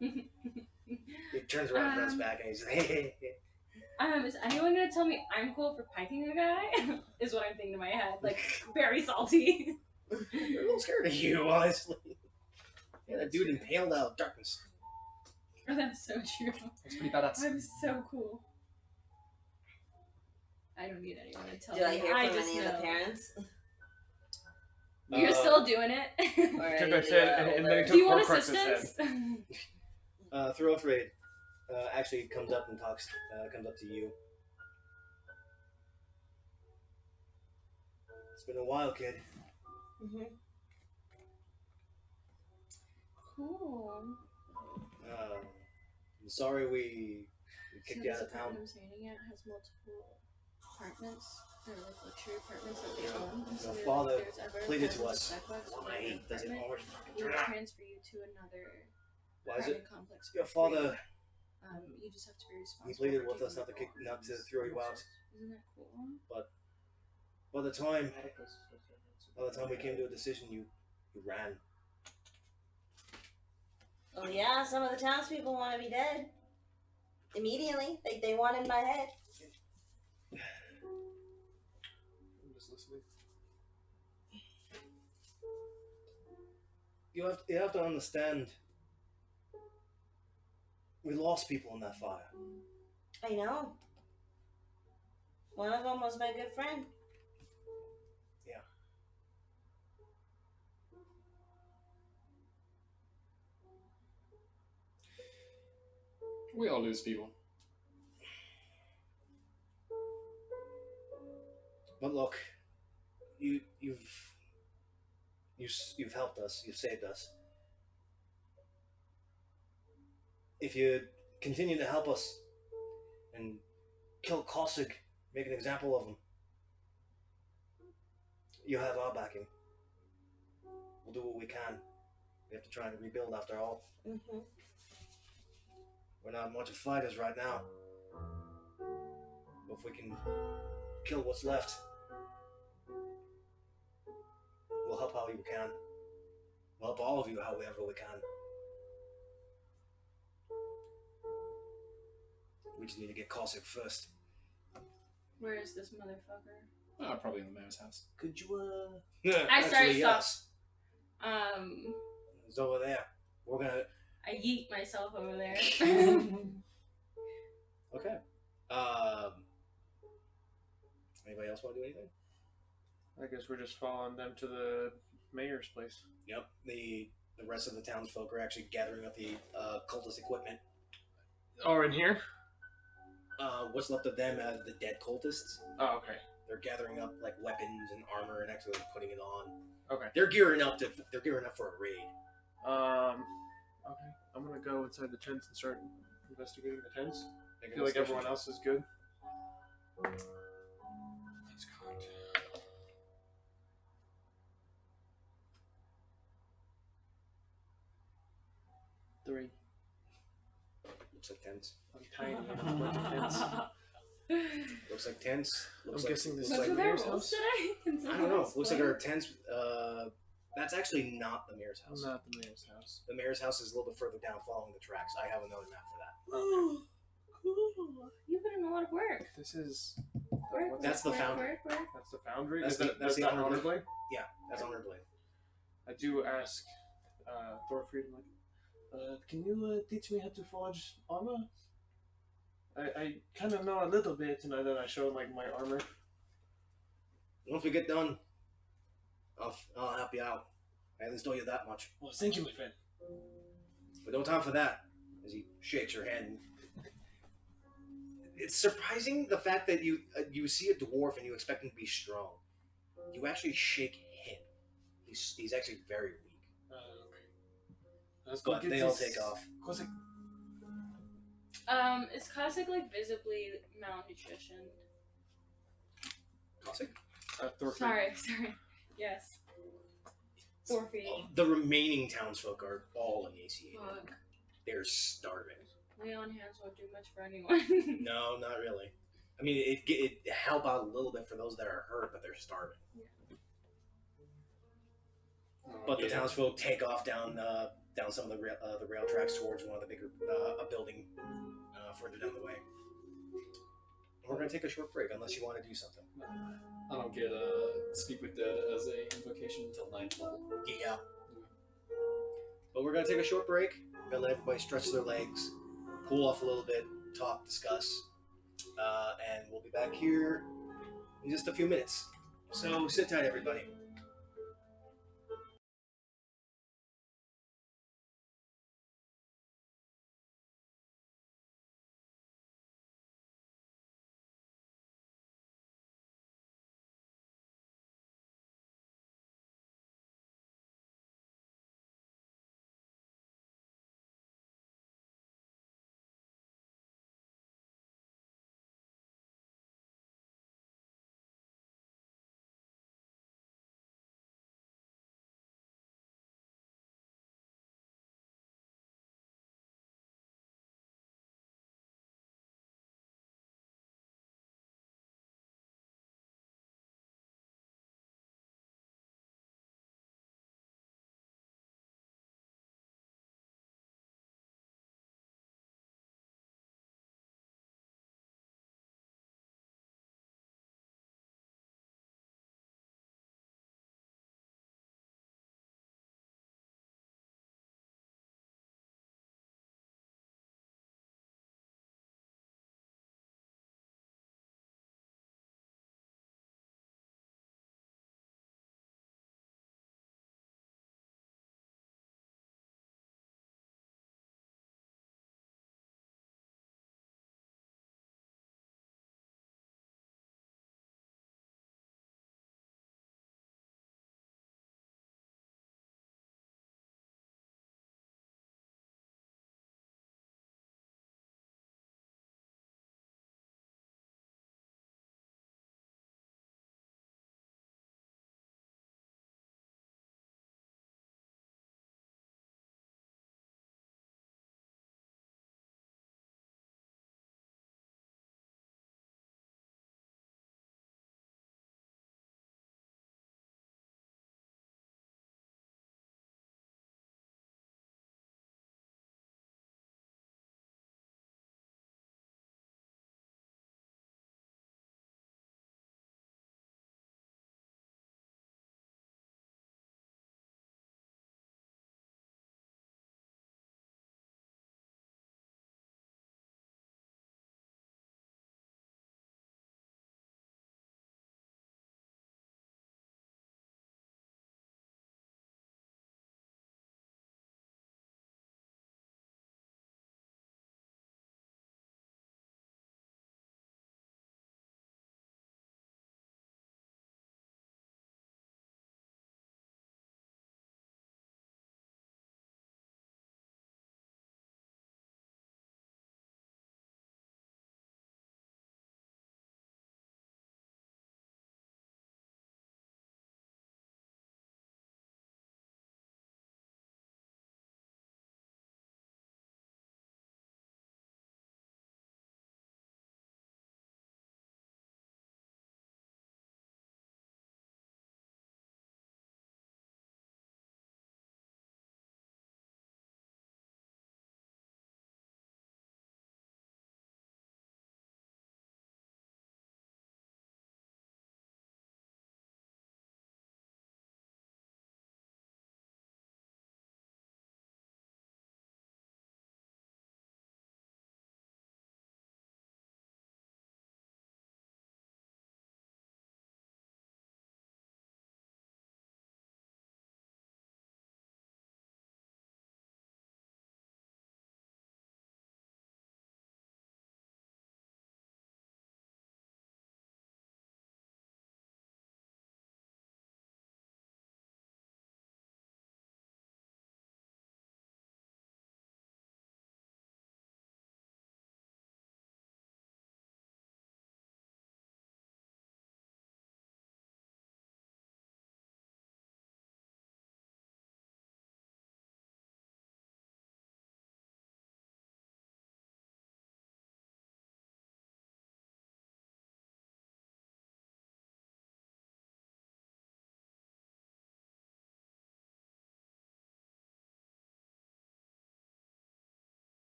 He turns around and runs back and he's like, hey. Is anyone gonna tell me I'm cool for piking a guy? Is what I'm thinking in my head. Like, very salty. They're a little scared of you, honestly. Yeah, that dude impaled out of darkness. Oh, that's so true. It's pretty badass. I'm so cool. I don't need anyone to tell Do I me. hear from just any of know. the parents? You're still doing it? Or Took any a hit, of the and then he older- took Do you want Horcrux's assistance? Thrillfade actually comes up and talks, comes up to you. It's been a while, kid. Mhm. Cool. I'm sorry we kicked you out of town. I'm saying it has multiple apartments. They're like luxury apartments that they own. And so Your they're father like, there's ever pleaded to thousands us. of setbacks Why within an does it apartment, always we would transfer you to another Why is it? apartment complex. Your for free. father, You just have to be responsible. he pleaded for with us taking not to all throw you out. Isn't that cool? By the time we came to a decision, you ran. Well, yeah, some of the townspeople want to be dead. Immediately. They wanted my head. I'm just listening. You have to understand. We lost people in that fire. I know. One of them was my good friend. Yeah. We all lose people. But look, you've helped us. You've saved us. If you continue to help us and kill Kosig, make an example of him, you have our backing. We'll do what we can. We have to try and rebuild after all. Mm-hmm. We're not much of fighters right now. But if we can kill what's left, we'll help how we can. We'll help all of you however we can. We just need to get Kosig first. Where is this motherfucker? Oh, probably in the mayor's house. Could you, I actually, started yes. It's over there. We're gonna... I yeet myself over there. Okay. Anybody else want to do anything? I guess we're just following them to the mayor's place. Yep. The rest of the townsfolk are actually gathering up the cultist equipment. Oh, in here? What's left of them as the dead cultists. Oh, okay. They're gathering up like weapons and armor and actually putting it on. Okay. They're gearing up for a raid. Okay, I'm gonna go inside the tents and start investigating the tents. I Make an feel like investigation everyone check. else is good. That's correct. 3. Looks like tents. I'm tiny and I'm a bunch of tents. Looks like tents. Looks I'm like, guessing this looks is What's like with our Mayor's rolls house? today? Can I someone don't know. Looks like explain? our tents. That's actually not the mayor's house. Not the mayor's house. The mayor's house is a little bit further down, following the tracks. I have another map for that. Oh, cool. You put in a lot of work. This is. Work. That's the work, foundry. Work. That's the foundry. That's Is the- that, that's is the that honor honor blade. blade? Yeah, that's on her blade. I do ask Thorfried, can you teach me how to forge armor? I kind of know a little bit, and then I show him like my armor. Once we get done, I'll help you out. I at least told you that much. Well, thank you, my friend. But no time for that. As he shakes her hand. It's surprising the fact that you see a dwarf and you expect him to be strong. You actually shake him. He's actually very weak. Okay. Let's go But get they all this- take off. Cossack. Is Cossack like visibly malnutrition? Cossack? Thorfried. Sorry. Yes. Thorfried. The remaining townsfolk are all emaciated. Fuck. They're starving. Lay on hands won't do much for anyone. No, not really. I mean, it help out a little bit for those that are hurt, but they're starving. But the townsfolk take off down some of the rail tracks towards one of the bigger a building further down the way. And we're gonna take a short break unless you want to do something. I don't get Speak with Dead as a invocation until 9th level. Yeah. But we're gonna take a short break. We're gonna let everybody stretch their legs, cool off a little bit, talk, discuss, and we'll be back here in just a few minutes. So sit tight, everybody.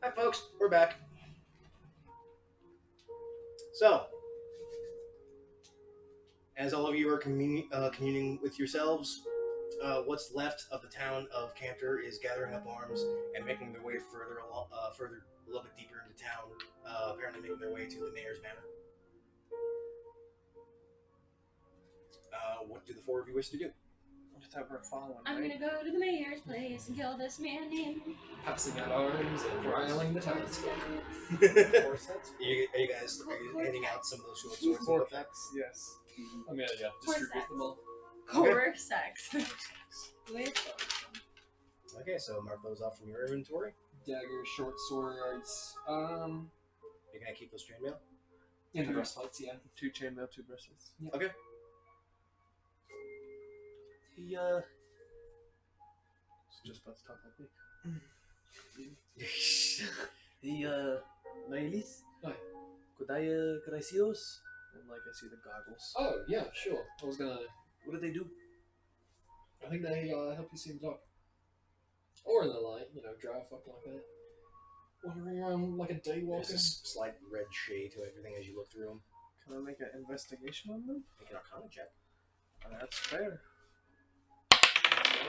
Hi, folks. We're back. So, as all of you are communing with yourselves, what's left of the town of Cantor is gathering up arms and making their way further a little bit deeper into town. Apparently, making their way to the mayor's manor. What do the four of you wish to do? I thought we were following. I'm right? gonna go to the mayor's place and kill this man named. Passing out arms and riling the townsfolk. Are you guys handing out some of those short swords? Vortex, yes. I'm gonna distribute them all. Core sex. With Okay, so mark those off from your inventory. Daggers, short swords. You're gonna keep those chainmail? In the breastplates, yeah. 2 chainmail, 2 bracelets. Okay. He Just about to talk like me. Nailis? Hi. Could I see those? And like I see the goggles. Oh, yeah, sure. I was gonna... What do they do? I think they help you see in the dark. Or in the light, dry fucking like that. Wandering around like a daywalker. There's a slight red shade to everything as you look through them. Can I make an investigation on them? Make an arcana check. That's fair.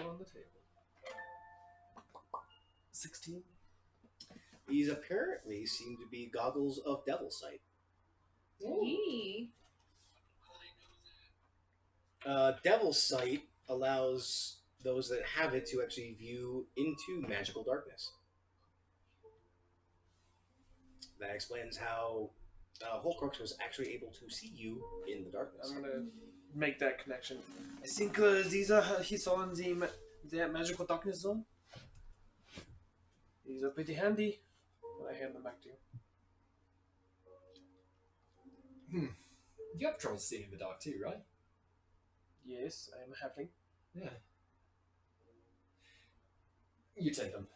All on the table. 16. These apparently seem to be goggles of devil sight. Yee. Devil sight allows those that have it to actually view into magical darkness. That explains how Holcrux was actually able to see you in the darkness. I'm gonna make that connection. I think these are he saw in the magical darkness zone. These are pretty handy. And I hand them back to you. You have trouble seeing in the dark too, right? Yes, I am having. Yeah. You take them.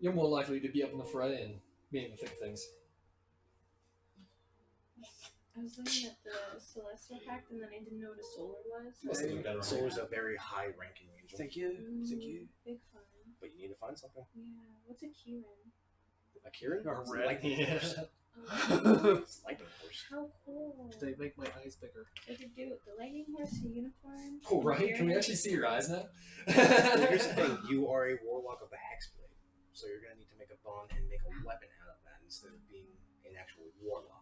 You're more likely to be up in the fray and be in the thick of things. I was looking at the Celestial Pact and then I didn't know what a solar was. Must have been Solar is a very high ranking angel, Thank you. Thank you. Big fun. but you need to find something. Yeah. What's a Kieran? A Kieran? A It's a red. lightning Yeah. horse. Oh, It's a lightning horse. how cool. They make my eyes bigger. I could do the lightning horse, a unicorn. Oh, right? Can we Kieran. actually see your eyes now? Well, here's the thing: you are a warlock of the Hexblade, so you're gonna need to make a bond and make a weapon out of that instead of being an actual warlock.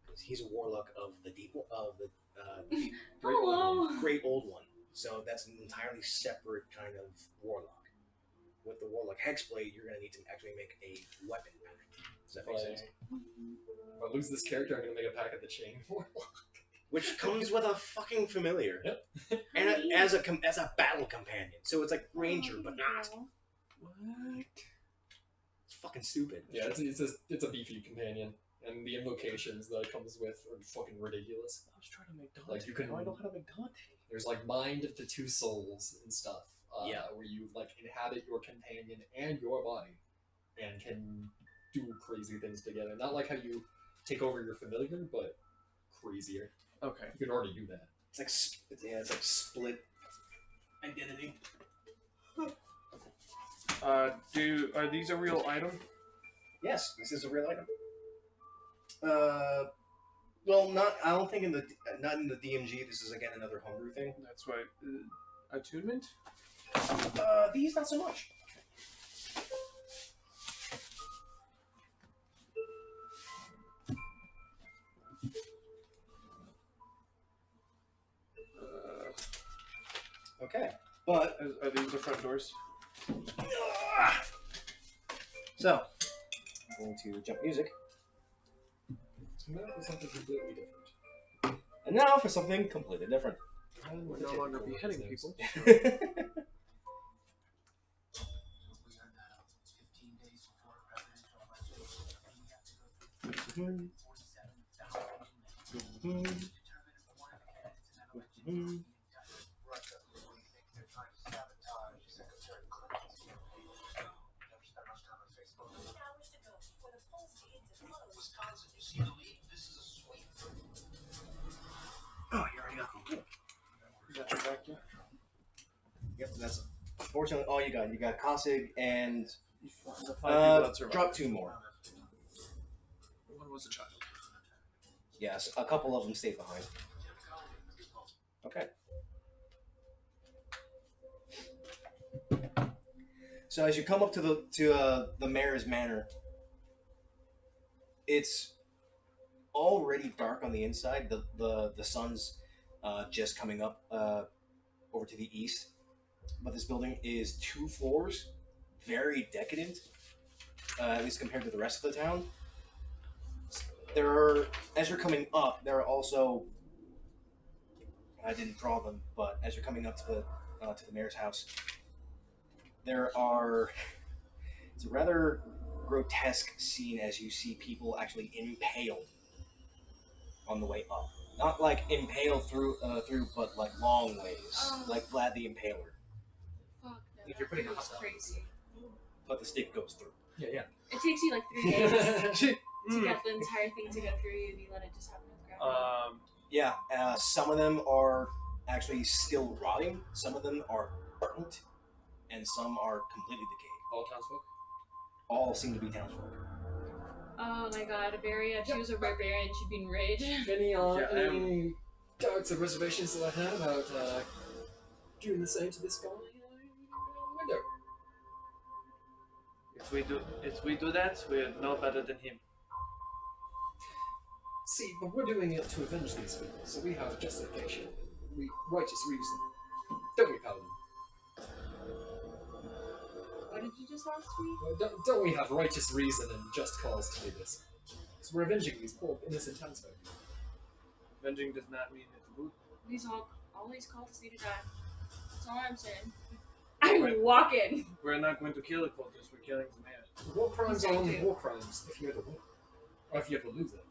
Because he's a warlock of the deep deep Hello. Great Old One. So that's an entirely separate kind of warlock. With the warlock Hexblade, you're gonna need to actually make a weapon pack. Does that make sense? If I lose this character, I'm gonna make a pack at the chain. Which comes with a fucking familiar. Yep. And as a battle companion. So it's like Ranger, but not. What? It's fucking stupid. Yeah, it's a beefy companion, and the invocations that it comes with are fucking ridiculous. I was trying to make Dante. Like, you can- Now I know how to make Dante. There's like Mind of the Two Souls and stuff. Yeah. Where you like inhabit your companion and your body, and can do crazy things together. Not like how you take over your familiar, but crazier. Okay. You can already do that. It's like it's like split identity. Are these a real item? Yes, this is a real item. Well, I don't think not in the DMG. This is again another homebrew thing. That's right. Attunement? These not so much. Okay, but Are these the front doors? so I'm going to jump music, Now for something completely different. and now for something completely different. We're no longer beheading people. Oh, you already got them. Is that your vacuum? Yep, and that's unfortunately all you got. You got Kosig and The 5 people that survived. Drop 2 more. One was a child. Yes, a couple of them stayed behind. Okay. So as you come up to the mayor's manor, it's already dark on the inside. The sun's just coming up over to the east, but this building is 2 floors, very decadent, at least compared to the rest of the town. There are, as you're coming up, there are also, I didn't draw them, but as you're coming up to the mayor's house, there are, it's a rather grotesque scene as you see people actually impaled on the way up. Not like impale through, but like long ways, like Vlad the Impaler. Fuck, no, If you're putting that it was up. crazy. But the stick goes through. Yeah. It takes you like 3 days to get the entire thing to go through you, and you let it just happen with gravity. Yeah, some of them are actually still rotting, some of them are burnt, and some are completely decayed. All townsfolk. All seem to be townsfolk. Oh my god, Iberia, if she was a barbarian, she'd be enraged. Any doubts or reservations that I had about doing the same to this guy? Window. If we do that, we're no better than him. See, but we're doing it to avenge these people, so we have justification. Righteous reason. Don't we, Paladin? What did you just ask me? Don't we have righteous reason and just cause to do this? Because we're avenging these poor innocent townsfolk. Avenging does not mean it's good. All these cultists need to die. That's all I'm saying. I'm walking. We're not going to kill the cultists, we're killing the man. War crimes are only war crimes if you ever win. Or if you ever lose it.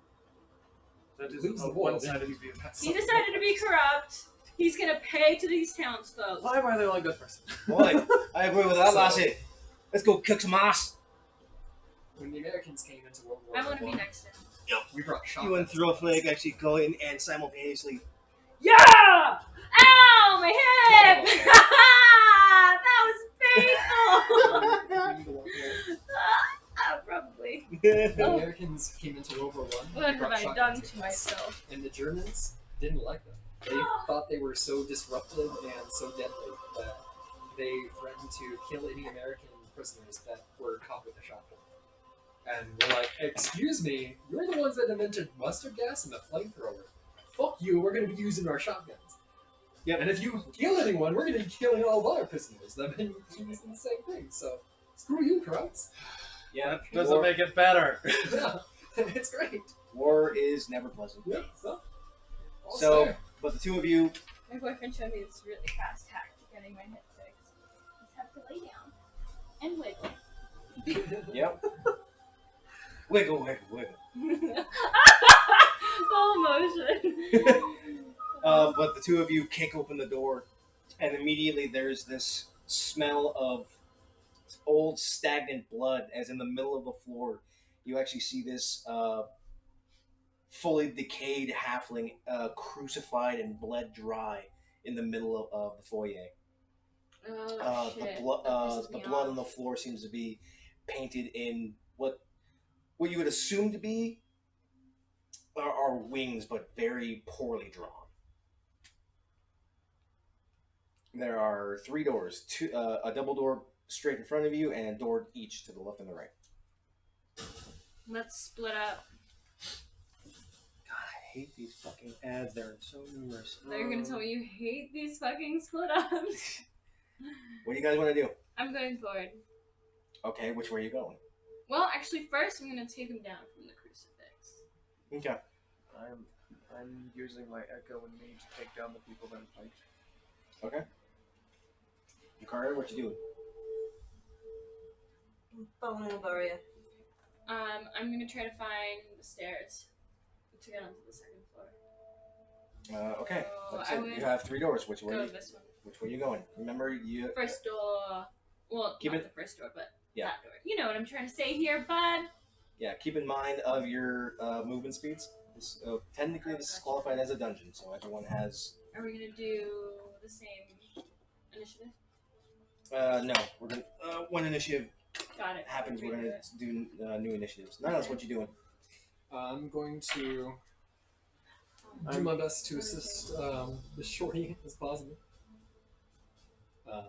That is Lose a the war, one-sided then view. He decided to be corrupt. He's gonna pay to these townsfolk. Why were they all a good person? Boy, I agree with that, lassie. Let's go kick some ass. When the Americans came into World War I want to be I, next to him. we brought shotguns. You and Throwflag actually go in and simultaneously. Yeah! Ow! My hip! That was painful! Probably. The Americans came into World War I. What have I done to myself? And the Germans didn't like them. They thought they were so disruptive and so deadly that they threatened to kill any American prisoners that were caught with a shotgun. And we're like, excuse me, you're the ones that invented mustard gas and the flamethrower. Fuck you, we're going to be using our shotguns. Yep. And if you kill anyone, we're going to be killing all of our prisoners that have been using the same thing. So, screw you, Krauts. Yeah, That doesn't make it better. Yeah, it's great. war is never pleasant. Yeah, so, all So, fair. but the two of you, My boyfriend showed me this really fast hack to getting my hip fixed. Just have to lay down and wiggle. yep. Wiggle, wiggle, wiggle. Full motion. But the two of you kick open the door, and immediately there's this smell of old stagnant blood, as in the middle of the floor, you actually see this fully decayed halfling crucified and bled dry in the middle of the foyer. Oh, The, shit. the blood on the floor seems to be painted in what you would assume to be are wings, but very poorly drawn. There are 3 doors, a double door straight in front of you, and a door each to the left and the right. Let's split up. God, I hate these fucking ads. They're so numerous. Now you're gonna tell me you hate these fucking split ups. What do you guys want to do? I'm going forward. Okay, which way are you going? Well, actually, first I'm gonna take him down from the crucifix. Okay. I'm using my echo and me to take down the people that fight. Okay. Yukari, what you doing? Following Iberia. I'm gonna try to find the stairs to get onto the second floor. Okay. So Like I I said, would you have 3 doors. Which way? Go this one. Which way are you going? Remember, you First door. Well, Keep not it- the first door, but Yeah. that door. You know what I'm trying to say here, bud. Yeah, keep in mind of your movement speeds. Technically, this is qualified as a dungeon, so everyone has. Are we gonna do the same initiative? No, we're gonna one initiative. Gotcha. got it. happens, we're gonna do new initiatives. Now that's what you're doing. I'm going to do my best to assist the shorty as possible. The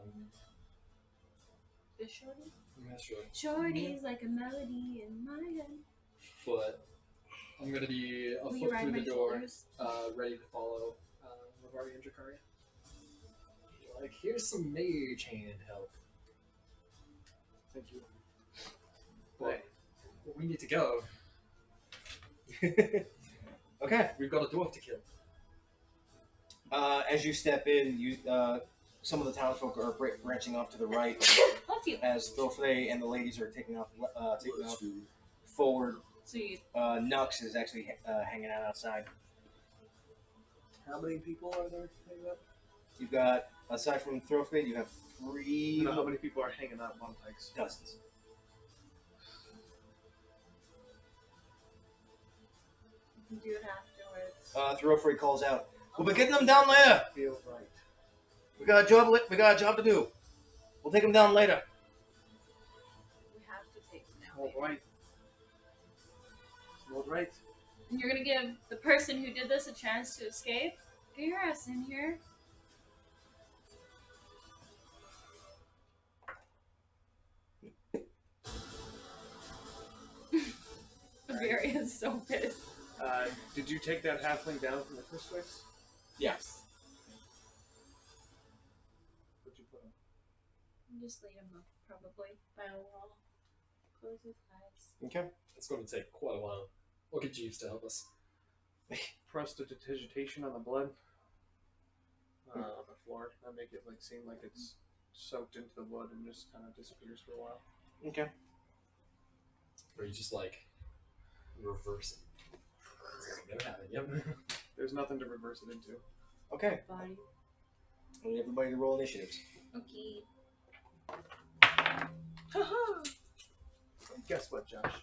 shorty? Yeah, sure. Shorty's like a melody in my head. But I'm going to be a Will foot you ride through my the door, shoulders? ready to follow Rivari and Dracaria. Like, here's some mage hand help. Thank you. But we need to go. Okay. We've got a dwarf to kill. As you step in, you some of the townsfolk are branching off to the right Love you. as Thorfrey and the ladies are taking off forward. So you Nux is actually hanging out outside. How many people are there hanging out? You've got, aside from Thorfrey, you have 3 You know how many people are hanging out on pikes? dozens. You can do it afterwards. Thorfrey calls out, "We'll be getting them down later. Feels right. We got a job to do. We'll take them down later." We have to take it now. All right. All right. and you're gonna give the person who did this a chance to escape? Get your ass in here. Bavaria is so pissed. Did you take that halfling down from the first place? Yes. What'd you put him? Just lead him up, probably, by a wall. Close his eyes. Okay. It's going to take quite a while. We'll get Jeeves to help us. Prestidigitation on the blood. On the floor. That make it like seem like it's soaked into the blood and just kind of disappears for a while. Okay. Or you just like reverse it. Never happened. Yep. There's nothing to reverse it into. Okay. Body. I need everybody to roll initiatives. Okay. Guess what, Josh?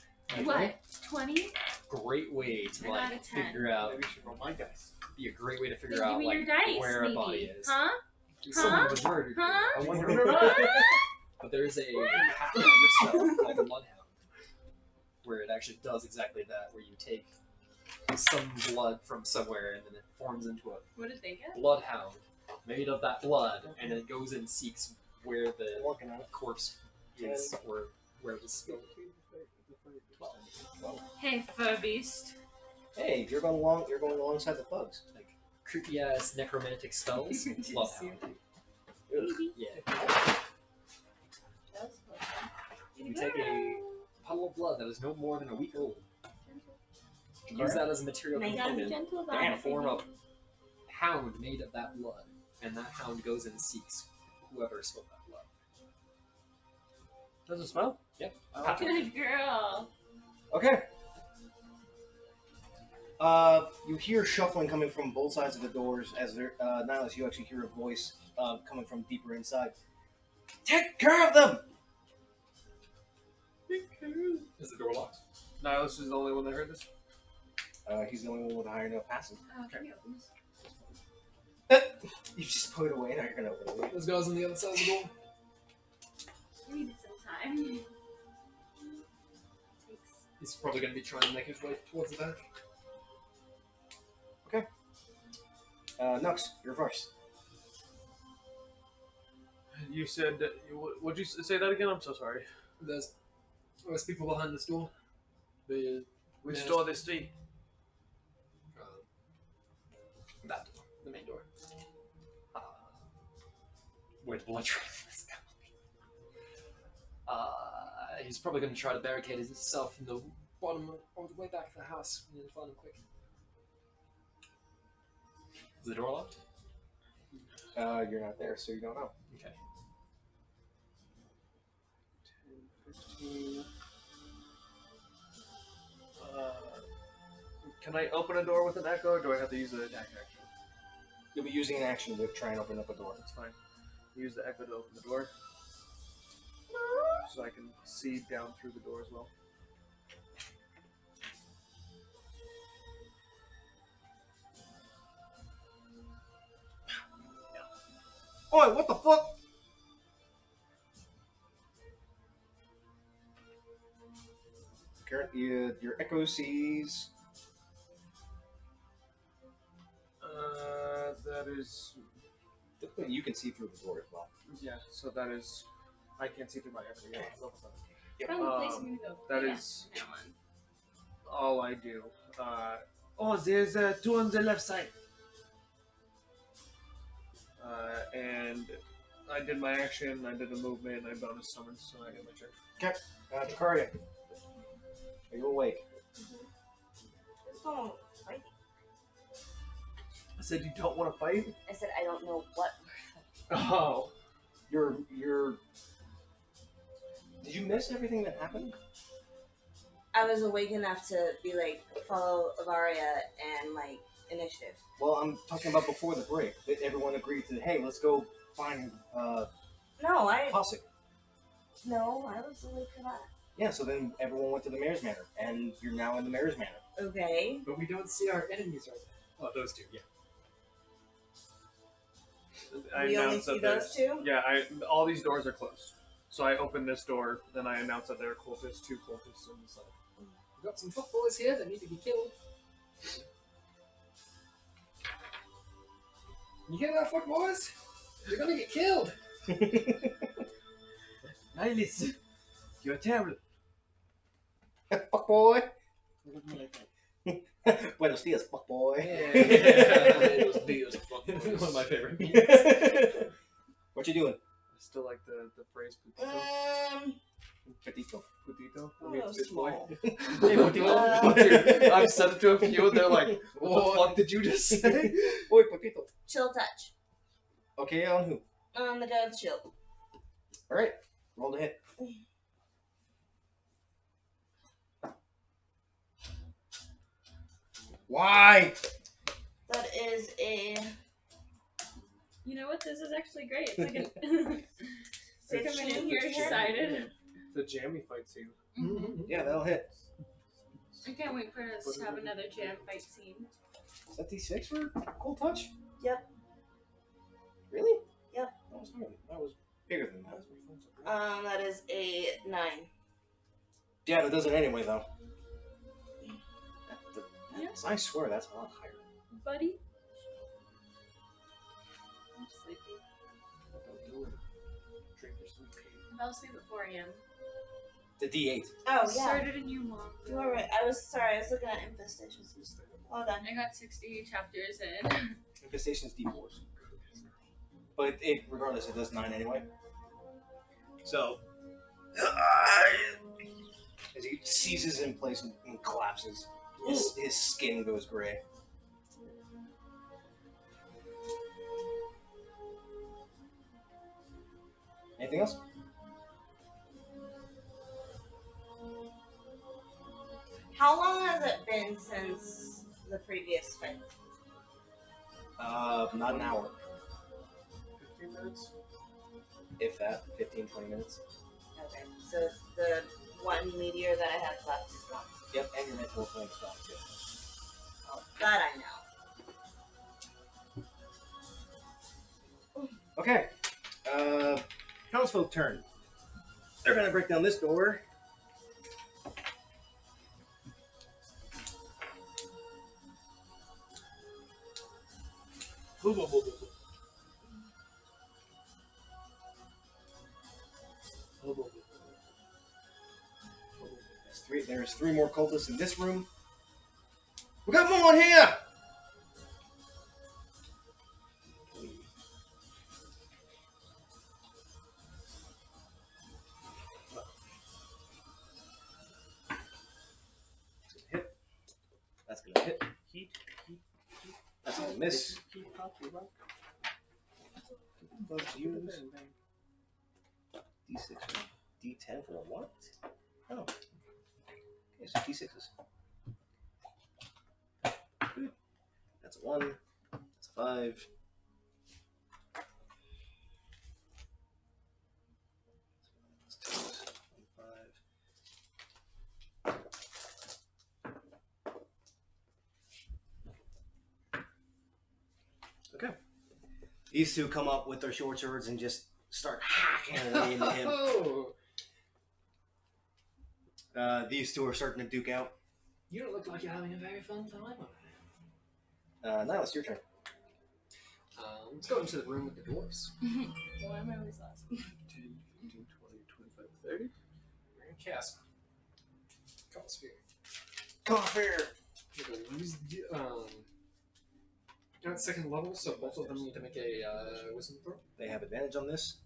What? 20? Great way to 10 out like of 10. figure out. Maybe you should roll my dice. Be a great way to figure Then out give me like your dice, where maybe. a body is. Huh? Someone was murdered. Huh? I wonder. What? But there's a hound spell called Bloodhound, where it actually does exactly that, where you take some blood from somewhere and then it forms into a What did they get? bloodhound made of that blood, and then it goes and seeks where the Working on it. corpse is, or where it was spilled. 12. Hey, fur beast. Hey, you're going alongside the thugs. Like creepy ass necromantic spells. Bloodhound. Maybe. Yeah. That's cool. You take a puddle of blood that is no more than a week old. Use that as a material I gotta be component gentle about and it. form a hound made of that blood, and that hound goes and seeks whoever spilled that blood. Does it smell? Yep. Good girl. Okay. You hear shuffling coming from both sides of the doors as there. Nihilus, you actually hear a voice coming from deeper inside. Take care of them. Is the door locked? Nihilus is the only one that heard this. He's the only one with a higher enough passive. Can you open this? You just put it away. Now you're gonna open it. Those guys on the other side of the door. We need some time. Takes. He's probably going to be trying to make his way towards the back. Nux, you're first. You said that. Would you say that again? I'm so sorry. There's people behind this door. The Which Yeah. door this three? that door, the main door. Where the blood trail is going. He's probably going to try to barricade himself in the bottom on the way back to the house. We need to find him quick. Is the door locked? You're not there, so you don't know. Okay. 10, 15. Can I open a door with an echo, or do I have to use the attack action? You'll be using an action to try and open up a door. That's fine. Use the echo to open the door, so I can see down through the door as well. Oi, what the fuck? Your echo sees. That is. You can see through the door as well. Yeah, so that is. I can't see through my echo yet. Probably the place I'm gonna go. That Yeah, is that one. all I do. Oh, there's two on the left side. And I did my action, I did a movement, and I bonus summoned, so I get my turn. Jacaria, are you awake? Oh, fighting. I said you don't want to fight? I said I don't know what. Oh. You're. Did you miss everything that happened? I was awake enough to be like follow Avaria and like initiative. Well, I'm talking about before the break. That everyone agreed to, hey, let's go find No, I Cossack. was awake for that. Yeah, so then everyone went to the Mayor's Manor, and you're now in the Mayor's Manor. Okay. But we don't see our enemies right now. Oh, those two, yeah. I We only announced see that those there's- two? Yeah, all these doors are closed. So I open this door, then I announce that there are cultists, 2 cultists on the side. We've got some footballers here that need to be killed. You hear that, footballers? You're gonna get killed. Nihilus, you're terrible. Fuck boy. Buenos dias, fuck boy. One of my favorite. What you doing? I still like the phrase putito. Petito. Putito? I Oh, mean, bitch small. boy. Hey, Petito. Dude, I've said it to a few, and they're like, what the fuck did you just say? Boy, Petito. Chill touch. Okay, on who? On the god's chill. Alright, roll the hit. Why? That is a You know what? This is actually great. It's like coming in here excited. The jammy fight scene. Yeah, that'll hit. I can't wait for us to have another jam fight scene. Is that D6 for cool touch? Yep. Really? Yep. That was bigger than that. that is a 9. Yeah, that does it anyway, though. Yeah. I swear, that's a lot higher. Buddy? I'm sleepy. Drink your sweet tea. I fell asleep at 4 a.m. The D8. Oh yeah. Started a new manga. You were right. I was sorry. I was looking at infestations. Well done. I got 60 chapters in. Infestation's D4s. But regardless, it does 9 anyway. So, as he seizes in place and collapses, his skin goes gray. Anything else? How long has it been since the previous fight? Not an hour. 15 minutes? If that, 15, 20 minutes. Okay. So the one meteor that I have left is gone. Yep, and your mental flame is gone too. Oh, that I know. Okay. Townsfolk turn. They're gonna break down this door. There's three more cultists in this room. We got more in here! That's gonna hit. That's gonna miss. Let's use D6 or D10 for a what? Oh. Okay, so D6s. Good. That's a 1. That's a 5. That's 2. 5. Okay. These two come up with their short swords and just start hacking away into him. These two are starting to duke out. You don't look like you're having a very fun time over there. Now it's your turn. Let's go into the room with the dwarves. Why am I always last? 10, 15, 20, 25, 30. We're going to cast Call Sphere. Coffee! At second level, so both of them need to make a wisdom throw. They have advantage on this.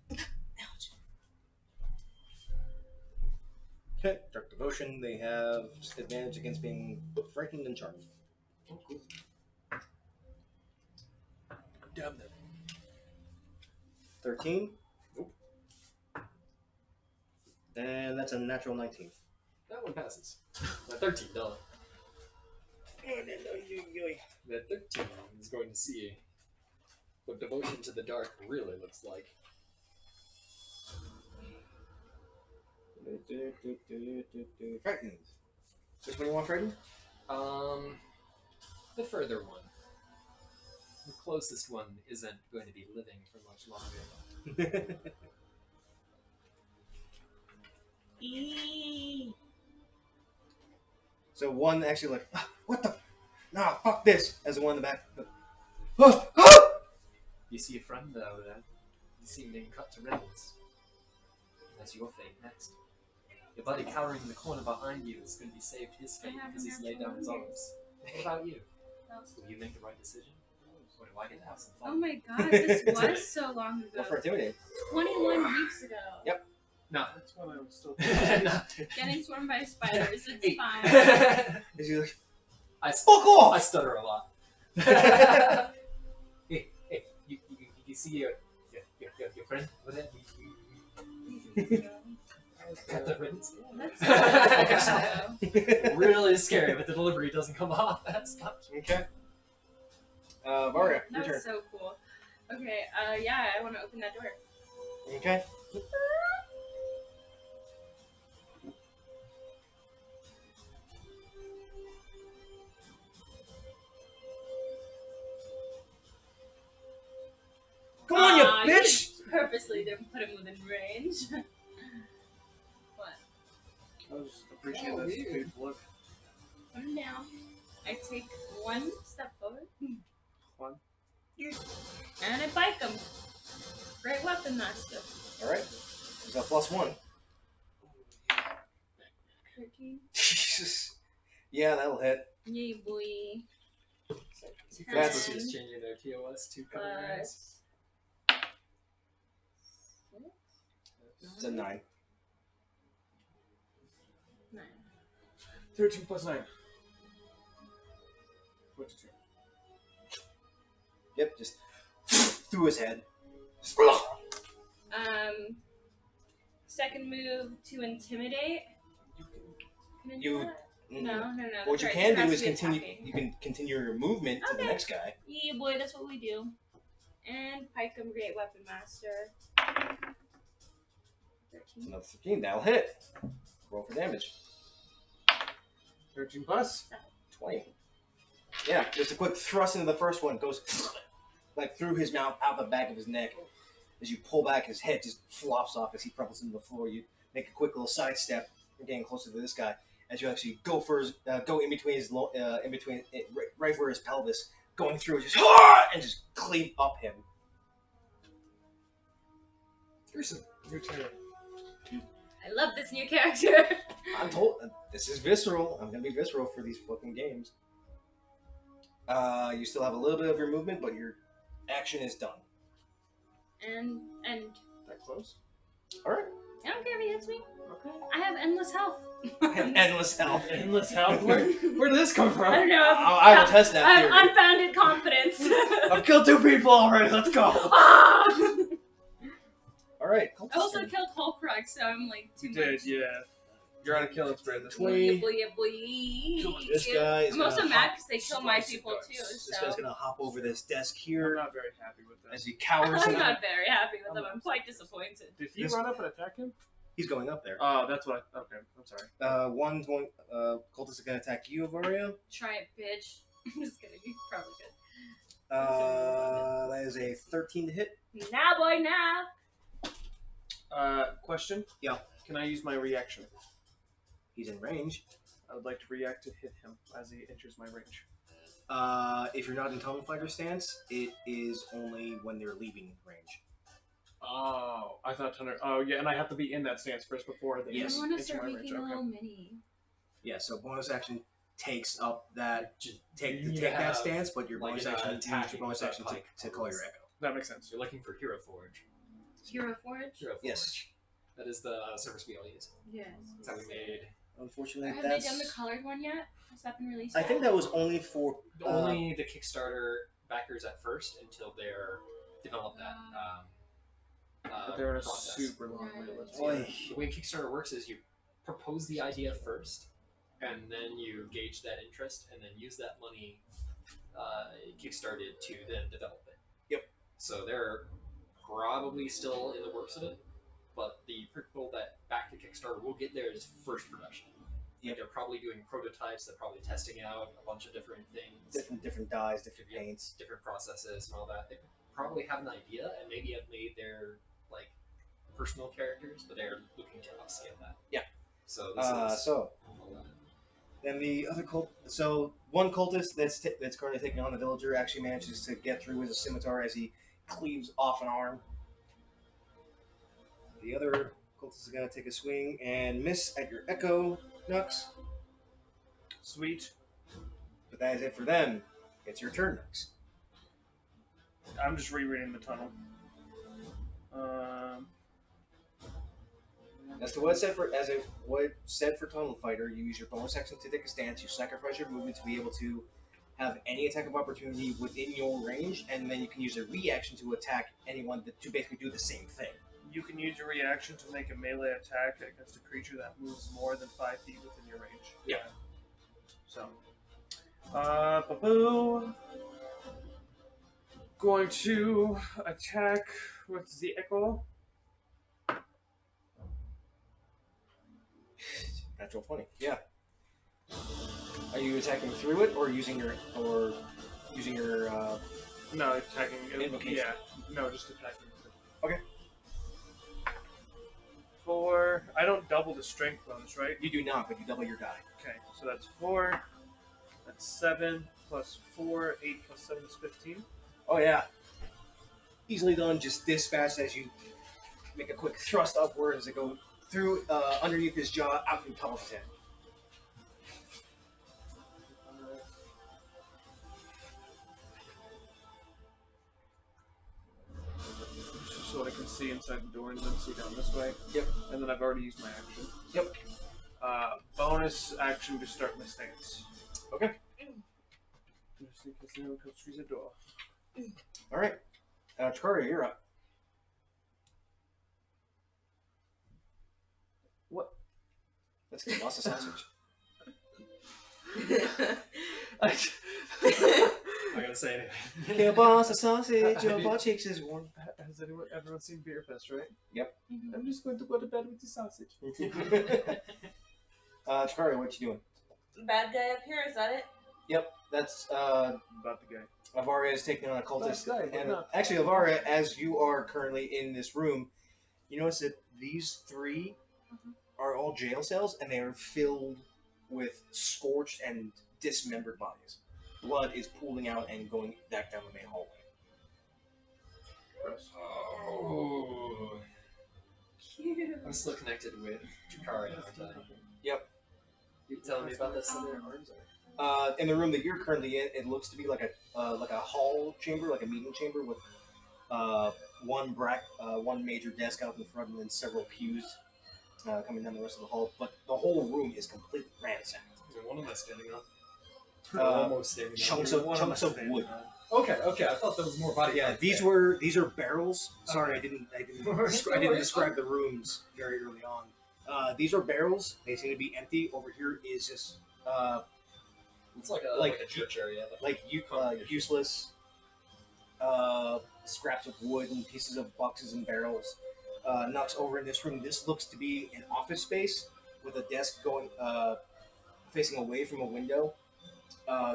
Okay, Dark Devotion. They have advantage against being frightened and charmed. Oh, cool. Damn them. 13. Nope. And that's a natural 19. That one passes. That 13, no. That 13 is going to see what devotion to the dark really looks like. Frightened. Which one you want frightened? The further one. The closest one isn't going to be living for much longer. So one actually like, what the? Nah, fuck this. As the one in the back. You see a friend over there. You see him being cut to ribbons. That's your fate next. Your buddy cowering in the corner behind you is going to be saved his fate because he's laid down his arms. What about you? Will you make the right decision? Or do I get to have some fun? Oh my god, this was so long ago. Go for Intimidate. 21 weeks ago. Yep. No. That's when I was still. No. Getting swarmed by spiders, it's 8. fine. Is he like, I fuck off! I stutter a lot. Hey, you see your friend over there? Got the ribbons? That's so Really scary, but the delivery doesn't come off as much. Okay. Varia, your That turn. was so cool. Okay, yeah, I want to open that door. Okay. Come on, Aw, you bitch! Purposely didn't put him within range. What? I just appreciate Oh, this. weird. Beautiful look. Put him down. I take one step forward. One. And I bike him. Great weapon master. Alright. He's got +1. 13. Jesus. Yeah, that'll hit. Yay, boy. That's- Fast is changing their TOS to cover Plus. It's a 9. 9. 13 plus 9. 22. Yep, just through his head. Second move to intimidate. Can I do You- that? No. What that's you right, can this do has is to be continue. attacking. You can continue your movement to the Okay. next guy. Yeah, boy, that's what we do. And pike him, great weapon master. 13. Another 13. That'll hit. Roll for damage. 13 plus? 20. Yeah, just a quick thrust into the first one. Goes like through his mouth, out the back of his neck. As you pull back, his head just flops off as he crumples into the floor. You make a quick little sidestep, getting closer to this guy. As you actually go for his, go in between his, right where his pelvis, going through, just and just cleave up him. Gruesome. Your turn. I love this new character. I'm told this is visceral. I'm gonna be visceral for these fucking games. You still have a little bit of your movement, but your action is done. and That close? All right. I don't care if he hits me. Okay. I have endless health. I have endless health. Endless health. Where did this come I from? don't know. I will test that I theory. have unfounded confidence. I've killed 2 people already. Let's go. Ah! All right. I also killed Hulkrug, so I'm like too You much. did, yeah. You're on a killing spree this Boy, week. boy, boy. This guy is I'm also gonna mad hop- because they kill my spicy people guts. too. This So guy's gonna hop over this desk I'm here not very happy with as this. he cowers. I'm in. not very happy with them. I'm quite disappointed. Did he This- run up and attack him? He's going up there. Oh, that's what I... Okay, I'm sorry. One's going. Cultist is gonna attack you, Avaria. Try it, bitch. I'm just kidding. You're probably good. That is a 13 to hit. Now, boy, now. Question? Yeah. Can I use my reaction? He's in range. I would like to react to hit him as he enters my range. If you're not in tunnel fighter stance, it is only when they're leaving range. Oh, I thought Thunder. Oh, yeah, and I have to be in that stance first before they Yes. I want to enter start my making range. a Okay. little mini. Yeah, so bonus action takes up that take Yeah, that stance, but your like bonus an action use attacking your bonus with action that pike to call your always. echo. That makes sense. You're looking for Hero Forge. Hero Forge? Hero Forge. Yes. That is the service we all use. Yes. That's how we made. Unfortunately, Have they done the colored one yet? Has that been released? I think that was only for Only the Kickstarter backers at first until they're developed that. But they're in a process. super long Right. wait list. The way Kickstarter works is you propose the idea first, and then you gauge that interest, and then use that money kickstarted to then develop it. Yep. So they're probably still in the works of it, but the people that back the Kickstarter will get theirs first production. Yep. They're probably doing prototypes. They're probably testing out a bunch of different things, different dyes, different Yep. paints. different processes, and all that. They probably have an idea and maybe have made their like personal characters, but they're looking to upscale that. Yeah. So this is So all that. then the other one cultist that's currently taking on the villager actually manages to get through with a scimitar as he cleaves off an arm. The other cultist is going to take a swing and miss at your echo, Nux. Sweet. But that is it for them. It's your turn, Nux. I'm just rereading the tunnel. As to what it said for Tunnel Fighter, you use your bonus action to take a stance. You sacrifice your movement to be able to have any attack of opportunity within your range, and then you can use a reaction to attack anyone to basically do the same thing. You can use your reaction to make a melee attack against a creature that moves more than 5 feet within your range. Yeah. So, Baboo. Going to attack with the echo. Natural 20. Yeah. Are you attacking through it, or using your No, attacking. Invocation. Yeah. No, just attacking. Okay. 4. I don't double the strength bonus, right? You do not, but you double your die. Okay, so that's 4. That's 7 plus 4. 8 plus 7 is 15. Oh yeah. Easily done. Just dispatch as you make a quick thrust upward as it goes through underneath his jaw, out through the top of his head. Just so I can see inside the door and then see down this way. Yep. And then I've already used my action. Yep. Bonus action to start my stance. Okay. Just in case anyone comes through the door. All right. Chikaria, you're up. What? Let's get lost of sausage. I'm not gonna say anything. Get boss of sausage. Your butt cheeks is warm. Has everyone seen Beer Fest, right? Yep. I'm just going to go to bed with the sausage. Chikaria, what you doing? Bad guy up here, is that it? Yep. That's About the guy. Avara is taking on a cultist. Nice guy, but And not- actually, Avara, as you are currently in this room, you notice that these three are all jail cells, and they are filled with scorched and dismembered bodies. Blood is pooling out and going back down the main hallway. Oh. Cute. I'm still connected with Chikari, aren't I? Yep. You telling me about this? In the room that you're currently in, it looks to be like a hall chamber, like a meeting chamber with one major desk out in front, and then several pews coming down the rest of the hall. But the whole room is completely ransacked. One of them standing up. Almost standing chunks up. of wood. Okay. I thought there was more body. Yeah, parts these there. are barrels. Sorry, I didn't describe the rooms very early on. These are barrels. They seem to be empty. Over here is just It's like a church area. useless scraps of wood and pieces of boxes and barrels. Knocks over in this room. This looks to be an office space with a desk going facing away from a window.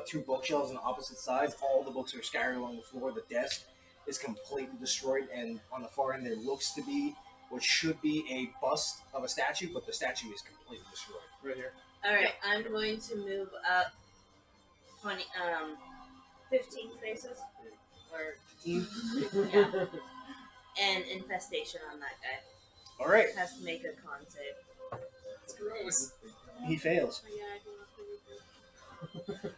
2 bookshelves on opposite sides. All the books are scattered along the floor. The desk is completely destroyed, and on the far end there looks to be what should be a bust of a statue, but the statue is completely destroyed. Right here. Alright, I'm going to move up 15 spaces. Or, yeah. And infestation on that guy. Alright, Has to make a con save. It's gross. he fails. Oh, yeah, I do have to read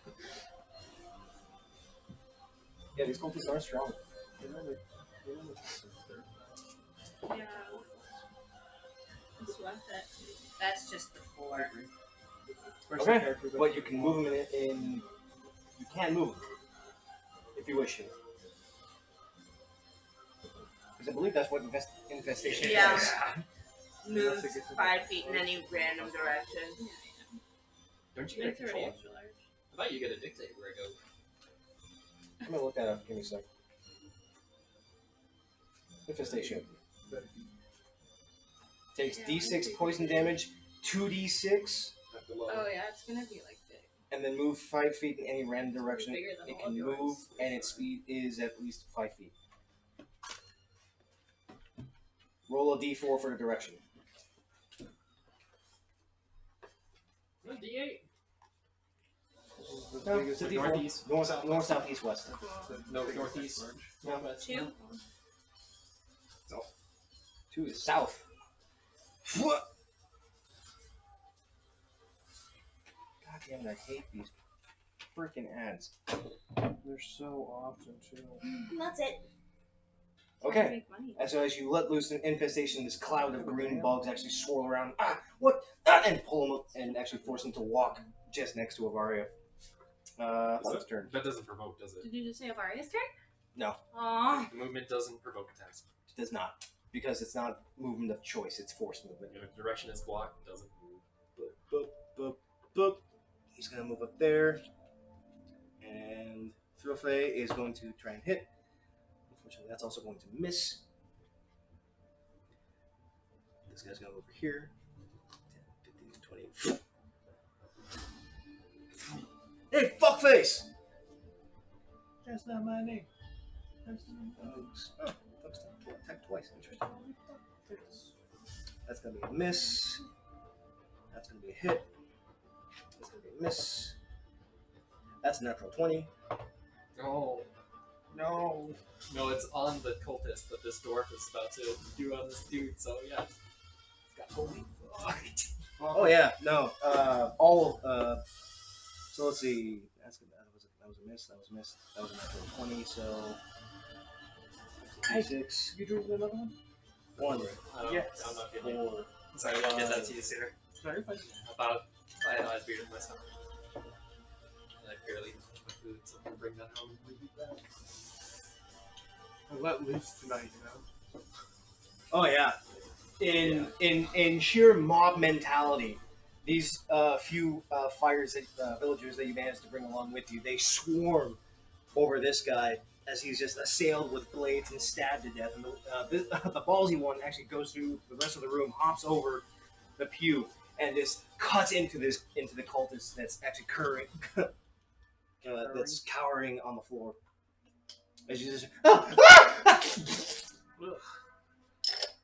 Yeah, these cultists are strong. Yeah. It's worth it. That's just the 4. Okay, but you can move him in you can move him if you wish to. Because I believe that's what infestation Yeah. is. Moves 5 feet in any random direction. Don't you get a It's already control? extra large. I thought you get a dictate where I go. I'm gonna look that up. Give me a sec. Infestation. Takes Yeah, D6 I poison damage, 2d6, Oh, yeah, it's gonna be like big. and then move 5 feet in any random direction. Bigger than It all can of yours. move, and its speed is at least 5 feet. Roll a d4 for the direction. No, D8. No, it's a d4. Northeast. North, south, east, west. No, northeast. Northwest. 2. 2 is south. God damn it, I hate these freaking ads. They're so often too. And that's it. Okay. Make money. And so as you let loose an infestation, this cloud of green bugs actually swirl around. What? And pull them up and actually force them to walk just next to Avaria. It's turn. That doesn't provoke, does it? Did you just say Avaria's turn? No. Aww. Movement doesn't provoke attacks. It does not. Because it's not movement of choice, it's force movement. If the direction is blocked, it doesn't move. Boop, boop, boop, boop. He's going to move up there. And Throfle is going to try and hit. Unfortunately, that's also going to miss. This guy's going to over here. 10, 15, 20. Hey, fuckface! That's not my name. That's not Bugs. Oh, Bugs don't attack twice. Interesting. That's going to be a miss. That's going to be a hit. That's going to be a miss. That's a natural 20. Oh. No. No, it's on the cultist that this dwarf is about to do on this dude, so yeah. Holy fuck. Oh yeah, no. So let's see. That's good. That was a miss. That was a miss. That was a natural 20. So. Hey, 6. You drew another one? 1. Yes. I'm not feeling 4. Sorry, I didn't get that to you sooner. No, you're fine. About, I know I was beard in my stomach. And I barely touched my food, so I'm gonna bring that home and leave it back. I let loose tonight, you know? Oh yeah. In sheer mob mentality, these few villagers that you managed to bring along with you, they swarm over this guy as he's just assailed with blades and stabbed to death. And the ballsy one actually goes through the rest of the room, hops over the pew, and just cuts into the cultist that's actually that's cowering on the floor. As you just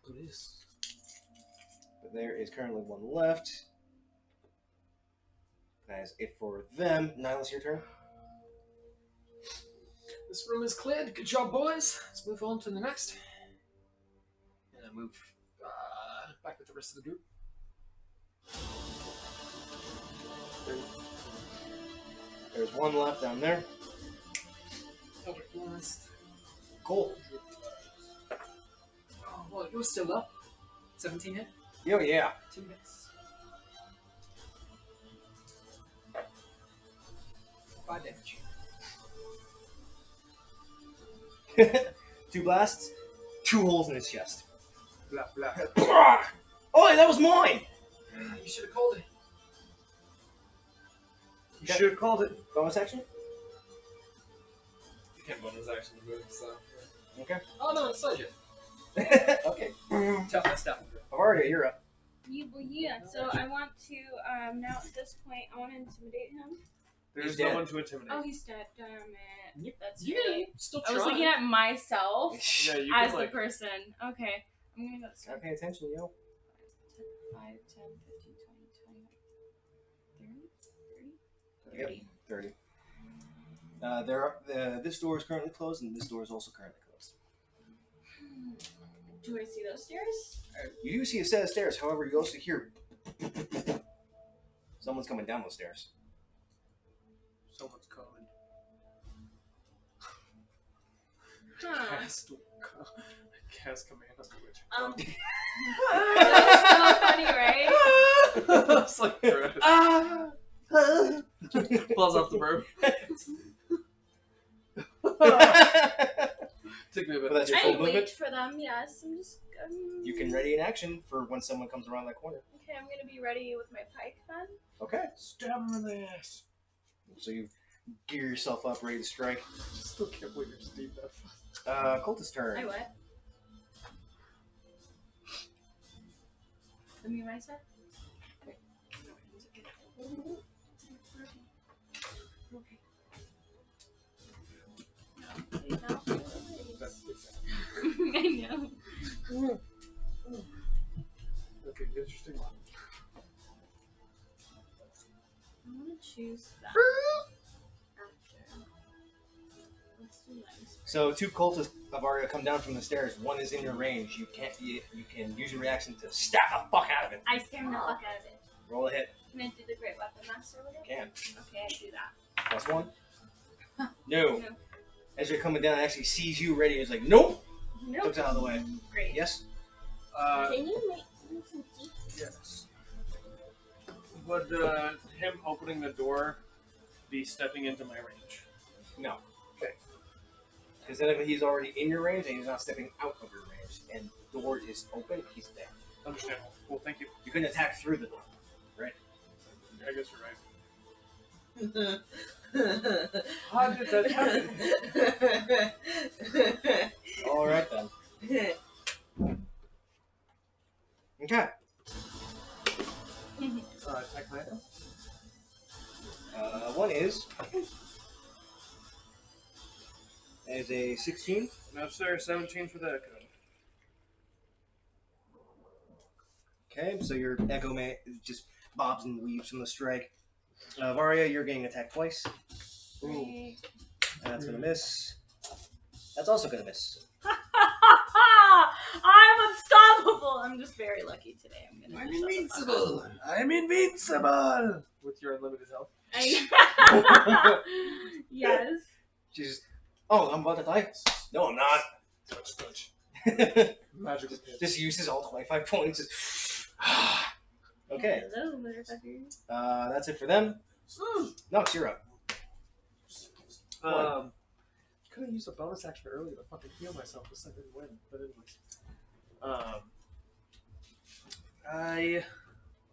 Please. But there is currently one left. That is it for them. Nihilus, your turn. This room is cleared. Good job, boys. Let's move on to the next. And I move back with the rest of the group. There's one left down there. Okay, last. Cool. Oh, well, you're still up. 17 hit. Yo, yeah. 2 hits. 5 damage. 2 blasts, 2 holes in his chest. Blah, blah. Oh, that was mine! You should have called it. You should have called it. Bonus action? You can't bonus action to move, so. Okay. Oh no, it's Sergeant. Okay. Toughness down. Alright, you're up. Yeah, so I want to, now at this point, I want to intimidate him. There's He's no dead. one to intimidate. Oh, he's dead. Damn it. That's You really... can still I try. was looking at myself Yeah, you as can, the like, person. Okay. I'm gonna go this way. Gotta pay attention, yo. 5, 10, 15, 20, 30. 30. This door is currently closed, and this door is also currently closed. Do I see those stairs? You do see a set of stairs, however, you also hear someone's coming down those stairs. Someone's coming. Huh. Cast command on the witch. That's so funny, right? It's like falls off the rope. Took me a But bit. that's your I full wait movement. for them, yes. I'm just. You can ready an action for when someone comes around that corner. Okay, I'm gonna be ready with my pike then. Okay. Stab him in the ass. So you gear yourself up, ready to strike. Still can't believe you're Steve that fast. Cultist turn. I what? Give me my set. Okay. I know. Okay, interesting. I want to choose that. After. Let's do nice. So two cultists of Arya come down from the stairs. One is in your range. You can use your reaction to stab the fuck out of it. I scare the fuck out of it. Roll a hit. Can I do the Great Weapon Master with it? Can. Okay, I do that. +1. No. No. As you're coming down, it actually sees you ready. It's like, nope. Nope. Looks out of the way. Great. Yes. Can you make some tea? Yes. Would him opening the door be stepping into my range? No. Okay. Because then he's already in your range and he's not stepping out of your range. And the door is open. He's there. Understandable. Cool, thank you. You couldn't attack through the door. I guess you're right. How did that happen? All right then. Okay. Attack my item? One is a 16. No, sir. 17 for the echo. Okay, so your Echo Man just bobs and weaves from the strike. Varya, you're getting attacked twice. Great. That's gonna miss. That's also gonna miss. I'm unstoppable. I'm just very lucky today. I'm invincible. I'm invincible. With your unlimited health. Yes. She's just, oh, I'm about to die. No, I'm not. Touch. Magical hit. Just uses all 25 points. Okay. Hello, motherfuckers. That's it for them. Nox, you're up. Could have used a bonus action earlier to fucking heal myself so I didn't win. But anyways.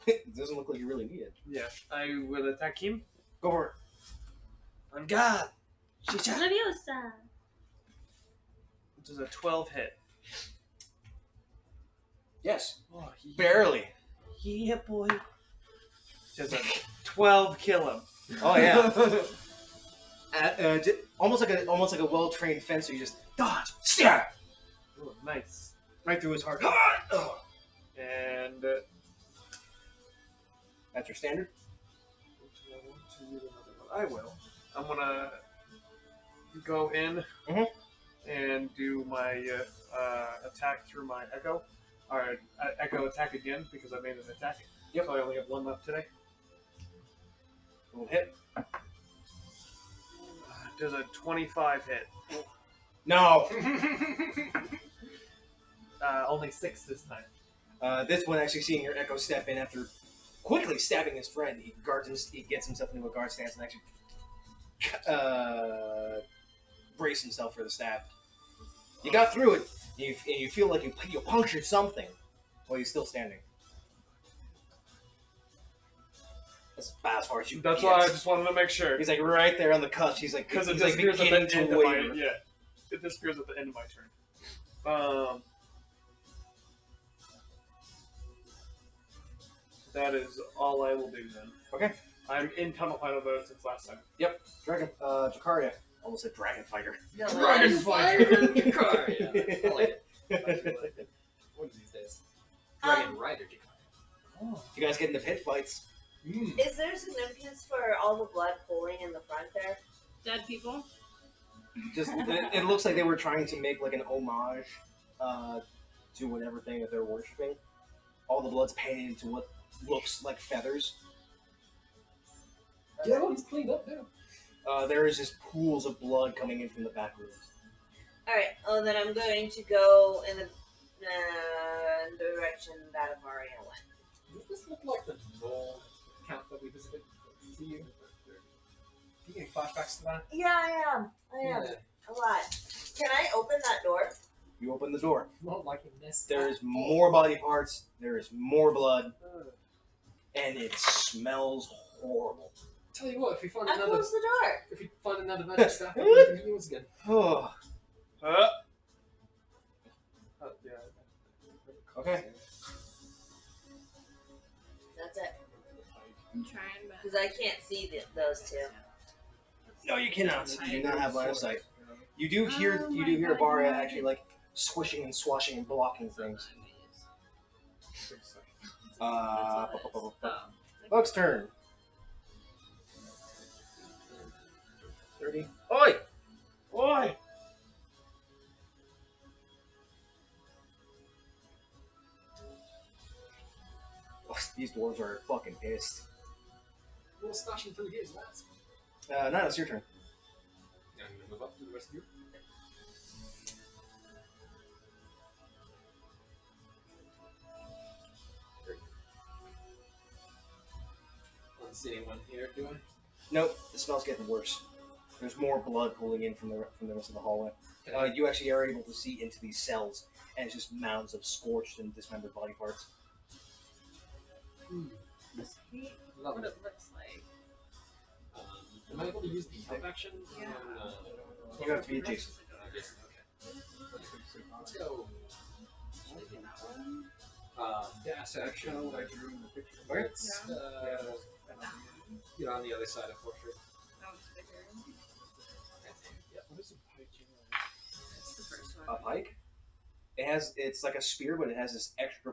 It doesn't look like you really need it. Yeah. I will attack him. Go for it. On God. Leviosa. Does a 12 hit? Yes. Oh, Barely. Yeah, boy. Does a 12 kill him? Oh yeah. Almost like a well-trained fencer. You just dodge, stab, Oh, nice. right through his heart. And That's your standard. I will. I'm gonna go in and do my attack through my echo. Or echo attack again because I made an attack. Yep. So I only have one left today. We'll hit. Does a 25 hit? No. Only 6 this time. This one actually seeing your Echo step in after quickly stabbing his friend. He gets himself into a guard stance and actually brace himself for the stab. You got through it. And you feel like you punctured something while he's still standing. That's about as far as you That's get. why I just wanted to make sure. He's like right there on the cusp. He's like Because it he's like disappears at beginning the to end of my waver. It disappears at the end of my turn. That is all I will do then. Okay. I'm in tunnel final mode since last time. Dragon, Jakaria. Almost a dragon fighter. Dragon fighter, Jakaria. I like it. one of these days. Dragon Um, Rider decline. Oh. If you guys get into pit fights, Is there significance for all the blood pooling in the front there? Dead people. just it looks like they were trying to make like an homage to whatever thing that they're worshiping. All the blood's painted into what looks like feathers. Yeah, everyone's cleaned up now. There is just pools of blood coming in from the back rooms. Alright, well then I'm going to go in the direction that Avaria went. Does this look like the Knoll camp that we visited? To you? You getting flashbacks to that? Yeah, I am. Yeah. A lot. Can I open that door? You open the door. Not liking this. There is more body parts. There is more blood, and it smells horrible. Tell you what, if we find I another, closed the door. if we find another magic staff, we'll continue once again. Oh, Yeah. okay. That's it. I'm trying, but Because I can't see those two. No, you cannot. You do not have line of sight. You do hear Oh you my do hear God, Varia no. actually like swishing and swashing and blocking things. Buck's turn. 30. Oi! Oi! Oh, these dwarves are fucking pissed. We'll smashing through his lads. No, it's your turn. Yeah, I'm gonna move up to the rest of you. I don't see anyone here, do I? Nope, the smell's getting worse. There's more blood pooling in from the rest of the hallway. You actually are able to see into these cells, and it's just mounds of scorched and dismembered body parts. I hate what Lovely. it looks like. Am I able to use the help action? Yeah. You have to be adjacent. Jason, okay. Let's go. Maybe that one. Dash action. I drew in the picture. Okay. Let's, get on the other side of Fortress. That one's bigger. Yeah. What is a pike anyway? That's the first A one. pike. It's like a spear, but it has this extra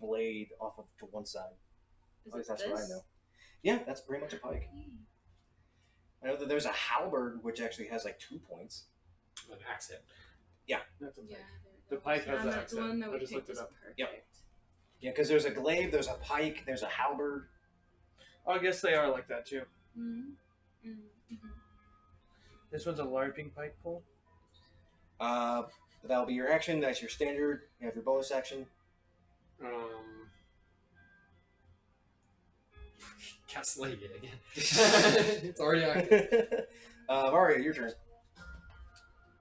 blade off of to one side. Is At least it that's this? what I know. Yeah, that's pretty much a pike. I know that there's a halberd which actually has like 2 points. An axe hit. That's a Yeah. pike. there The pike we go. has And the that's the accent. one that I we just picked looked it is up. perfect. Yep. Yeah, because there's a glaive, there's a pike, there's a halberd. Oh, I guess they are like that too. Mm-hmm. Mm-hmm. This one's a LARPing pike pull. That'll be your action. That's your standard. You have your bonus action. Cast Slay it again. It's already active. Varia, your turn.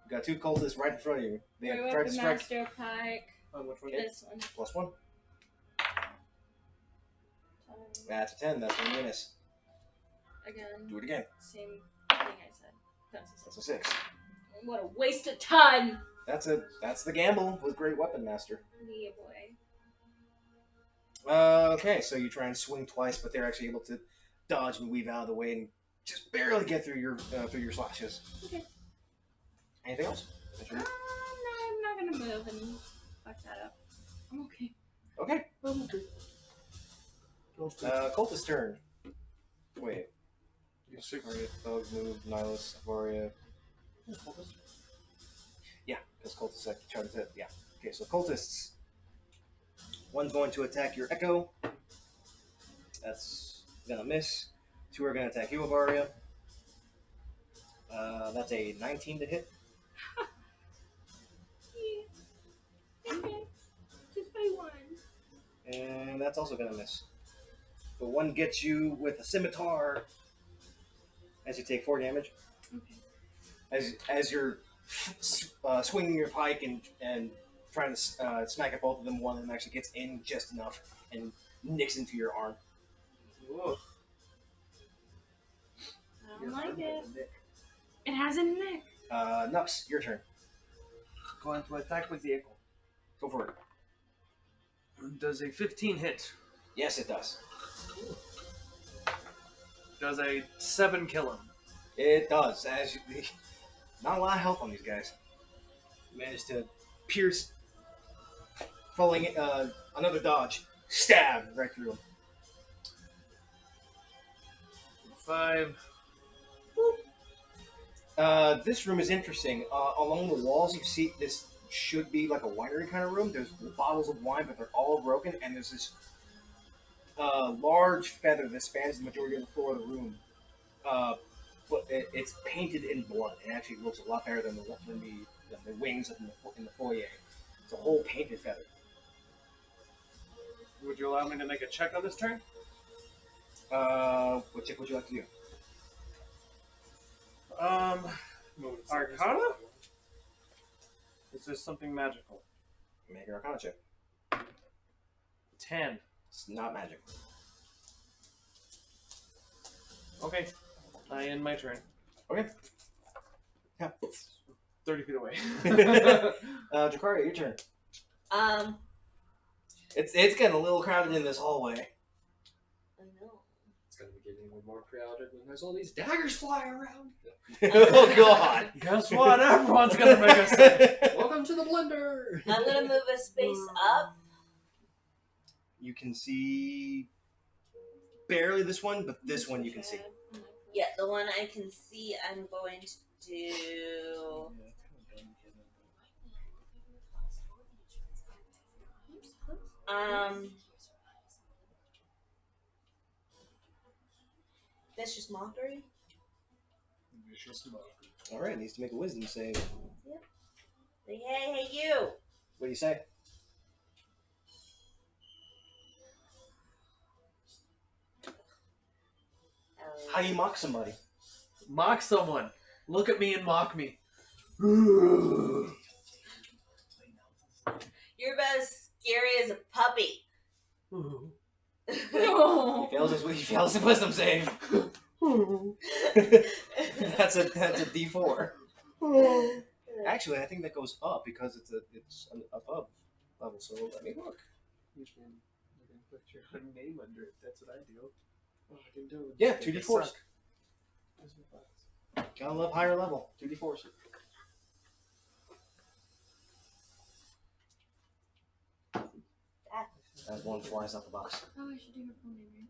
You got 2 cultists right in front of you. They have My tried to weapon strike. master pike. On which one? This one. +1. That's a 10. That's going to miss. Again. Do it again. Same thing I said. That's a 6. What a waste of time. That's the gamble with Great Weapon Master. Yeah, boy. Okay, so you try and swing twice, but they're actually able to dodge and weave out of the way and just barely get through your slashes. Okay. Anything else? That's your- No, I'm not gonna move and fuck that up. I'm okay. Okay. Cultist turn. Wait. You sick? Varia, Thug, Move, Nihilus, Varia. Yeah, because cultists like trying to. Yeah. Okay, so cultists. One's going to attack your Echo. That's gonna miss. 2 are gonna attack you, Varia. That's a 19 to hit. Yeah. Okay. Just by one. And that's also gonna miss. But one gets you with a scimitar as you take 4 damage. Okay. As you're swinging your pike and trying to smack at both of them, one of them actually gets in just enough and nicks into your arm. Whoa. I don't like it. It has a neck. Nux, your turn. Going to attack with the echo. Go for it. Does a 15 hit? Yes, it does. Does a 7 kill him? It does. Not a lot of health on these guys. You managed to pierce falling. Another dodge. Stab right through him. 5. This room is interesting. Along the walls, you see this should be like a winery kind of room. There's bottles of wine, but they're all broken, and there's this large feather that spans the majority of the floor of the room. But it's painted in blood. It actually looks a lot better than the wings in the foyer. It's a whole painted feather. Would you allow me to make a check on this turn? What check would you like to do? Arcana? Is this something magical? Make an Arcana check. 10. It's not magic. Okay. I end my turn. Okay. Yeah. 30 feet away. Jacaria, your turn. I It's getting a little crowded in this hallway. know. It's gonna be getting more crowded when there's all these daggers flying around. Oh god! Guess what? Everyone's gonna make a save. Welcome to the blender. I'm gonna move a space up. You can see barely this one, but this one you can see. Yeah, the one I can see, I'm going to do. Vicious mockery. All right, needs to make a wisdom save. Like, hey, you. What do you say? How do you mock somebody? Mock someone. Look at me and mock me. You're about as scary as a puppy. He fails his wisdom save. that's a D4. Actually, I think that goes up because it's above level. So let me look. You can put your name under it. That's what I do. Oh, I can do it. Yeah, They 2d4s. suck. Where's my box? Gotta love higher level. 2d4s. As one flies out the box. Oh, I should do her full name, right?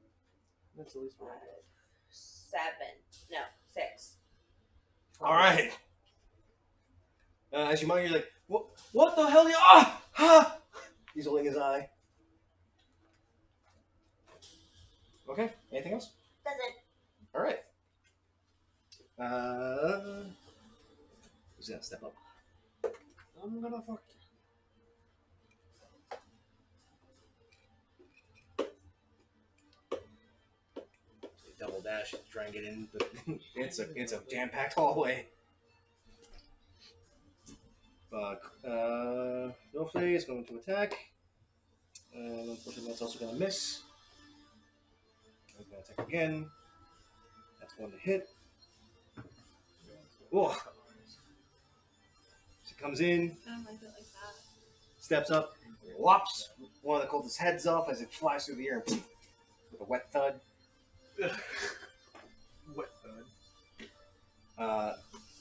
That's at least one. 7. No, 6. All right. As you might, you're like, what the hell? Ah! He's holding his eye. Okay. Anything else? That's it. All right. Who's gonna step up? I'm gonna fuck you. Double dash to try and get in. But it's a jam-packed hallway. But Snowflake is going to attack. And unfortunately, that's also going to miss. I'm going to attack again. That's going to hit. Whoa. She comes in, I don't like it like that. steps up, lops one of the cultists' heads off as it flies through the air with a wet thud. What thud?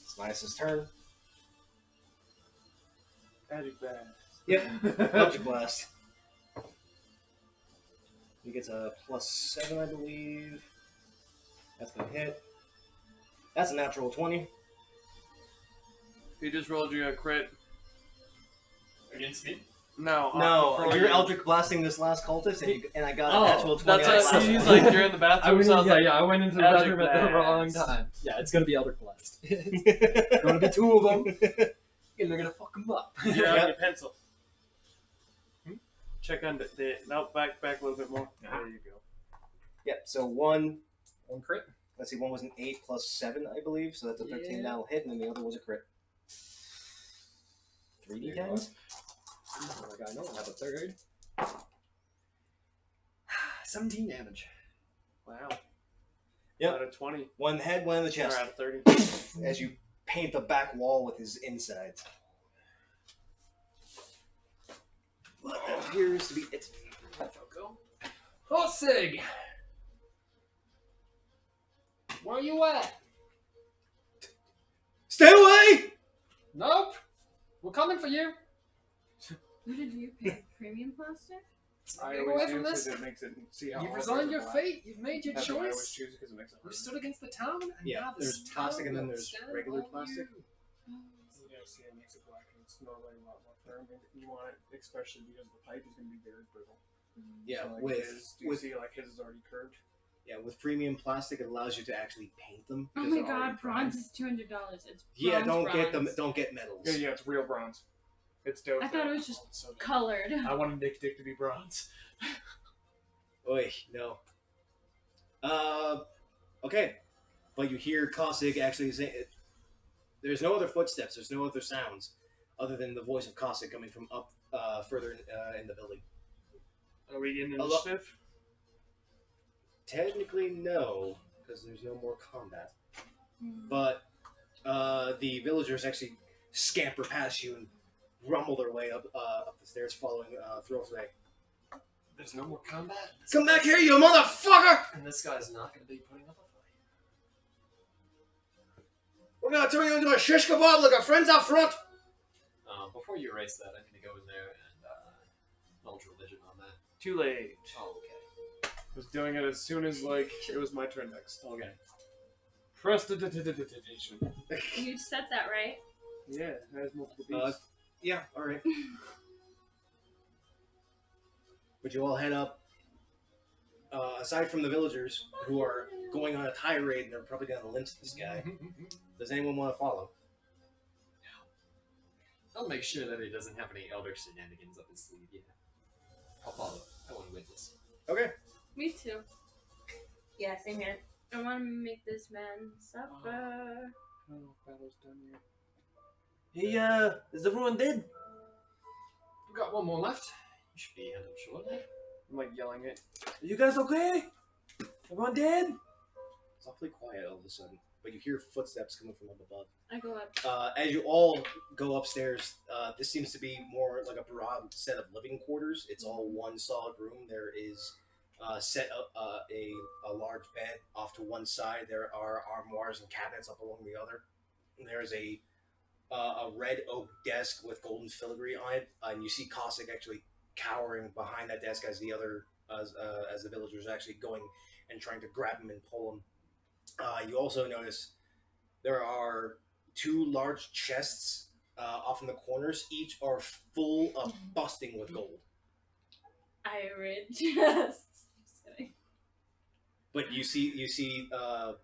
It's Linus's turn. Magic bad. Yep. Eldritch Blast. He gets a +7, I believe. That's gonna hit. That's a natural 20. He just rolled you a crit. Against me? No. No, for you're you. Eldritch Blasting this last cultist, and I got Oh, a natural 20. That's on what the last he's one. like. You're in the bathroom. so I was like, I went into the Eldritch bathroom at the wrong Blast. time. Yeah, it's gonna be Eldritch Blast. It's gonna be 2 of them, and they're gonna fuck them up. You're Yep. on your pencil. Check on the no, back a little bit more. There you go. Yep, so one crit. Let's see, one was an 8 + 7, I believe, so that's a 13 Yeah. that'll hit, and then the other was a crit. 3d10s? Oh my god, no, I have a third. 17 damage. Wow. Yep. Out of 20. One in the head, one in the Or chest, out of 30. as you paint the back wall with his insides. What appears to be it. Oh, Sig! Where you at? Stay away! Nope. We're coming for you. What did you pick? Premium plastic? I Get always away from use this. it. It makes it see how You've all resigned cars your are black. fate. You've made your That's why I always choice. choose it because it makes it You harder. stood against the town, and Yeah, now there's this plastic and then town will there's stand regular on plastic. you. Yeah, see, it makes it black, and it's normally a lot more firm. And you want it, especially because the pipe is going to be very brittle. Yeah, So, like with his, do you with see like his is already curved? yeah, with premium plastic, it allows you to actually paint them. Oh because my they're already god, primed. bronze is $200. It's Yeah, bronze, don't get them. bronze. Don't get metals. Yeah, it's real bronze. It's dope. I thought it was just colored. I wanted Nick Dick to be bronze. Oy, no. Okay, but you hear Cossack actually say it. There's no other footsteps. There's no other sounds other than the voice of Cossack coming from up further in the building. Are we getting Hello? initiative? Technically, no, because there's no more combat. But the villagers actually scamper past you and rumble their way up the stairs, following Throwaway. There's no more combat. Come back here, you motherfucker! And this guy's not going to be putting up a fight. We're gonna turn you into a shish kebab like our friends out front! Before you erase that, I'm going to go in there and indulge religion on that. Too late. Oh, okay. I was doing it as soon as like it was my turn next. Okay. Prestidigitation. You said that right. Yeah, it has multiple beats. Yeah, alright. But you all head up. Aside from the villagers, who are going on a tirade and they're probably gonna lynch this guy, does anyone want to follow? I'll make sure that he doesn't have any elder shenanigans up his sleeve. Yeah. I'll follow. I want to witness. Okay. Me too. Yeah, same here. I want to make this man suffer. Oh, battle's done yet. Hey, is everyone dead? We've got one more left. You should be handled shortly. I'm like yelling it. Are you guys okay? Everyone dead? It's awfully quiet all of a sudden, but you hear footsteps coming from up above. I go up. As you all go upstairs, this seems to be more like a broad set of living quarters. It's all one solid room. There is set up a large bed off to one side. There are armoires and cabinets up along the other. And there's a red oak desk with golden filigree on it, and you see Cossack actually cowering behind that desk as the villagers are actually going and trying to grab him and pull him. You also notice there are two large chests off in the corners. Each are full of busting with gold. Iron chest. Just kidding. But you see the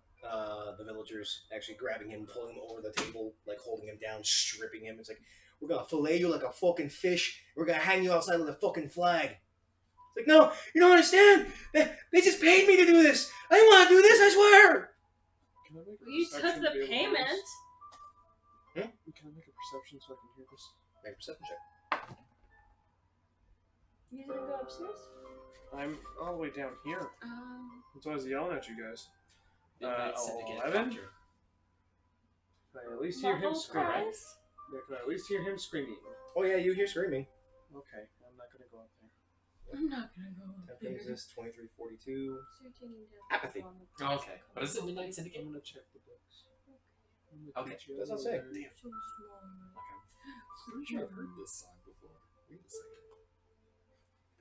villagers actually grabbing him, pulling him over the table, like holding him down, stripping him. It's like, we're gonna fillet you like a fucking fish. We're gonna hang you outside with a fucking flag. It's like, no, you don't understand. They just paid me to do this. I didn't want to do this, I swear. Can I make a You took perception the to be able to hear payment. this? Can I make a perception so I can hear this? Make a perception check. You didn't go upstairs? I'm all the way down here. That's why I was yelling at you guys. Midnight Syndicate 11? Doctor. Can I at least hear him Level screaming? price? Yeah, can I at least hear him screaming? Oh yeah, you hear screaming. Okay, I'm not gonna go up there. I'm not gonna go up 10 there. resist, 2342. So you're taking down Apathy. on the Oh, okay. But is it Midnight I'm Syndicate? gonna check the books. Okay. Does not say. So small. Okay. Pretty sure I've heard this song before. Wait a second.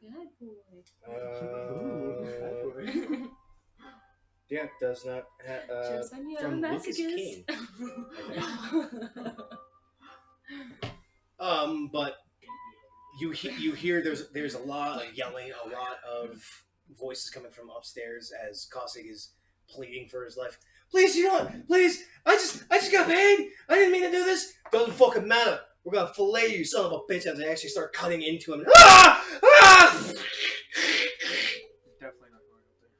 Bad boy. Yeah, does not have. Just on your from Lucas messages. King. But you hear there's a lot of yelling, a lot of voices coming from upstairs as Cossack is pleading for his life. Please, you know what? Please, I just got paid. I didn't mean to do this. Doesn't fucking matter. We're gonna fillet you, son of a bitch, as I actually start cutting into him. Ah! Ah! Definitely not going up there.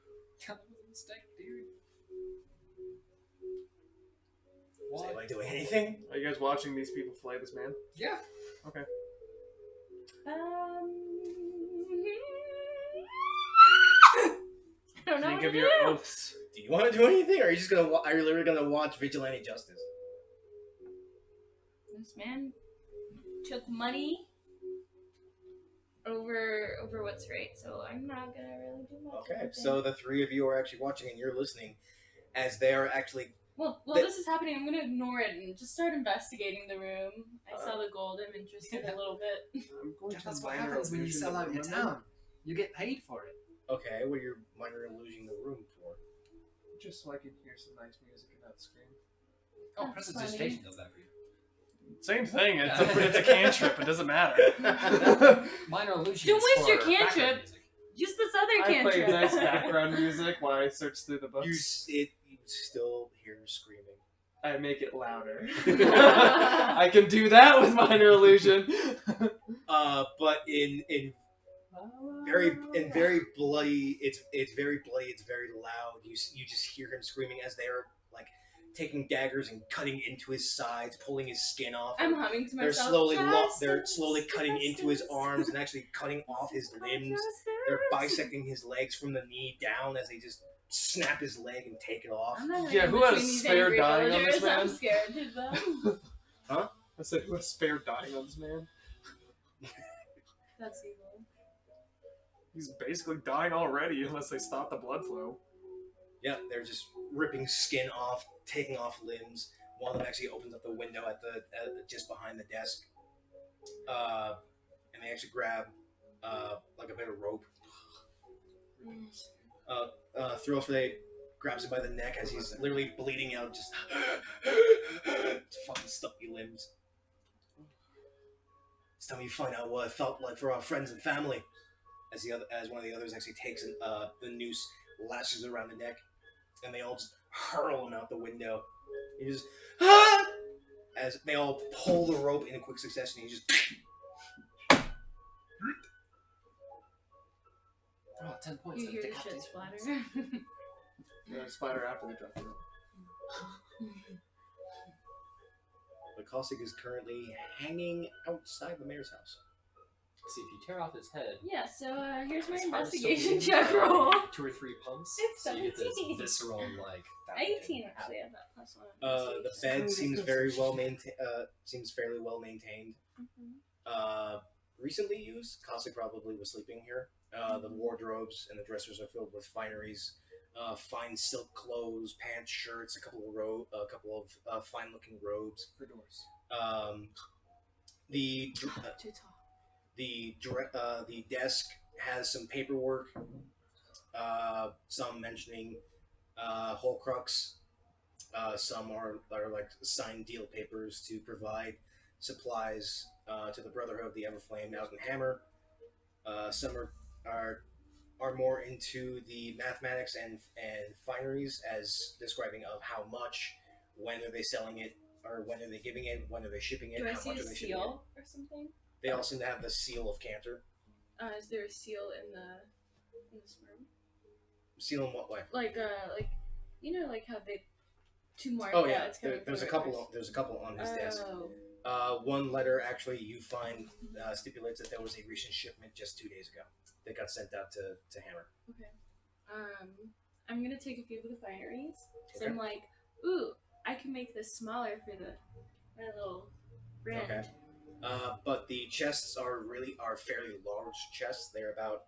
That was a mistake, dude. Is anybody doing anything? Are you guys watching these people fillet this man? Yeah. Okay. I don't know Think what of to your do. oaths. Do you want to do anything, or are you just gonna? Are you literally gonna watch Vigilante Justice? This man took money over what's right, so I'm not gonna really do much. Okay, with it. so the three of you are actually watching and you're listening as they are actually Well, They- this is happening. I'm gonna ignore it and just start investigating the room. I saw the gold. I'm interested a little bit. I'm going to That's what minor happens when you illusion sell the out your room, town. You get paid for it. Okay, what are you minor illusioning the room for? just so I can hear some nice music and not scream. Oh, That's prestidigitation funny. does that for you. Same thing. It's a cantrip. It doesn't matter. Minor illusion. Don't is waste for your background cantrip. music. Just this other I play cantrip. nice background music while I search through the books. You still hear screaming. I make it louder. I can do that with minor illusion. But in very bloody. It's very bloody. It's very loud. You just hear him screaming as they are like taking daggers and cutting into his sides, pulling his skin off. I'm humming to They're myself. they're slowly cutting into his arms and actually cutting off his limbs. They're bisecting his legs from the knee down as they just snap his leg and take it off. I'm not Yeah, in who had a between these spare angry dying on this villagers. I'm man? scared to them. I said, who has spare dying on this man? That's evil. He's basically dying already unless they stop the blood flow. Yeah, they're just ripping skin off, taking off limbs. One of them actually opens up the window at just behind the desk, and they actually grab like a bit of rope. Thrillflay grabs him by the neck as he's literally bleeding out, just fucking stuffy limbs. It's time you find out what it felt like for our friends and family. As one of the others actually takes the noose, lashes it around the neck, and they all just hurl him out the window. He just as they all pull the rope in a quick succession. He just Oh, 10 points. You of hear the decapitation. shit splatter. The spider after they drop it. the Cossack is currently hanging outside the mayor's house. See, if you tear off his head, Yeah, so here's my it's hard to still investigation bleed, check roll. 2 or 3 pumps. It's so you get this 17. visceral, like. 18 actually, I have that plus one. The bed seems very well maintained. Seems fairly well maintained. Recently used. Cossack probably was sleeping here. The wardrobes and the dressers are filled with fineries, fine silk clothes, pants, shirts, a couple of fine-looking robes. The Too tall. the desk has some paperwork. Some mentioning Horcrux. Some are like signed deal papers to provide supplies to the Brotherhood of the Everflame out in Hammer. Some are more into the mathematics and fineries as describing of how much, when are they selling it, or when are they giving it, when are they shipping it, Do I how see much a are they shipping it. seal or something? They all seem to have the seal of Cantor. Is there a seal in this room? Seal in what way? Like you know, like how they to mark Oh that yeah, it's coming there's a from couple. Retribution. There's a couple on his desk. Oh. One letter actually you find stipulates that there was a recent shipment just 2 days ago that got sent out to Hammer. Okay. I'm gonna take a few of the fineries. So Okay. I'm like, ooh, I can make this smaller for my little friend. Okay. But the chests are fairly large chests. They're about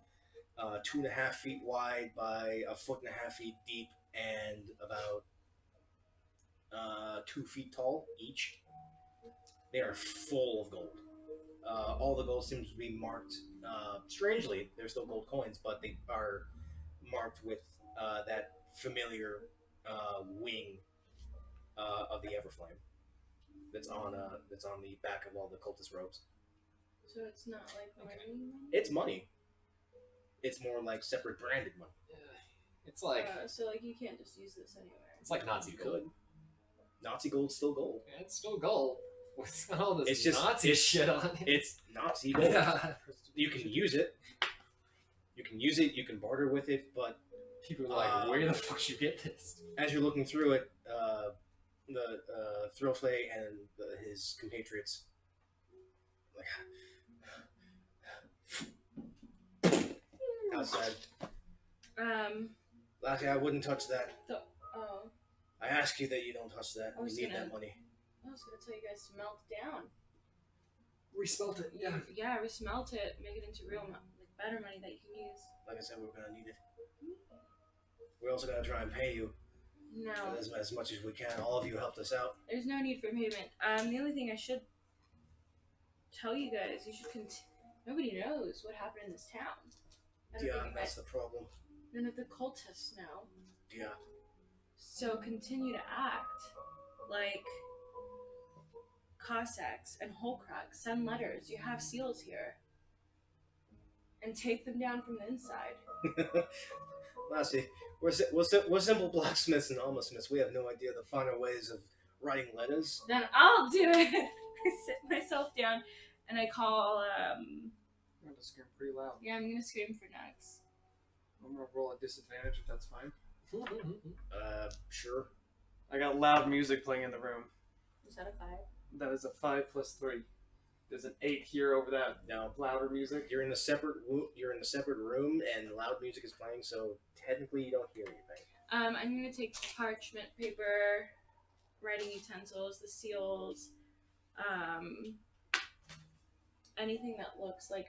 2.5 feet wide by 1.5 feet deep and about 2 feet tall each. They are full of gold. All the gold seems to be marked. Strangely, they're still gold coins, but they are marked with that familiar wing of the Everflame that's on the back of all the cultist robes. So it's not like money. It's money. It's more like separate branded money. It's like So like you can't just use this anywhere. it's like Nazi You gold. could. Nazi gold's still gold. Yeah, it's still gold. What's all this It's just- Nazi it's- shit on it? It's Nazi gold. Yeah. You can use it. You can barter with it, but People are like, where the fuck did you get this? as you're looking through it, the Thrillflay and his compatriots, like, outside. Lastly, I wouldn't touch that. Oh, I ask you that you don't touch that. I We was need gonna- that money. I was gonna tell you guys to melt down. Respelt it. Yeah. Yeah, resmelt it, make it into real like better money that you can use. Like I said, we're gonna need it. We're also gonna try and pay you. No, as much as we can. All of you helped us out. there's no need for payment. The only thing I should tell you guys, you should nobody knows what happened in this town. I don't Yeah, think that's the problem. none of the cultists know. Yeah. So continue to act like Cossacks and Holcrux. Send letters. You have seals here. And take them down from the inside. Lassie, we're simple blacksmiths and almsmiths. We have no idea the finer ways of writing letters. Then I'll do it. I sit myself down and I call, I'm gonna scream pretty loud. yeah, I'm gonna scream for Nux. I'm gonna roll a disadvantage if that's fine. Sure. I got loud music playing in the room. Is that a 5? That is a 5 plus 3. There's an 8 here over that No. louder music. You're in a separate room, and loud music is playing, so technically you don't hear anything. I'm gonna take parchment paper, writing utensils, the seals, anything that looks like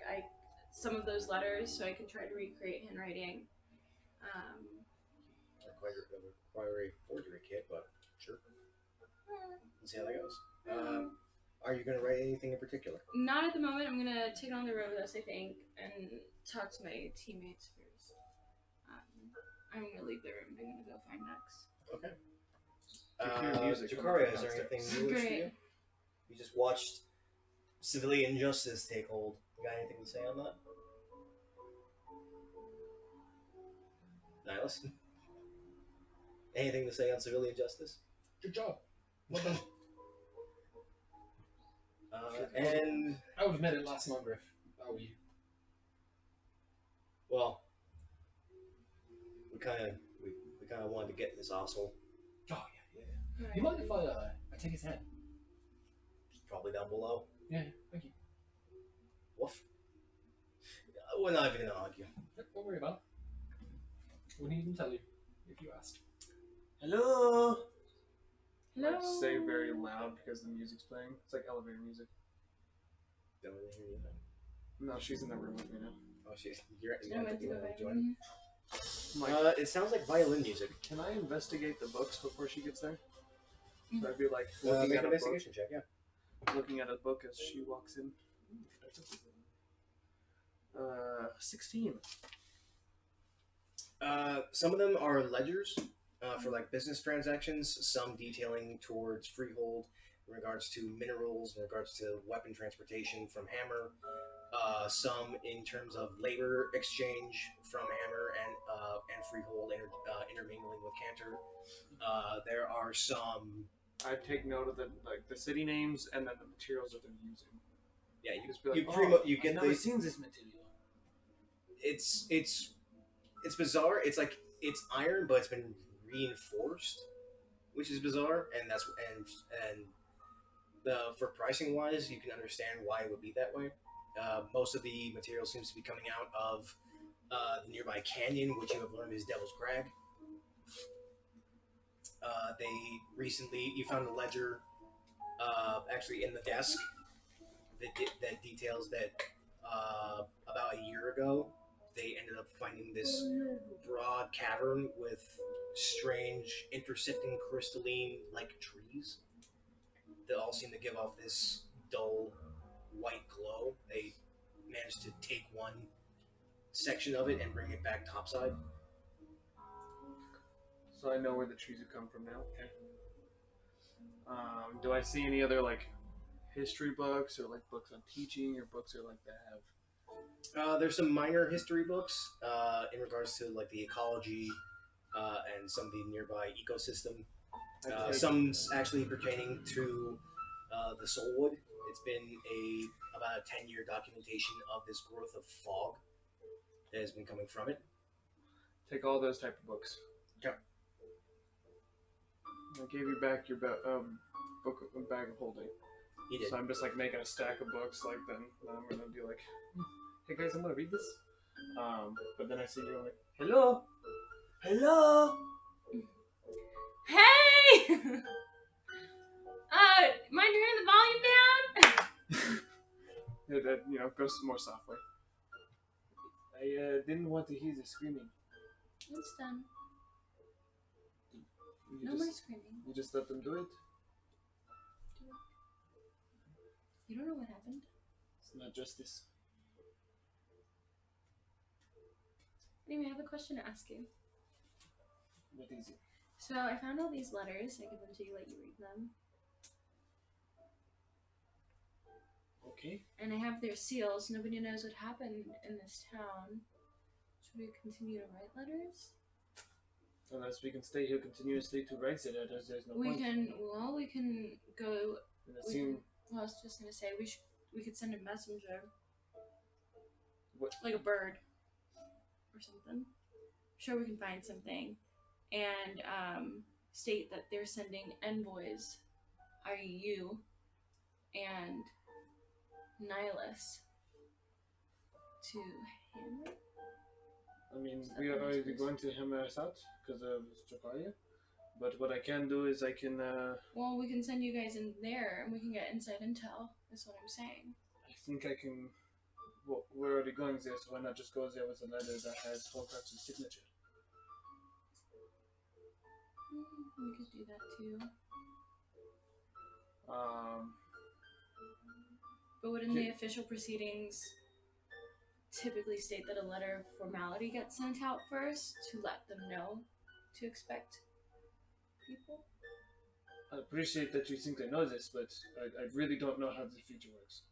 some of those letters, so I can try to recreate handwriting. Require a forgery kit, but sure. Let's see how that goes. Are you going to write anything in particular? Not at the moment. I'm gonna take it on the road with us, I think, and talk to my teammates first. I'm gonna leave the room. I'm gonna go find Nux. Okay. hear music Jakaria, is from there anything downstairs. you wish to Great. do? You just watched civilian justice take hold. You got anything to say on that? Nihilus? Anything to say on civilian justice? Good job. Well done. And I would have made it last longer if I were you. well, we kind of wanted to get this asshole. Oh yeah. You mind if I take his hand? Probably down below. Yeah. Thank you. Woof. We're not even gonna argue. Don't worry about it. Wouldn't even tell you if you asked. Hello. Hello. I say very loud because the music's playing. It's like elevator music. Don't really hear anything. No, she's in the room with me now. Oh, you're I went to go back. join. Mhm. I'm like, It sounds like violin music. can I investigate the books before she gets there? So I'd be like Make looking an at a book, investigation check, yeah. looking at a book as she walks in. 16. Some of them are ledgers for like business transactions, some detailing towards freehold in regards to minerals, in regards to weapon transportation from Hammer, some in terms of labor exchange from Hammer and freehold intermingling with Cantor. There are some. I take note of the city names and then the materials that they're using. Yeah, you Just be like, you get I've never the. seen this material. It's bizarre. It's like it's iron, but it's been reinforced, which is bizarre, and that's and for pricing wise, you can understand why it would be that way. Most of the material seems to be coming out of the nearby canyon, which you have learned is Devil's Crag. You found a ledger actually in the desk that details that about a year ago they ended up finding this broad cavern with strange intersecting crystalline like trees that all seem to give off this dull white glow. They managed to take one section of it and bring it back topside. So I know where the trees have come from now. Okay. Do I see any other like history books or like books on teaching or books or like that have? There's some minor history books in regards to like the ecology and some of the nearby ecosystem. Some actually pertaining to the Soulwood. It's been about a 10-year documentation of this growth of fog that has been coming from it. Take all those type of books. Okay. I gave you back your book bag of holding. He did. So I'm just like making a stack of books. Like then I'm gonna be like, hey guys, I'm gonna read this. But then I see you like, Hello. Hello. Hey! Mind turning the volume down? that goes more softly. I didn't want to hear the screaming. It's done. No more screaming. You just let them do it. You don't know what happened. It's not justice. Anyway, I have a question to ask you. Not easy. So I found all these letters. I give them to you, let you read them. Okay. And I have their seals. Nobody knows what happened in this town. Should we continue to write letters? Unless we can stay here continuously to write it, there's no We point. can go. And it seemed Well, I was just gonna say we could send a messenger. What? Like a bird or something. I'm sure we can find something, and state that they're sending envoys, i.e. you, and Nihilus to Hammer. I mean, Is that we are what I'm already supposed going to hammer us out because of Jakaria. But what I can do is I can. Well, we can send you guys in there, and we can get inside intel. That's what I'm saying. I think I can. Well, we're already going there, so why not just go there with a letter that has Horcrux's signature? We could do that too. But wouldn't the official proceedings typically state that a letter of formality gets sent out first to let them know to expect people? I appreciate that you think I know this, but I really don't know how the future works.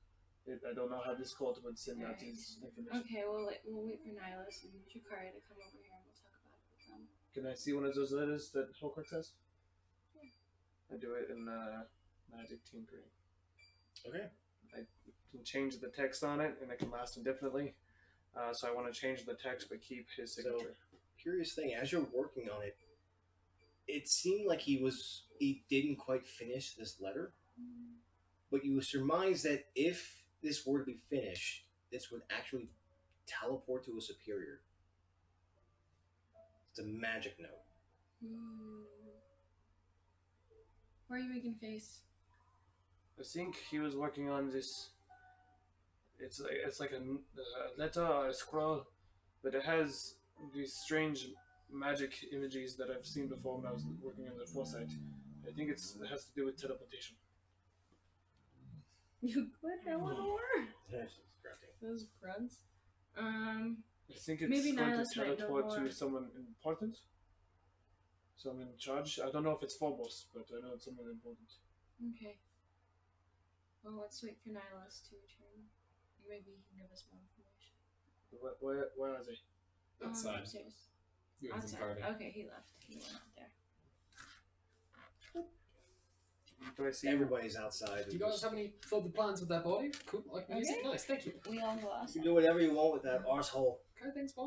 I don't know how this cult would send out this information. Okay, we'll wait for Nihilus and Jakari to come over here and we'll talk about it with them. Can I see one of those letters that Horcrux has? Yeah. I do it in Magic Tinkering. Okay. I can change the text on it, and it can last indefinitely. So I want to change the text, but keep his signature. So, curious thing, as you're working on it, it seemed like he didn't quite finish this letter, but you surmise that if this were to be finished, this would actually teleport to a superior. It's a magic note. Why are you making face? I think he was working on this. It's like a letter or a scroll, but it has these strange magic images that I've seen before when I was working on the foresight. I think it has to do with teleportation. You quit Eleanor? That's grunting. Those grunts. I think it's Maybe going Nihilus to might know teleport more. to someone important. Someone in charge. I don't know if it's Phobos, but I know it's someone important. Okay. Well, let's wait for Nihilus to return. Maybe he can give us more information. Where are they? Outside. Upstairs. Doing some Outside. carving. Okay, he left. He went out there. Do I see Everybody's outside. Do you guys have any further plans with that body? Cool, like music. Okay. Nice, thank you. We all go You outside. can do whatever you want with that arsehole. Okay, thanks, bye.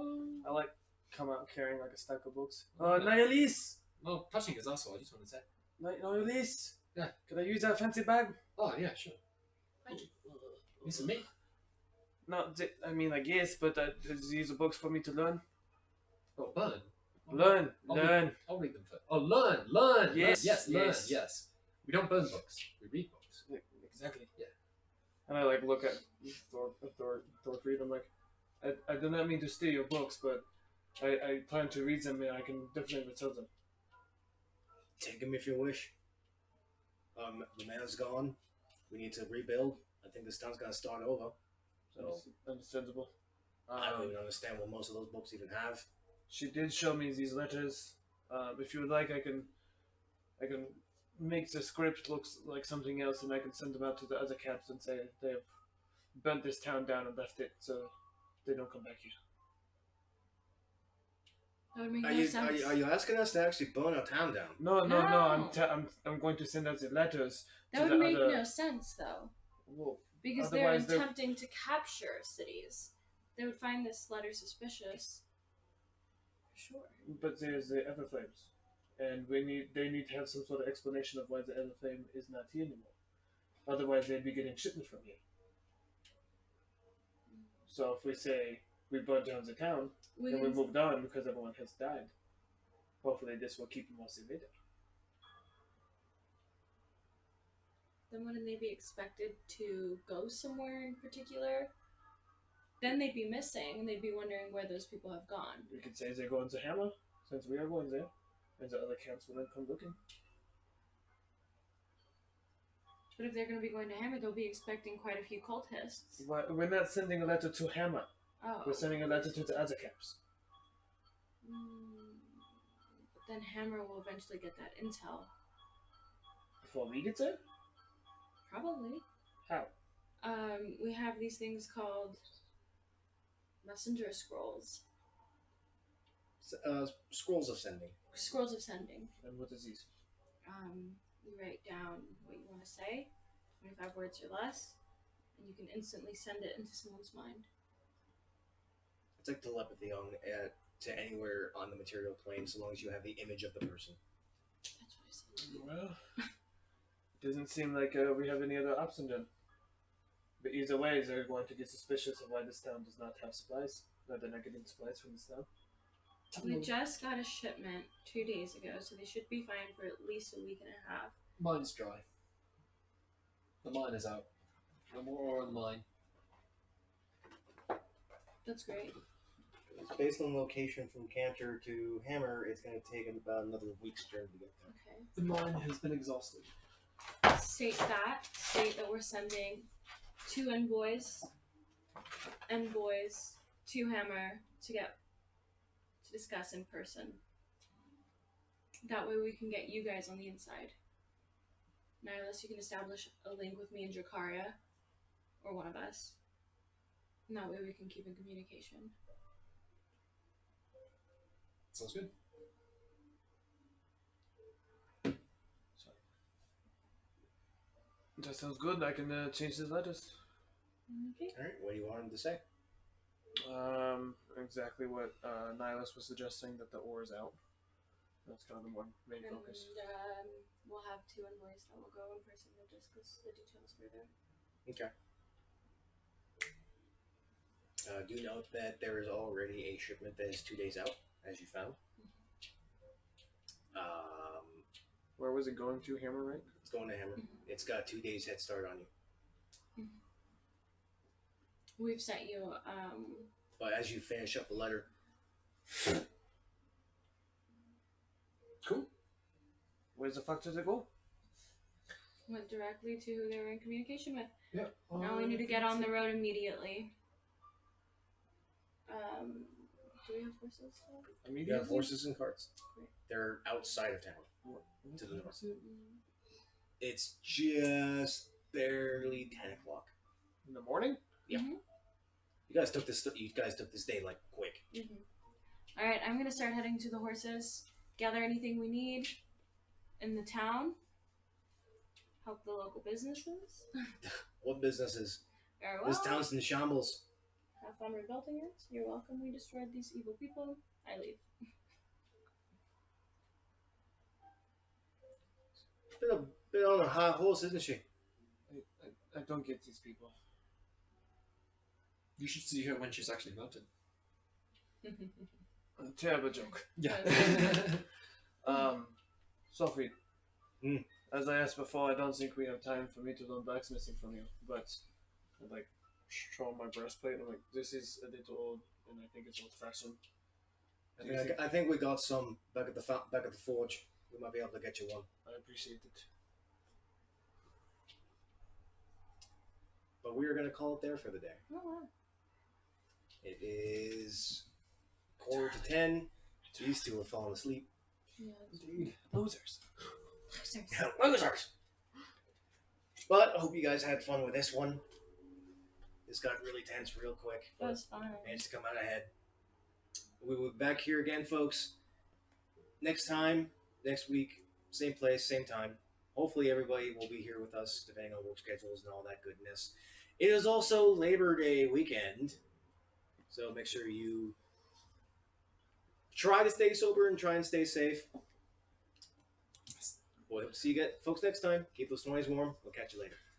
I like come out carrying like a stack of books. Nihilus! Well, touching his asshole, I just want to say. Nihilus! Yeah. Can I use that fancy bag? Oh, yeah, sure. Thank you. This is me. No, I mean, I guess, but these are books for me to learn. Oh, burn. Learn. I'll read them first. Oh, learn. Yes, Yes, learn. yes. Yes. We don't burn books. We read books. Exactly. Yeah. And I like look at Thorfried. I'm like, I do not mean to steal your books, but I plan to read them and I can definitely return them. Take them if you wish. The man is gone. We need to rebuild. I think this town's gonna start over. So Understandable. I don't even understand what most of those books even have. She did show me these letters. If you would like, I can make the script look like something else, and I can send them out to the other caps and say they have burnt this town down and left it, so they don't come back here. That would make Are no you, sense. are you asking us to actually burn our town down? No. No. I'm going to send out the letters. That to would the make other, no sense, though. Well, Because they're otherwise they're- attempting to capture cities. They would find this letter suspicious. For sure. but there's the Everflames, and they need to have some sort of explanation of why the Everflame is not here anymore. Otherwise, they'd be getting shipments from here. So if we say we burned down the town, then we moved on because everyone has died. Hopefully, this will keep them all later. Then wouldn't they be expected to go somewhere in particular? Then they'd be missing, and they'd be wondering where those people have gone. We could say they're going to Hammer, since we are going there. And the other camps will then come looking. But if they're going to be going to Hammer, they'll be expecting quite a few cultists. We're not sending a letter to Hammer. Oh. We're sending a letter to the other camps. But then Hammer will eventually get that intel. Before we get there? Probably. How? We have these things called messenger scrolls. Scrolls of sending. Scrolls of sending. And what is these? You write down what you want to say, 25 words or less, and you can instantly send it into someone's mind. It's like telepathy on to anywhere on the material plane, so long as you have the image of the person. That's what I said. Well, it doesn't seem like we have any other option then. But either way, they're going to get suspicious of why this town does not have supplies. That they're not getting supplies from this town. We just got a shipment 2 days ago, so they should be fine for at least a week and a half. Mine's dry. The mine is out. No more ore in the mine. That's great. Based on location from Cantor to Hammer, it's going to take about another week's journey to get there. Okay. The mine has been exhausted. State that we're sending 2 envoys to Hammer to discuss in person. That way we can get you guys on the inside. Nihilus, you can establish a link with me and Dracaria, or one of us. And that way we can keep in communication. Sounds good. That sounds good. I can change the letters. Okay. All right, what do you want him to say? Exactly what Nihilus was suggesting, that the ore is out. That's kind of the one main And focus. we'll have 2 envoys that will go in person to discuss the details further. Okay. Do note that there is already a shipment that is 2 days out, as you found. Where was it going to? Hammer, right? It's going to Hammer. It's got 2 days head start on you. We've sent you, But as you finish up the letter, Cool. Where the fuck does it go? went directly to who they were in communication with. Yeah. Now we need to get on the road immediately. Do we have horses still? you Immediately? have horses and carts. Great. They're outside of town. What To the north. is it? It's just barely 10 o'clock. In the morning? Yeah. Mhm. You guys took this day like quick. Alright, I'm gonna start heading to the horses, gather anything we need in the town, help the local businesses. What businesses? Very well. This town's in shambles. Have fun rebuilding it. You're welcome. We destroyed these evil people. I leave. Bit on a high horse, isn't she? I don't get these people. You should see her when she's actually mounted. A terrible joke. Yeah. Sophie. Hmm. As I asked before, I don't think we have time for me to learn blacksmithing from you, but I like show my breastplate and I'm like, this is a little old and I think it's old fashioned. I think we got some back at the forge. We might be able to get you one. I appreciate it. But we are going to call it there for the day. Oh, wow. It is 9:45. These two are falling asleep. Yeah. Indeed. Losers. Losers! But I hope you guys had fun with this one. This got really tense real quick. That was fun. Managed to come out ahead. We will be back here again, folks. Next week, same place, same time. Hopefully everybody will be here with us, depending on work schedules and all that goodness. It is also Labor Day weekend, so make sure you try to stay sober and try and stay safe. We'll see you folks next time. Keep those 20s warm. We'll catch you later.